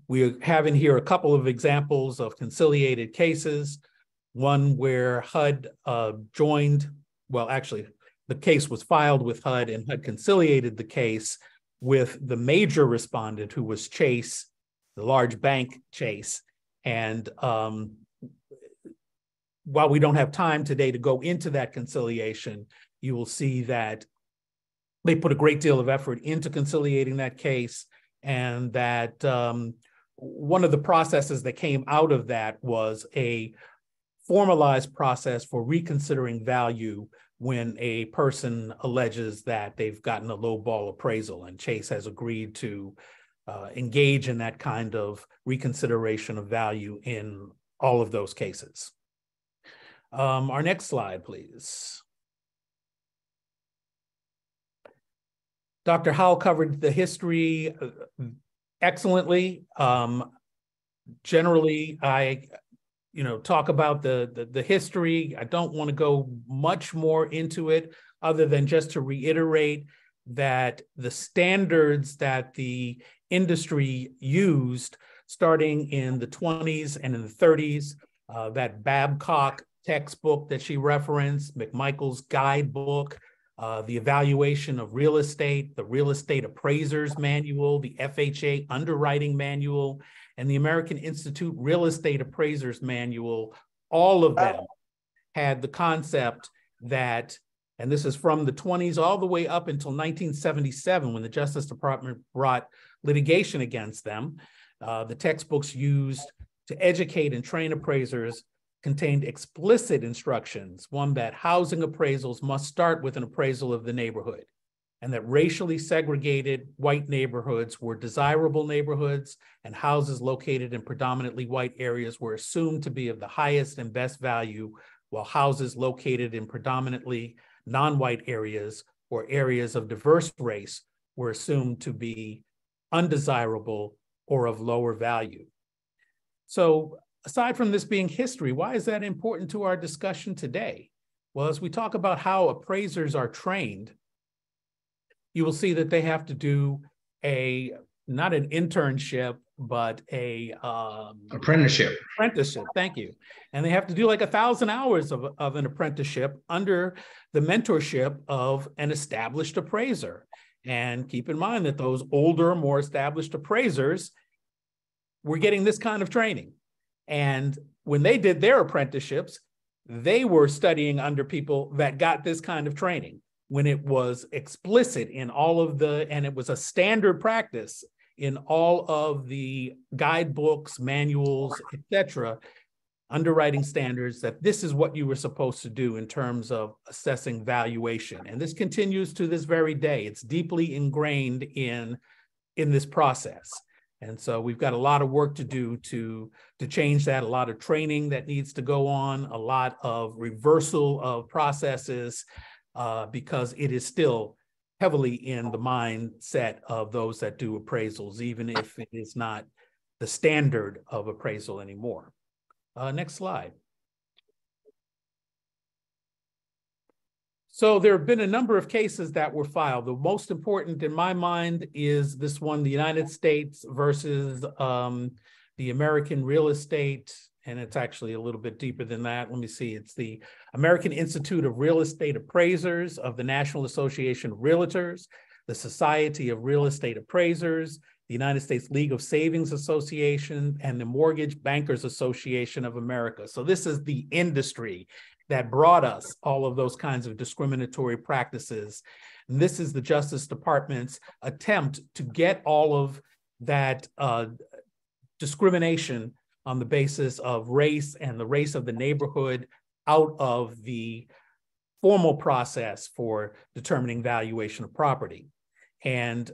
We have in here a couple of examples of conciliated cases, one where HUD joined, well, actually, the case was filed with HUD and HUD conciliated the case with the major respondent, who was Chase, the large bank Chase. And while we don't have time today to go into that conciliation, you will see that they put a great deal of effort into conciliating that case, and that one of the processes that came out of that was a formalized process for reconsidering value when a person alleges that they've gotten a lowball appraisal, and Chase has agreed to engage in that kind of reconsideration of value in all of those cases. Our next slide, please. Dr. Howell covered the history excellently. Generally, I talk about the history. I don't want to go much more into it other than just to reiterate that the standards that the industry used starting in the 20s and in the 30s, that Babcock textbook that she referenced, McMichael's guidebook, the evaluation of real estate, the Real Estate Appraisers Manual, the FHA Underwriting Manual, and the American Institute Real Estate Appraisers Manual, all of them had the concept that, and this is from the 20s all the way up until 1977 when the Justice Department brought litigation against them. The textbooks used to educate and train appraisers contained explicit instructions, one that housing appraisals must start with an appraisal of the neighborhood, and that racially segregated white neighborhoods were desirable neighborhoods, and houses located in predominantly white areas were assumed to be of the highest and best value, while houses located in predominantly non-white areas or areas of diverse race were assumed to be undesirable or of lower value. So aside from this being history, why is that important to our discussion today? Well, as we talk about how appraisers are trained, you will see that they have to do not an internship, but a apprenticeship. Apprenticeship, thank you. And they have to do like 1,000 hours of an apprenticeship under the mentorship of an established appraiser. And keep in mind that those older, more established appraisers were getting this kind of training. And when they did their apprenticeships, they were studying under people that got this kind of training when it was explicit in all of and it was a standard practice in all of the guidebooks, manuals, etc., underwriting standards, that this is what you were supposed to do in terms of assessing valuation. And this continues to this very day. It's deeply ingrained in this process. And so we've got a lot of work to do to change that, a lot of training that needs to go on, a lot of reversal of processes, because it is still heavily in the mindset of those that do appraisals, even if it is not the standard of appraisal anymore. Next slide. So there have been a number of cases that were filed. The most important in my mind is this one, the United States versus the American Real Estate, and it's actually a little bit deeper than that. Let me see, it's the American Institute of Real Estate Appraisers of the National Association of Realtors, the Society of Real Estate Appraisers, the United States League of Savings Association, and the Mortgage Bankers Association of America. So this is the industry that brought us all of those kinds of discriminatory practices. And this is the Justice Department's attempt to get all of that discrimination on the basis of race and the race of the neighborhood out of the formal process for determining valuation of property. And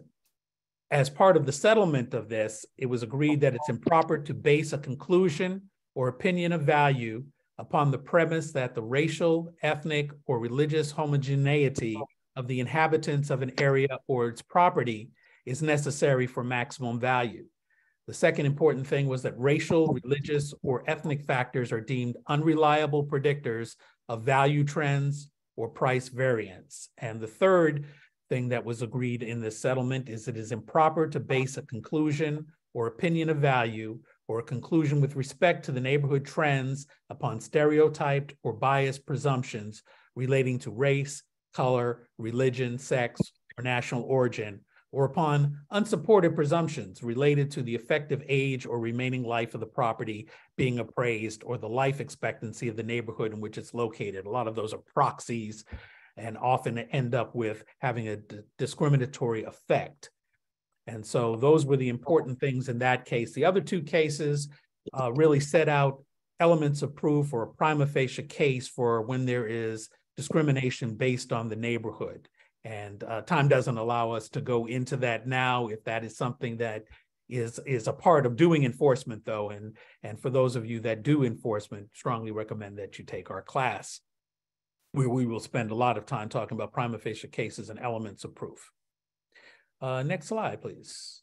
as part of the settlement of this, it was agreed that it's improper to base a conclusion or opinion of value upon the premise that the racial, ethnic, or religious homogeneity of the inhabitants of an area or its property is necessary for maximum value. The second important thing was that racial, religious, or ethnic factors are deemed unreliable predictors of value trends or price variance. And the third thing that was agreed in this settlement is it is improper to base a conclusion or opinion of value or a conclusion with respect to the neighborhood trends upon stereotyped or biased presumptions relating to race, color, religion, sex, or national origin, or upon unsupported presumptions related to the effective age or remaining life of the property being appraised or the life expectancy of the neighborhood in which it's located. A lot of those are proxies and often end up with having a discriminatory effect. And so those were the important things in that case. The other two cases really set out elements of proof or a prima facie case for when there is discrimination based on the neighborhood. And time doesn't allow us to go into that now if that is something that is a part of doing enforcement though. And for those of you that do enforcement, strongly recommend that you take our class, where we will spend a lot of time talking about prima facie cases and elements of proof. Next slide, please.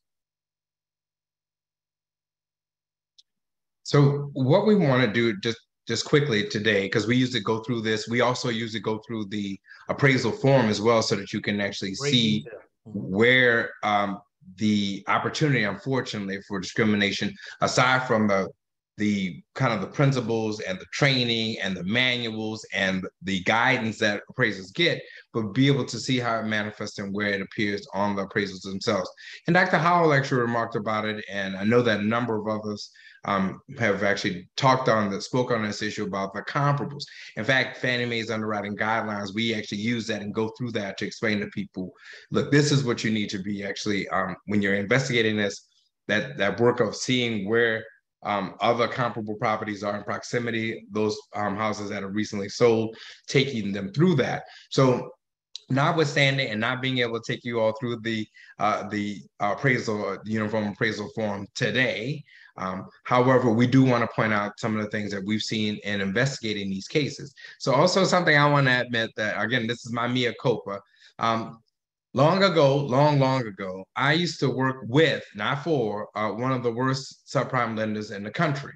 So what we want to do just quickly today, because we usually go through this, we also usually go through the appraisal form as well so that you can actually see where the opportunity, unfortunately, for discrimination, aside from the kind of the principles and the training and the manuals and the guidance that appraisers get, but be able to see how it manifests and where it appears on the appraisals themselves. And Dr. Howell actually remarked about it, and I know that a number of others have actually spoke on this issue about the comparables. In fact, Fannie Mae's underwriting guidelines, we actually use that and go through that to explain to people, look, this is what you need to be actually, when you're investigating this, that work of seeing where other comparable properties are in proximity, those houses that are recently sold, taking them through that. So notwithstanding and not being able to take you all through the appraisal, the uniform appraisal form today, however, we do want to point out some of the things that we've seen in investigating these cases. So also something I want to admit that, again, this is my mea culpa. Long ago, I used to work with, not for, one of the worst subprime lenders in the country.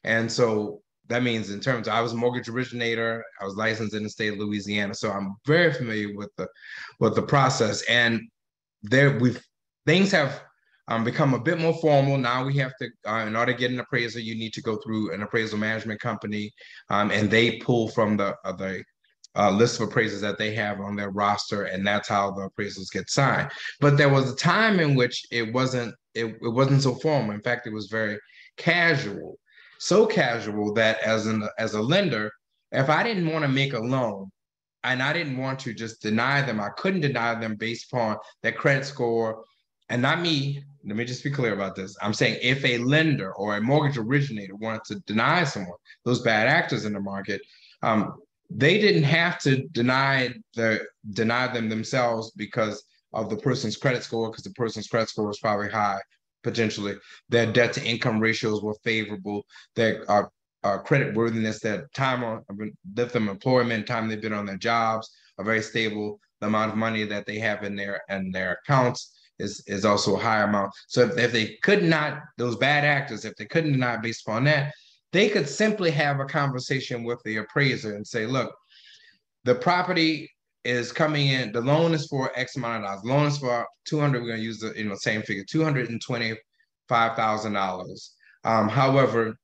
And so that means in terms of, I was a mortgage originator, I was licensed in the state of Louisiana. So I'm very familiar with the process. And things have become a bit more formal. Now we have to, in order to get an appraiser, you need to go through an appraisal management company, and they pull from the list of appraisers that they have on their roster, and that's how the appraisals get signed. But there was a time in which it wasn't so formal. In fact, it was very casual, so casual that as a lender, if I didn't want to make a loan and I didn't want to just deny them, I couldn't deny them based upon their credit score and not me, let me just be clear about this. I'm saying if a lender or a mortgage originator wanted to deny someone, those bad actors in the market, they didn't have to deny them themselves because of the person's credit score, because the person's credit score was probably high, potentially. Their debt to income ratios were favorable. Their credit worthiness, their time on them employment, time they've been on their jobs are very stable. The amount of money that they have in their accounts is also a higher amount. So if they could not, those bad actors, if they couldn't deny based upon that, they could simply have a conversation with the appraiser and say, look, the property is coming in, the loan is for X amount of dollars. The loan is for 200, we're gonna use the same figure, $225,000. However,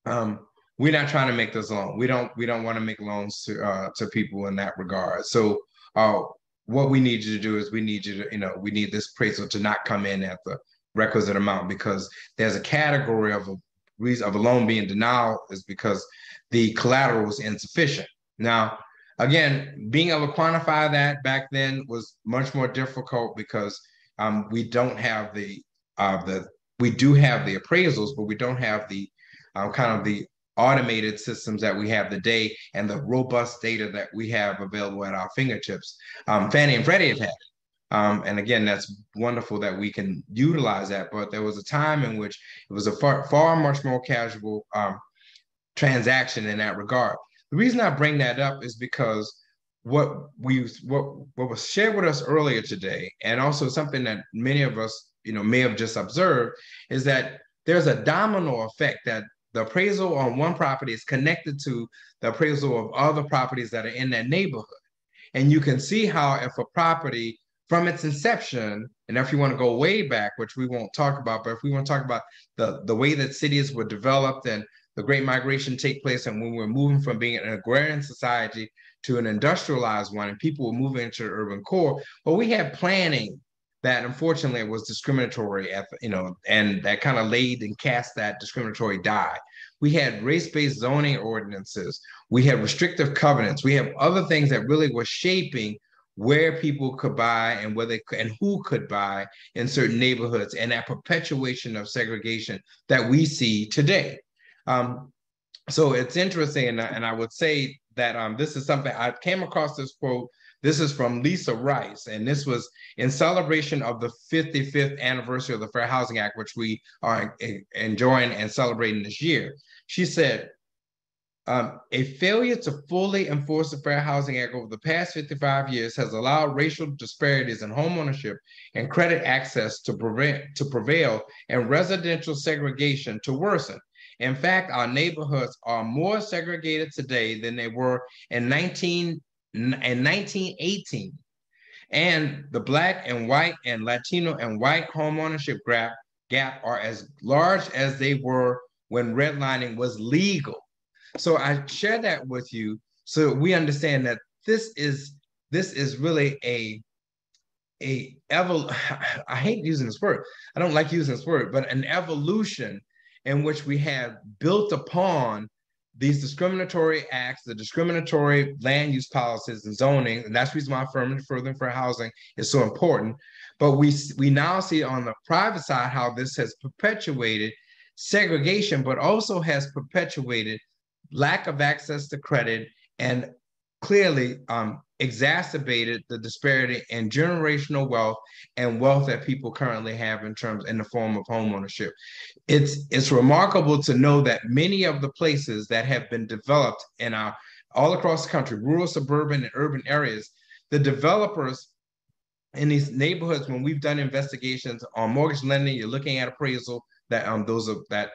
we're not trying to make this loan. We don't want to make loans to people in that regard. So what we need you to do is we need you to, we need this appraisal to not come in at the requisite amount, because there's a category of a reason of a loan being denied is because the collateral is insufficient. Now, again, being able to quantify that back then was much more difficult because we don't have we do have the appraisals, but we don't have the kind of the automated systems that we have today and the robust data that we have available at our fingertips. Fannie and Freddie have had it. And again, that's wonderful that we can utilize that. But there was a time in which it was a far much more casual transaction in that regard. The reason I bring that up is because what was shared with us earlier today, and also something that many of us may have just observed, is that there's a domino effect that the appraisal on one property is connected to the appraisal of other properties that are in that neighborhood. And you can see how if a property from its inception, and if you want to go way back, which we won't talk about, but if we want to talk about the way that cities were developed and the Great Migration take place, and when we're moving from being an agrarian society to an industrialized one, and people were moving into the urban core, but we had planning that unfortunately was discriminatory and that kind of laid and cast that discriminatory die. We had race-based zoning ordinances. We had restrictive covenants. We have other things that really were shaping where people could buy and where they could, and who could buy in certain neighborhoods, and that perpetuation of segregation that we see today. So it's interesting, and I would say that this is something I came across this quote. This is from Lisa Rice, and this was in celebration of the 55th anniversary of the Fair Housing Act, which we are enjoying and celebrating this year. She said, a failure to fully enforce the Fair Housing Act over the past 55 years has allowed racial disparities in homeownership and credit access to prevail and residential segregation to worsen. In fact, our neighborhoods are more segregated today than they were in 1918. And the Black and white and Latino and white homeownership gap are as large as they were when redlining was legal. So I share that with you so we understand that this is really I hate using this word. I don't like using this word, but an evolution in which we have built upon these discriminatory acts, the discriminatory land use policies and zoning, and that's the reason why affirmative furthering fair housing is so important. But we now see on the private side how this has perpetuated segregation, but also has perpetuated lack of access to credit and clearly exacerbated the disparity in generational wealth and wealth that people currently have in the form of homeownership. It's remarkable to know that many of the places that have been developed all across the country, rural, suburban, and urban areas, the developers in these neighborhoods, when we've done investigations on mortgage lending, you're looking at appraisal, that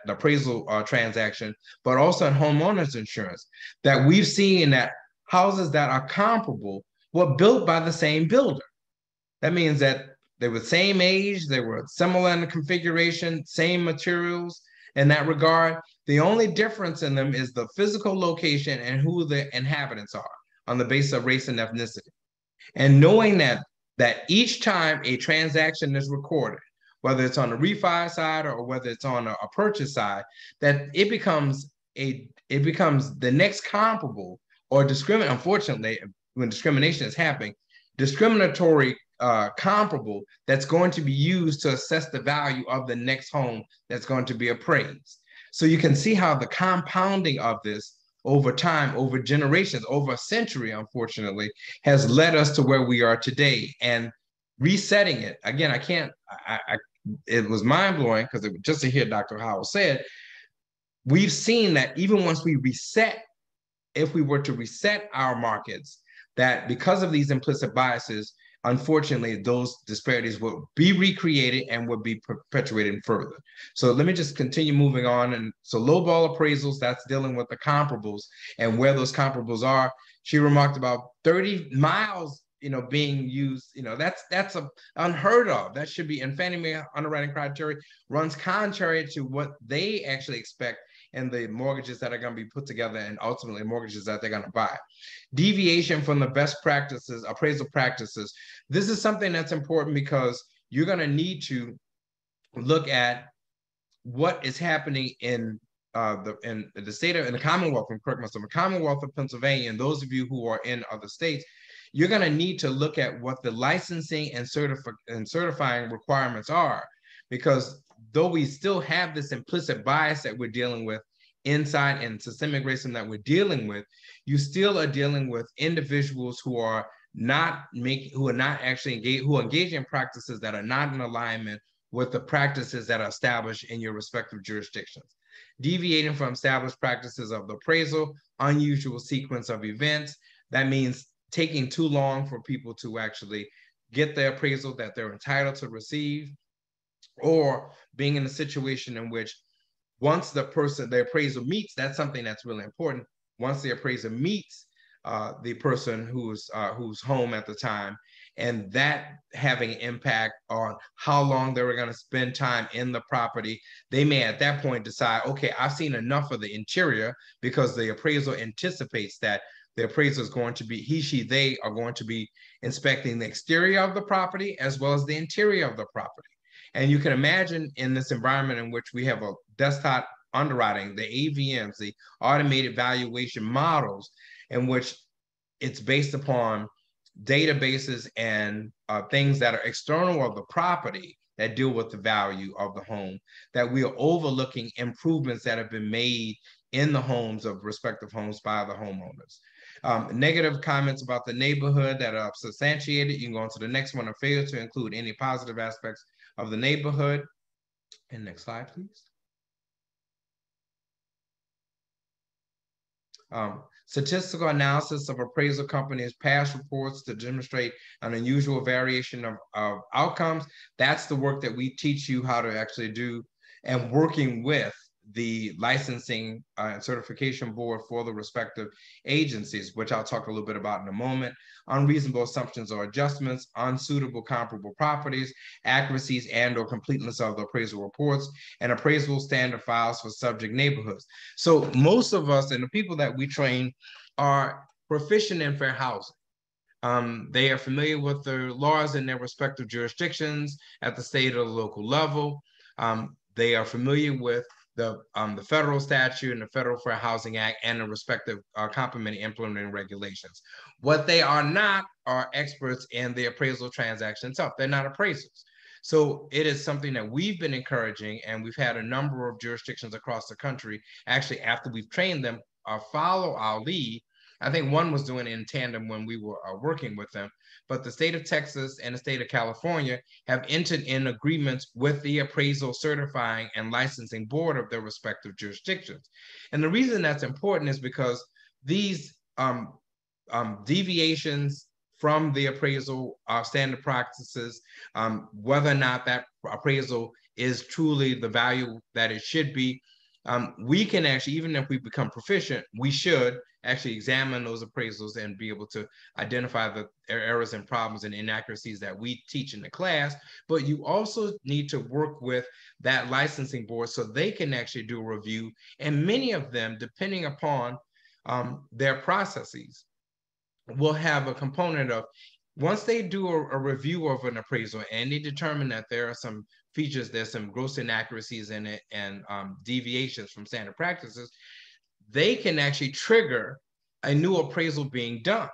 appraisal transaction, but also in homeowners insurance, that we've seen that houses that are comparable were built by the same builder. That means that they were the same age, they were similar in the configuration, same materials in that regard. The only difference in them is the physical location and who the inhabitants are on the basis of race and ethnicity. And knowing that each time a transaction is recorded, whether it's on the refi side or whether it's on a purchase side, that it becomes the next comparable or unfortunately, when discrimination is happening, discriminatory comparable that's going to be used to assess the value of the next home that's going to be appraised. So you can see how the compounding of this over time, over generations, over a century, unfortunately, has led us to where we are today. And resetting it, again, it was mind-blowing because just to hear Dr. Howell said, we've seen that even once we reset, if we were to reset our markets, that because of these implicit biases, unfortunately, those disparities will be recreated and will be perpetuated further. So let me just continue moving on. And so lowball appraisals, that's dealing with the comparables and where those comparables are. She remarked about 30 miles, being used, that's unheard of. That should be, in Fannie Mae underwriting criteria runs contrary to what they actually expect and the mortgages that are going to be put together and ultimately mortgages that they're going to buy. Deviation from the best practices, appraisal practices. This is something that's important because you're going to need to look at what is happening in the state of, in the Commonwealth, and correct myself, the Commonwealth of Pennsylvania, and those of you who are in other states, you're going to need to look at what the licensing and certifying requirements are, because though we still have this implicit bias that we're dealing with inside and systemic racism that we're dealing with, you still are dealing with individuals who are actually engaging in practices that are not in alignment with the practices that are established in your respective jurisdictions. Deviating from established practices of the appraisal, unusual sequence of events, that means taking too long for people to actually get the appraisal that they're entitled to receive, or being in a situation in which once the appraiser meets, that's something that's really important. Once the appraiser meets the person who's home at the time, and that having an impact on how long they were going to spend time in the property, they may at that point decide, okay, I've seen enough of the interior, because the appraisal anticipates that the appraiser is going to be, they are going to be inspecting the exterior of the property as well as the interior of the property. And you can imagine in this environment in which we have a desktop underwriting, the AVMs, the automated valuation models, in which it's based upon databases and things that are external of the property that deal with the value of the home, that we are overlooking improvements that have been made in the homes of respective homes by the homeowners. Negative comments about the neighborhood that are substantiated. You can go on to the next one, or fail to include any positive aspects of the neighborhood. And next slide, please. Statistical analysis of appraisal companies' past reports to demonstrate an unusual variation of outcomes. That's the work that we teach you how to actually do, and working with the licensing and certification board for the respective agencies, which I'll talk a little bit about in a moment. Unreasonable assumptions or adjustments, unsuitable comparable properties, accuracies and or completeness of the appraisal reports, and appraisal standard files for subject neighborhoods. So most of us and the people that we train are proficient in fair housing. They are familiar with the laws in their respective jurisdictions at the state or the local level. They are familiar with the federal statute and the Federal Fair Housing Act and the respective complementing implementing regulations. What they are not are experts in the appraisal transaction itself. They're not appraisers. So it is something that we've been encouraging, and we've had a number of jurisdictions across the country, actually after we've trained them, follow our lead. I think one was doing it in tandem when we were working with them, but the state of Texas and the state of California have entered in agreements with the appraisal certifying and licensing board of their respective jurisdictions. And the reason that's important is because these deviations from the appraisal standard practices, whether or not that appraisal is truly the value that it should be, we can actually, even if we become proficient, we should actually examine those appraisals and be able to identify the errors and problems and inaccuracies that we teach in the class. But you also need to work with that licensing board so they can actually do a review. And many of them, depending upon their processes, will have a component of, once they do a review of an appraisal and they determine that there are some features, there's some gross inaccuracies in it and deviations from standard practices, they can actually trigger a new appraisal being done.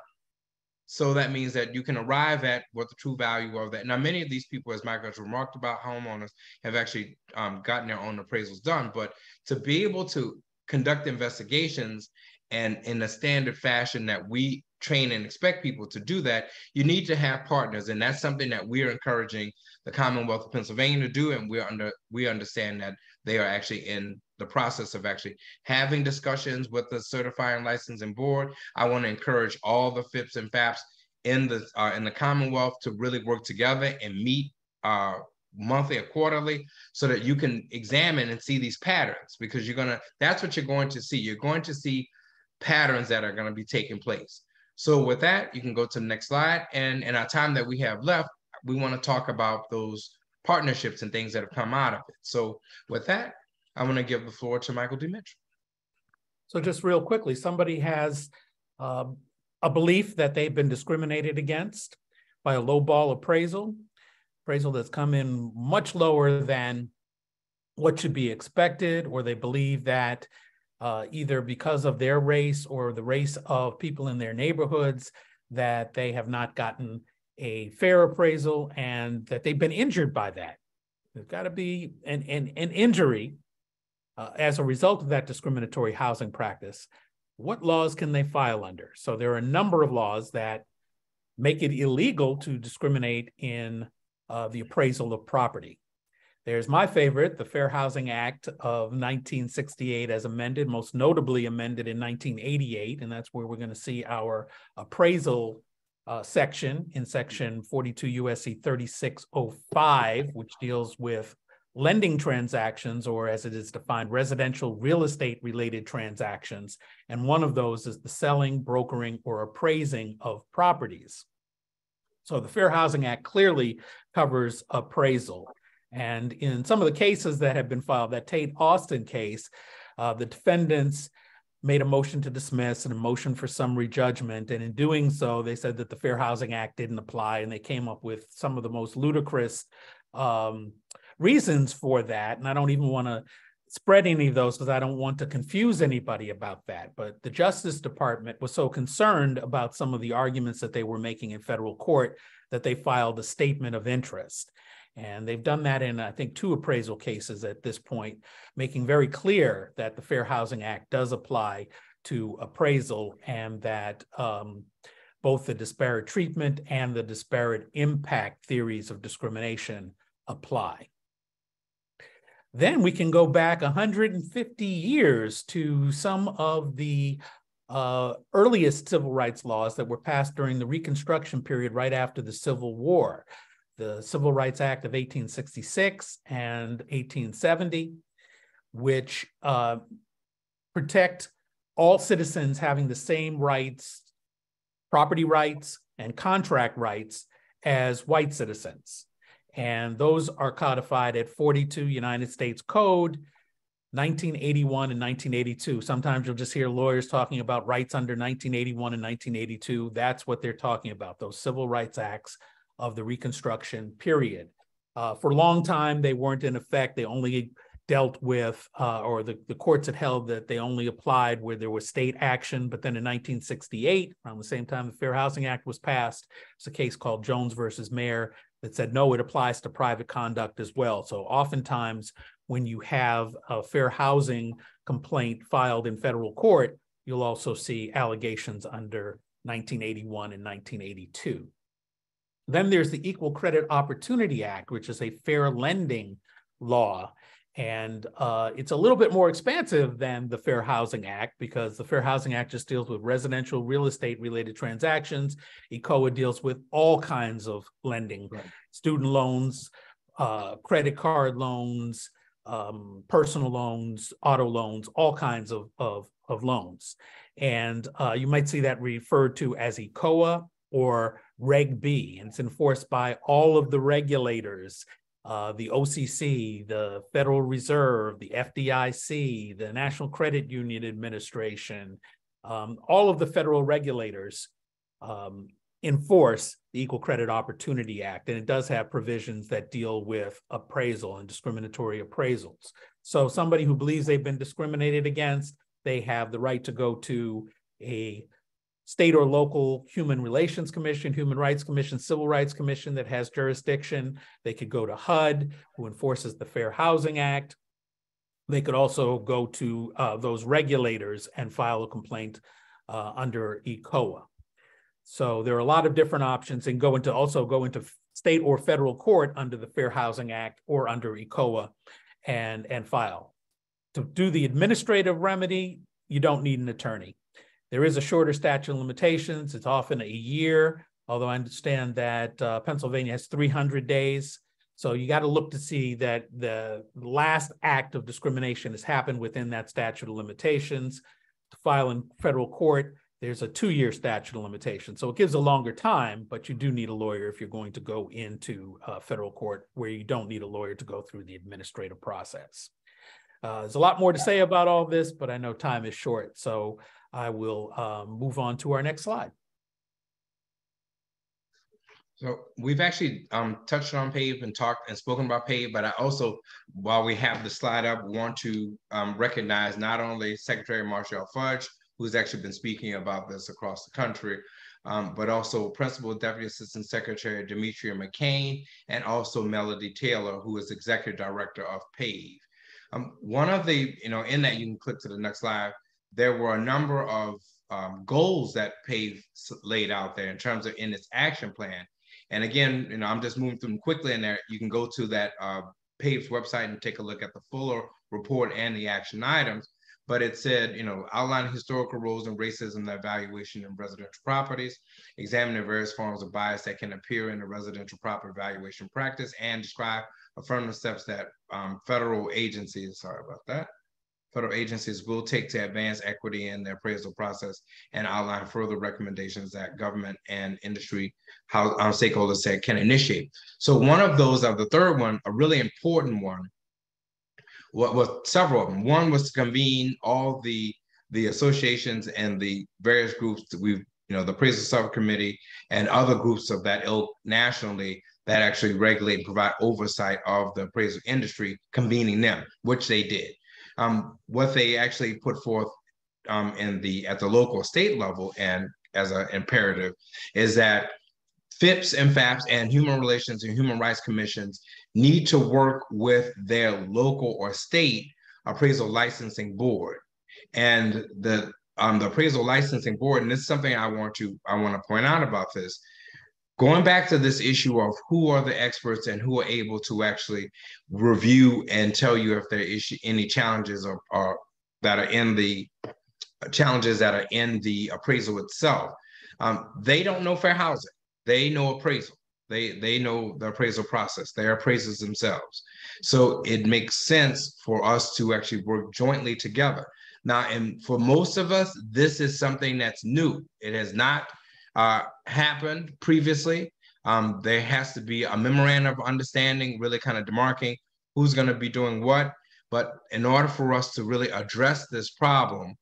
So that means that you can arrive at what the true value of that. Now, many of these people, as Michael has remarked about, homeowners have actually gotten their own appraisals done. But to be able to conduct investigations and in a standard fashion that we train and expect people to do that, you need to have partners. And that's something that we're encouraging the Commonwealth of Pennsylvania to do. And we understand that they are actually in the process of actually having discussions with the certifying licensing board. I want to encourage all the FIPS and FAPs in the Commonwealth to really work together and meet monthly or quarterly, so that you can examine and see these patterns, because that's what you're going to see. You're going to see patterns that are going to be taking place. So with that, you can go to the next slide. And in our time that we have left, we want to talk about those partnerships and things that have come out of it. So with that, I want to give the floor to Michael D. Mitchell. So just real quickly, somebody has a belief that they've been discriminated against by a lowball appraisal that's come in much lower than what should be expected, or they believe that either because of their race or the race of people in their neighborhoods, that they have not gotten a fair appraisal and that they've been injured by that. There's got to be an injury as a result of that discriminatory housing practice. What laws can they file under? So there are a number of laws that make it illegal to discriminate in the appraisal of property. There's my favorite, the Fair Housing Act of 1968 as amended, most notably amended in 1988, and that's where we're going to see our appraisal section in section 42 U.S.C. 3605, which deals with lending transactions, or as it is defined, residential real estate related transactions. And one of those is the selling, brokering, or appraising of properties. So the Fair Housing Act clearly covers appraisal. And in some of the cases that have been filed, that Tate Austin case, the defendants made a motion to dismiss and a motion for summary judgment. And in doing so, they said that the Fair Housing Act didn't apply, and they came up with some of the most ludicrous reasons for that. And I don't even want to spread any of those because I don't want to confuse anybody about that. But the Justice Department was so concerned about some of the arguments that they were making in federal court that they filed a statement of interest. And they've done that in, I think, 2 appraisal cases at this point, making very clear that the Fair Housing Act does apply to appraisal, and that both the disparate treatment and the disparate impact theories of discrimination apply. Then we can go back 150 years to some of the earliest civil rights laws that were passed during the Reconstruction period right after the Civil War. The Civil Rights Act of 1866 and 1870, which protect all citizens having the same rights, property rights and contract rights as white citizens. And those are codified at 42 United States Code, 1981 and 1982. Sometimes you'll just hear lawyers talking about rights under 1981 and 1982. That's what they're talking about, those civil rights acts of the Reconstruction period. For a long time, they weren't in effect. They only dealt with, or the courts had held that they only applied where there was state action. But then in 1968, around the same time the Fair Housing Act was passed, it's a case called Jones versus Mayer that said, no, it applies to private conduct as well. So oftentimes when you have a fair housing complaint filed in federal court, you'll also see allegations under 1981 and 1982. Then there's the Equal Credit Opportunity Act, which is a fair lending law. And it's a little bit more expansive than the Fair Housing Act, because the Fair Housing Act just deals with residential real estate related transactions. ECOA deals with all kinds of lending, right. Student loans, credit card loans, personal loans, auto loans, all kinds of loans. And you might see that referred to as ECOA or Reg B, and it's enforced by all of the regulators, the OCC, the Federal Reserve, the FDIC, the National Credit Union Administration, all of the federal regulators enforce the Equal Credit Opportunity Act, and it does have provisions that deal with appraisal and discriminatory appraisals. So somebody who believes they've been discriminated against, they have the right to go to a state or local human relations commission, human rights commission, civil rights commission that has jurisdiction. They could go to HUD, who enforces the Fair Housing Act. They could also go to those regulators and file a complaint under ECOA. So there are a lot of different options, and also go into state or federal court under the Fair Housing Act or under ECOA and file. To do the administrative remedy, you don't need an attorney. There is a shorter statute of limitations. It's often a year, although I understand that Pennsylvania has 300 days. So you got to look to see that the last act of discrimination has happened within that statute of limitations. To file in federal court, there's a 2-year statute of limitations. So it gives a longer time, but you do need a lawyer if you're going to go into federal court, where you don't need a lawyer to go through the administrative process. There's a lot more to say about all this, but I know time is short. So I will move on to our next slide. So we've actually touched on PAVE and talked and spoken about PAVE, but I also, while we have the slide up, want to recognize not only Secretary Marshall Fudge, who's actually been speaking about this across the country, but also Principal Deputy Assistant Secretary Demetria McCain, and also Melody Taylor, who is Executive Director of PAVE. One of the, in that, you can click to the next slide, there were a number of goals that PAVE laid out there in terms of in its action plan. And again, I'm just moving through them quickly in there. You can go to that PAVE's website and take a look at the fuller report and the action items. But it said, outline historical roles in racism, the evaluation in residential properties, examine the various forms of bias that can appear in the residential property evaluation practice, and describe affirmative steps that federal agencies will take to advance equity in the appraisal process, and outline further recommendations that government and industry stakeholders said can initiate. So one of those, the third one, a really important one, several of them. One was to convene all the associations and the various groups that the appraisal subcommittee and other groups of that ilk nationally that actually regulate and provide oversight of the appraisal industry, convening them, which they did. What they actually put forth at the local state level and as an imperative is that FIPS and FAPS and human relations and human rights commissions need to work with their local or state appraisal licensing board. And the appraisal licensing board, and this is something I want to point out about this, going back to this issue of who are the experts and who are able to actually review and tell you if there is any challenges or that are in the appraisal itself. They don't know fair housing. They know appraisal. They know the appraisal process. They're appraisers themselves. So it makes sense for us to actually work jointly together. Now, and for most of us, this is something that's new. It has not happened previously. There has to be a memorandum of understanding, really kind of demarcating who's going to be doing what. But in order for us to really address this problem,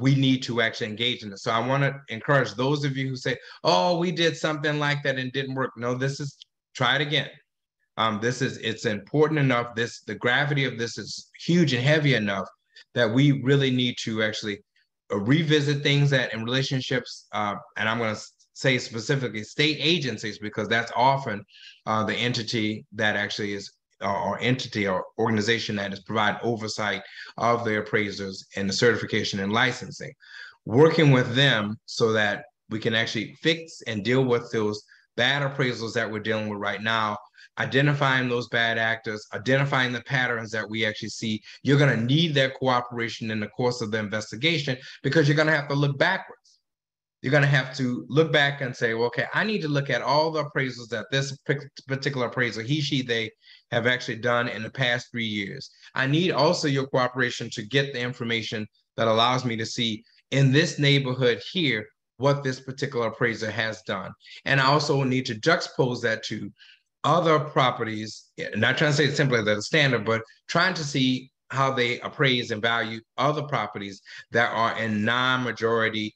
we need to actually engage in it. So I want to encourage those of you who say, oh, we did something like that and it didn't work. No, try it again. It's important enough. The gravity of this is huge and heavy enough that we really need to actually revisit things that in relationships, and I'm going to say specifically state agencies, because that's often the entity that actually is or organization that is provide oversight of the appraisers and the certification and licensing, working with them so that we can actually fix and deal with those bad appraisals that we're dealing with right now, identifying those bad actors, identifying the patterns that we actually see. You're going to need their cooperation in the course of the investigation, because you're going to have to look backwards. You're going to have to look back and say, well, okay, I need to look at all the appraisals that this particular appraiser, he, she, they have actually done in the past 3 years. I need also your cooperation to get the information that allows me to see in this neighborhood here what this particular appraiser has done. And I also need to juxtapose that to other properties, not trying to say it simply as a standard, but trying to see how they appraise and value other properties that are in non-majority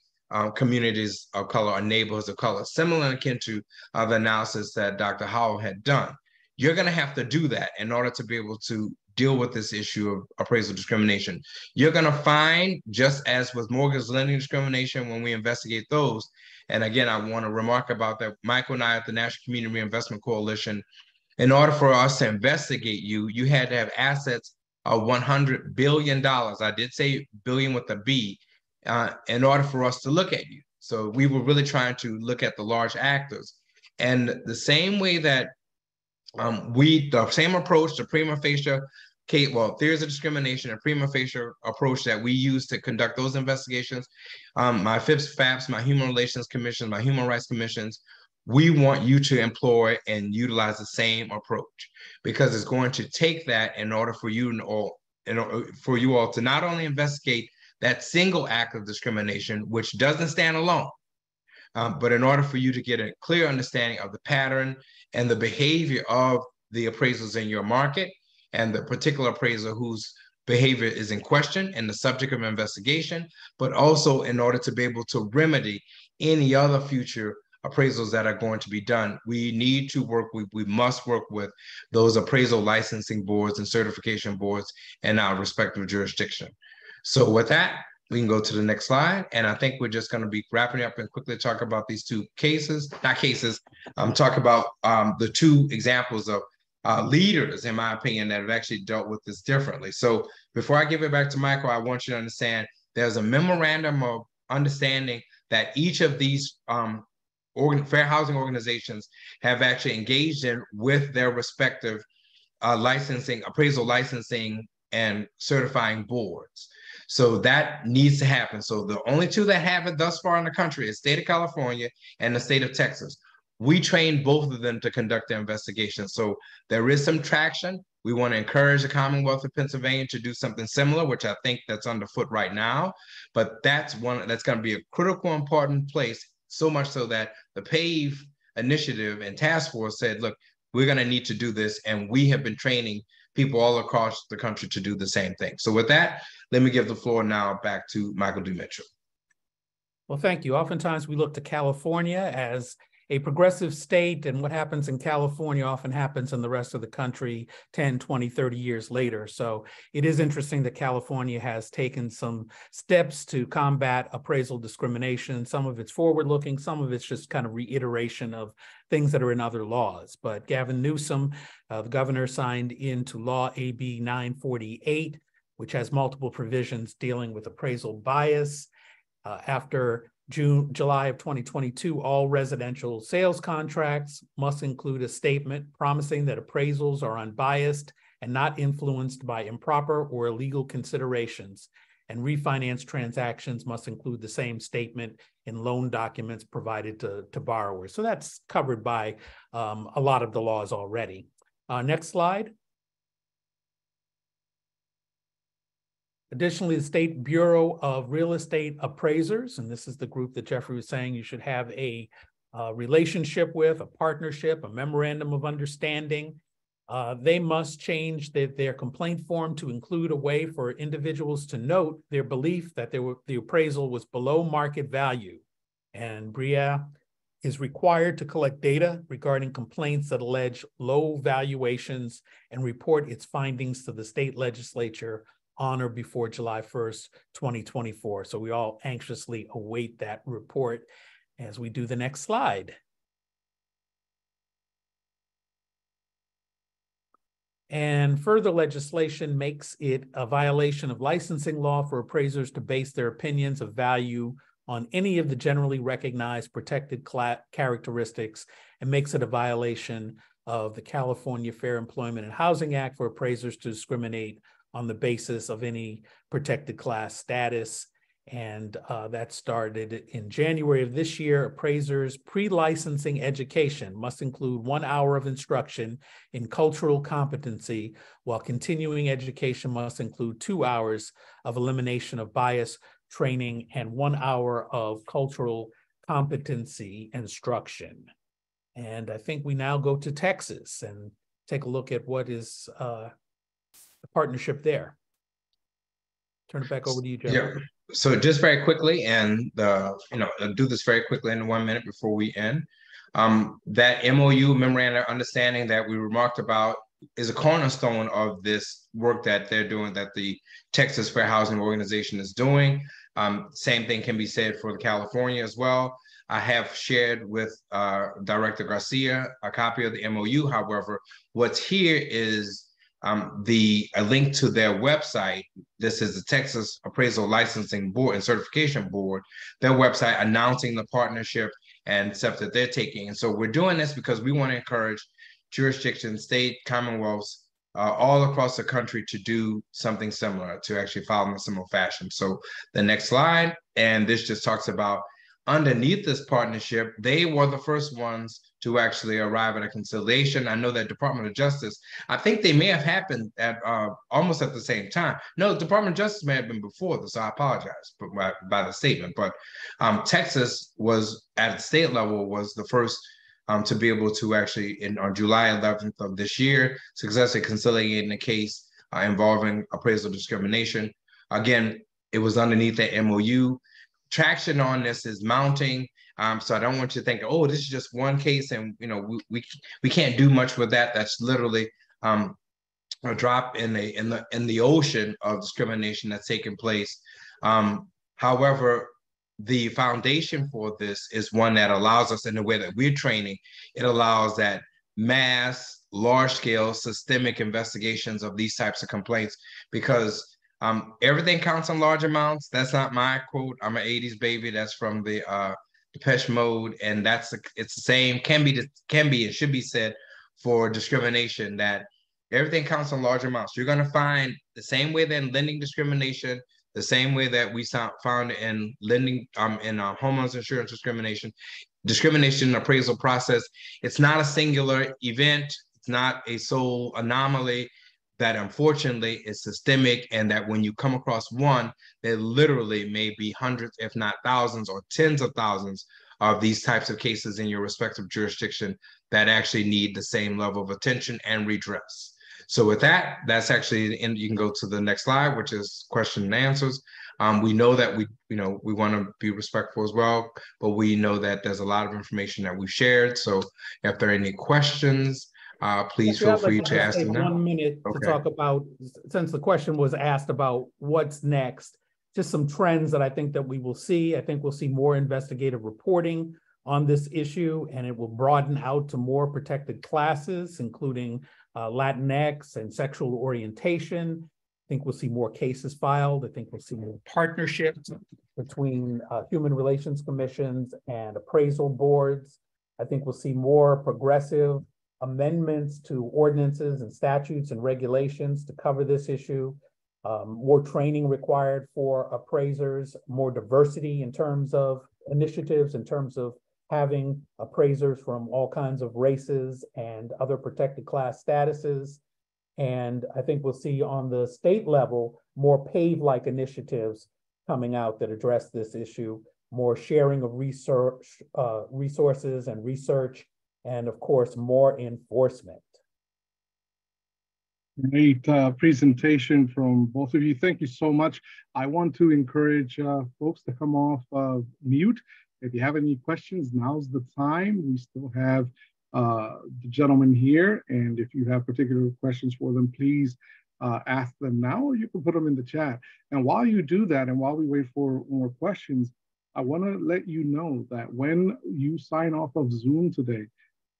communities of color or neighborhoods of color, similar and akin to the analysis that Dr. Howell had done. You're going to have to do that in order to be able to deal with this issue of appraisal discrimination. You're going to find, just as with mortgage lending discrimination, when we investigate those, and again, I want to remark about that, Michael and I at the National Community Reinvestment Coalition, in order for us to investigate you, you had to have assets of $100 billion. I did say billion with a B, in order for us to look at you. So we were really trying to look at the large actors. And the same way that the same approach to prima facie, theories of discrimination and prima facie approach that we use to conduct those investigations, my FIPS, FAPS, my Human Relations Commission, my Human Rights Commissions, we want you to employ and utilize the same approach, because it's going to take that in order for you all to not only investigate that single act of discrimination, which doesn't stand alone, but in order for you to get a clear understanding of the pattern and the behavior of the appraisals in your market and the particular appraiser whose behavior is in question and the subject of investigation, but also in order to be able to remedy any other future appraisals that are going to be done, we need to work, we must work with those appraisal licensing boards and certification boards in our respective jurisdiction. So with that, we can go to the next slide. And I think we're just going to be wrapping up and quickly talk about these two cases, talk about the two examples of leaders, in my opinion, that have actually dealt with this differently. So before I give it back to Michael, I want you to understand there's a memorandum of understanding that each of these fair housing organizations have actually engaged in with their respective appraisal licensing and certifying boards. So that needs to happen. So the only two that have it thus far in the country is the state of California and the state of Texas. We trained both of them to conduct their investigation. So there is some traction. We want to encourage the Commonwealth of Pennsylvania to do something similar, which I think that's underfoot right now. But that's going to be a critical, important place, so much so that the PAVE initiative and task force said, look, we're going to need to do this. And we have been training people all across the country to do the same thing. So with that, let me give the floor now back to Michael DeMitchell. Well, thank you. Oftentimes we look to California as a progressive state, and what happens in California often happens in the rest of the country 10, 20, 30 years later. So it is interesting that California has taken some steps to combat appraisal discrimination. Some of it's forward-looking, some of it's just kind of reiteration of things that are in other laws. But Gavin Newsom, the governor, signed into law AB 948, which has multiple provisions dealing with appraisal bias. After July of 2022, all residential sales contracts must include a statement promising that appraisals are unbiased and not influenced by improper or illegal considerations. And refinance transactions must include the same statement in loan documents provided to borrowers. So that's covered by a lot of the laws already. Next slide. Additionally, the State Bureau of Real Estate Appraisers, and this is the group that Jeffrey was saying you should have a relationship with, a partnership, a memorandum of understanding. They must change their complaint form to include a way for individuals to note their belief that the appraisal was below market value. And BREA is required to collect data regarding complaints that allege low valuations and report its findings to the state legislature on or before July 1st, 2024. So we all anxiously await that report as we do the next slide. And further legislation makes it a violation of licensing law for appraisers to base their opinions of value on any of the generally recognized protected characteristics, and makes it a violation of the California Fair Employment and Housing Act for appraisers to discriminate on the basis of any protected class status. And that started in January of this year. Appraisers' pre-licensing education must include 1 hour of instruction in cultural competency, while continuing education must include 2 hours of elimination of bias training and 1 hour of cultural competency instruction. And I think we now go to Texas and take a look at what is the partnership there. Turn it back over to you, Jeff. Yeah. So just very quickly, and I'll do this very quickly in 1 minute before we end. That MOU, memorandum of understanding that we remarked about, is a cornerstone of this work that they're doing, that the Texas Fair Housing Organization is doing. Same thing can be said for California as well. I have shared with Director Garcia a copy of the MOU. However, what's here is a link to their website. This is the Texas Appraisal Licensing Board and Certification Board, their website announcing the partnership and steps that they're taking. And so we're doing this because we want to encourage jurisdictions, state, commonwealths, all across the country to do something similar, to actually follow in a similar fashion. So the next slide, and this just talks about underneath this partnership, they were the first ones to actually arrive at a conciliation. I know that Department of Justice, I think they may have happened at almost at the same time. No, the Department of Justice may have been before this, so I apologize by the statement. But Texas was, at the state level, was the first to be able to actually, on July 11th of this year, successfully conciliating a case involving appraisal discrimination. Again, it was underneath the MOU. Traction on this is mounting. So I don't want you to think, oh, this is just one case and we can't do much with that. That's literally a drop in the ocean of discrimination that's taking place. However, the foundation for this is one that allows us, in the way that we're training, it allows that mass, large-scale, systemic investigations of these types of complaints, because everything counts in large amounts. That's not my quote. I'm an 80s baby. That's from the Depeche Mode, and it's the same, can be and should be said for discrimination, that everything counts in large amounts. You're going to find the same way that in lending discrimination, the same way that we found in lending, in homeowners insurance discrimination in the appraisal process. It's not a singular event. It's not a sole anomaly. That unfortunately is systemic, and that when you come across one, there literally may be hundreds, if not thousands or tens of thousands of these types of cases in your respective jurisdiction that actually need the same level of attention and redress. So with that, that's actually, and you can go to the next slide, which is question and answers. We know that we want to be respectful as well, but we know that there's a lot of information that we've shared. So if there are any questions, please feel free to ask them now. 1 minute to talk about, since the question was asked about what's next, just some trends that I think that we will see. I think we'll see more investigative reporting on this issue, and it will broaden out to more protected classes, including Latinx and sexual orientation. I think we'll see more cases filed. I think we'll see more partnerships between human relations commissions and appraisal boards. I think we'll see more progressive amendments to ordinances and statutes and regulations to cover this issue, more training required for appraisers, more diversity in terms of initiatives, in terms of having appraisers from all kinds of races and other protected class statuses. And I think we'll see on the state level more PAVE-like initiatives coming out that address this issue, more sharing of research, resources and research, and of course, more enforcement. Great presentation from both of you. Thank you so much. I want to encourage folks to come off mute. If you have any questions, now's the time. We still have the gentleman here, and if you have particular questions for them, please ask them now, or you can put them in the chat. And while you do that, and while we wait for more questions, I want to let you know that when you sign off of Zoom today,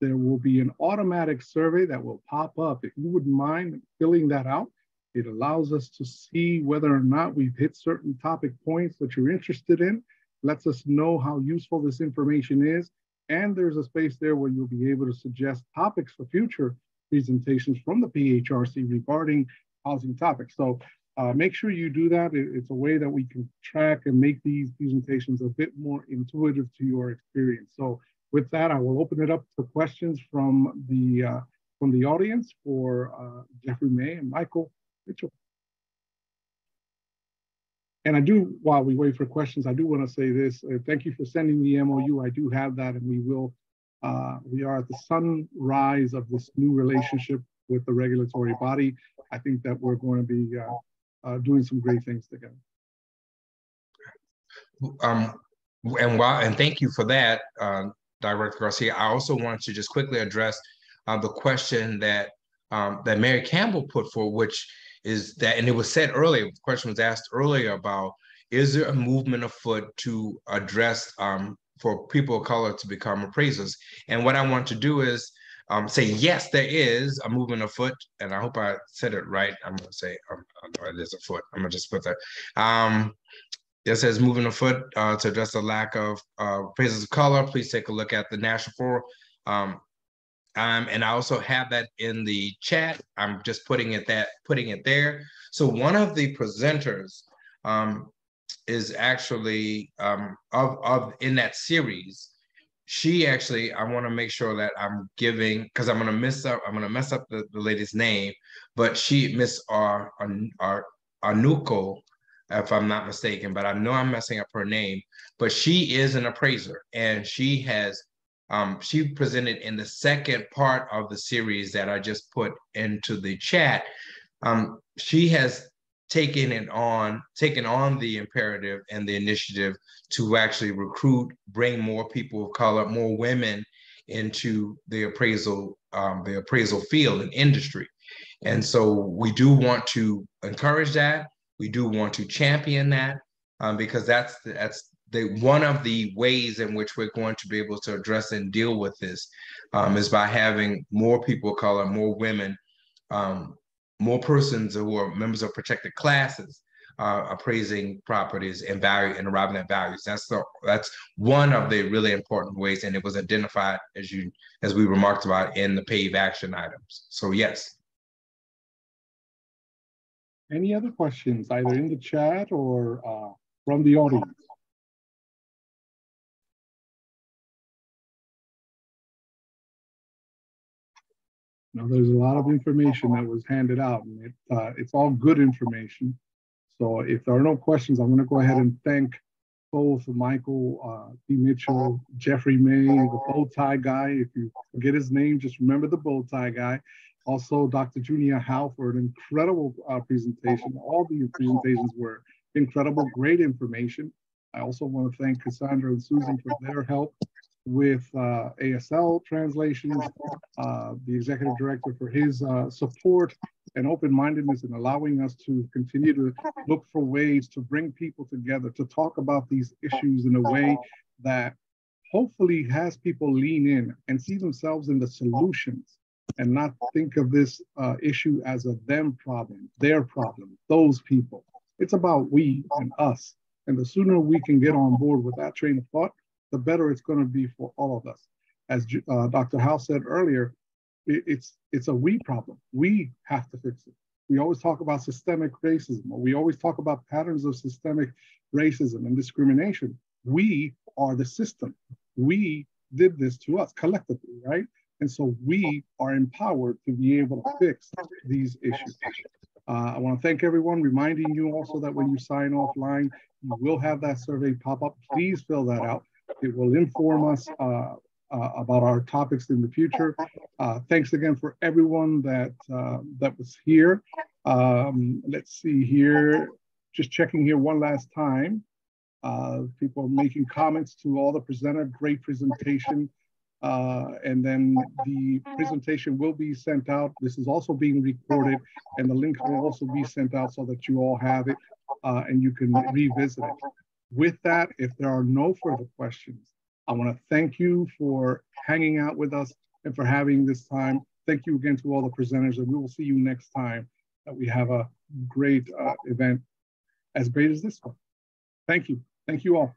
there will be an automatic survey that will pop up. If you wouldn't mind filling that out, it allows us to see whether or not we've hit certain topic points that you're interested in, lets us know how useful this information is, and there's a space there where you'll be able to suggest topics for future presentations from the PHRC regarding housing topics. So make sure you do that. It's a way that we can track and make these presentations a bit more intuitive to your experience. So with that, I will open it up to questions from the audience for Jeffrey May and Michael Mitchell. And I do, while we wait for questions, I do want to say this. Thank you for sending the MOU. I do have that, and we are at the sunrise of this new relationship with the regulatory body. I think that we're going to be doing some great things together. And thank you for that, Director Garcia. I also want to just quickly address the question that that Mary Campbell put forward, which is that, and it was said earlier, the question was asked earlier about, is there a movement afoot to address for people of color to become appraisers? And what I want to do is say, yes, there is a movement afoot, and I hope I said it right. I'm gonna say, it is afoot. I'm gonna just put that. It says moving afoot to address the lack of appraisers of color. Please take a look at the National Forum. And I also have that in the chat. I'm just putting it there. So one of the presenters is actually in that series. She actually, I want to make sure that I'm giving, because I'm gonna mess up the lady's name, but she, Miss Anuko, if I'm not mistaken, but I know I'm messing up her name, but she is an appraiser, and she has she presented in the second part of the series that I just put into the chat. She has taken on the imperative and the initiative to actually recruit, bring more people of color, more women into the appraisal field and industry. And so we do want to encourage that. We do want to champion that because that's one of the ways in which we're going to be able to address and deal with this is by having more people of color, more women, more persons who are members of protected classes appraising properties and value and arriving at values. That's one of the really important ways, and it was identified as we remarked about in the PAVE action items. So yes. Any other questions, either in the chat or from the audience? Now, there's a lot of information that was handed out, and it's all good information. So if there are no questions, I'm going to go ahead and thank both Michael P. Mitchell, Jeffrey May, the bow tie guy. If you forget his name, just remember the bow tie guy. Also, Dr. Junia Howe for an incredible presentation. All the presentations were incredible, great information. I also want to thank Cassandra and Susan for their help with ASL translations, the executive director for his support and open-mindedness in allowing us to continue to look for ways to bring people together, to talk about these issues in a way that hopefully has people lean in and see themselves in the solutions and not think of this issue as a them problem, their problem, those people. It's about we and us. And the sooner we can get on board with that train of thought, the better it's going to be for all of us. As Dr. Howe said earlier, it's a we problem. We have to fix it. We always talk about systemic racism, or we always talk about patterns of systemic racism and discrimination. We are the system. We did this to us collectively, right? And so we are empowered to be able to fix these issues. I want to thank everyone, reminding you also that when you sign offline, you will have that survey pop up. Please fill that out. It will inform us about our topics in the future. Thanks again for everyone that was here. Let's see here, just checking here one last time. People are making comments to all the presenters. Great presentation. And then the presentation will be sent out. This is also being recorded, and the link will also be sent out so that you all have it and you can revisit it. With that, if there are no further questions, I want to thank you for hanging out with us and for having this time. Thank you again to all the presenters, and we will see you next time that we have a great event as great as this one. Thank you. Thank you all.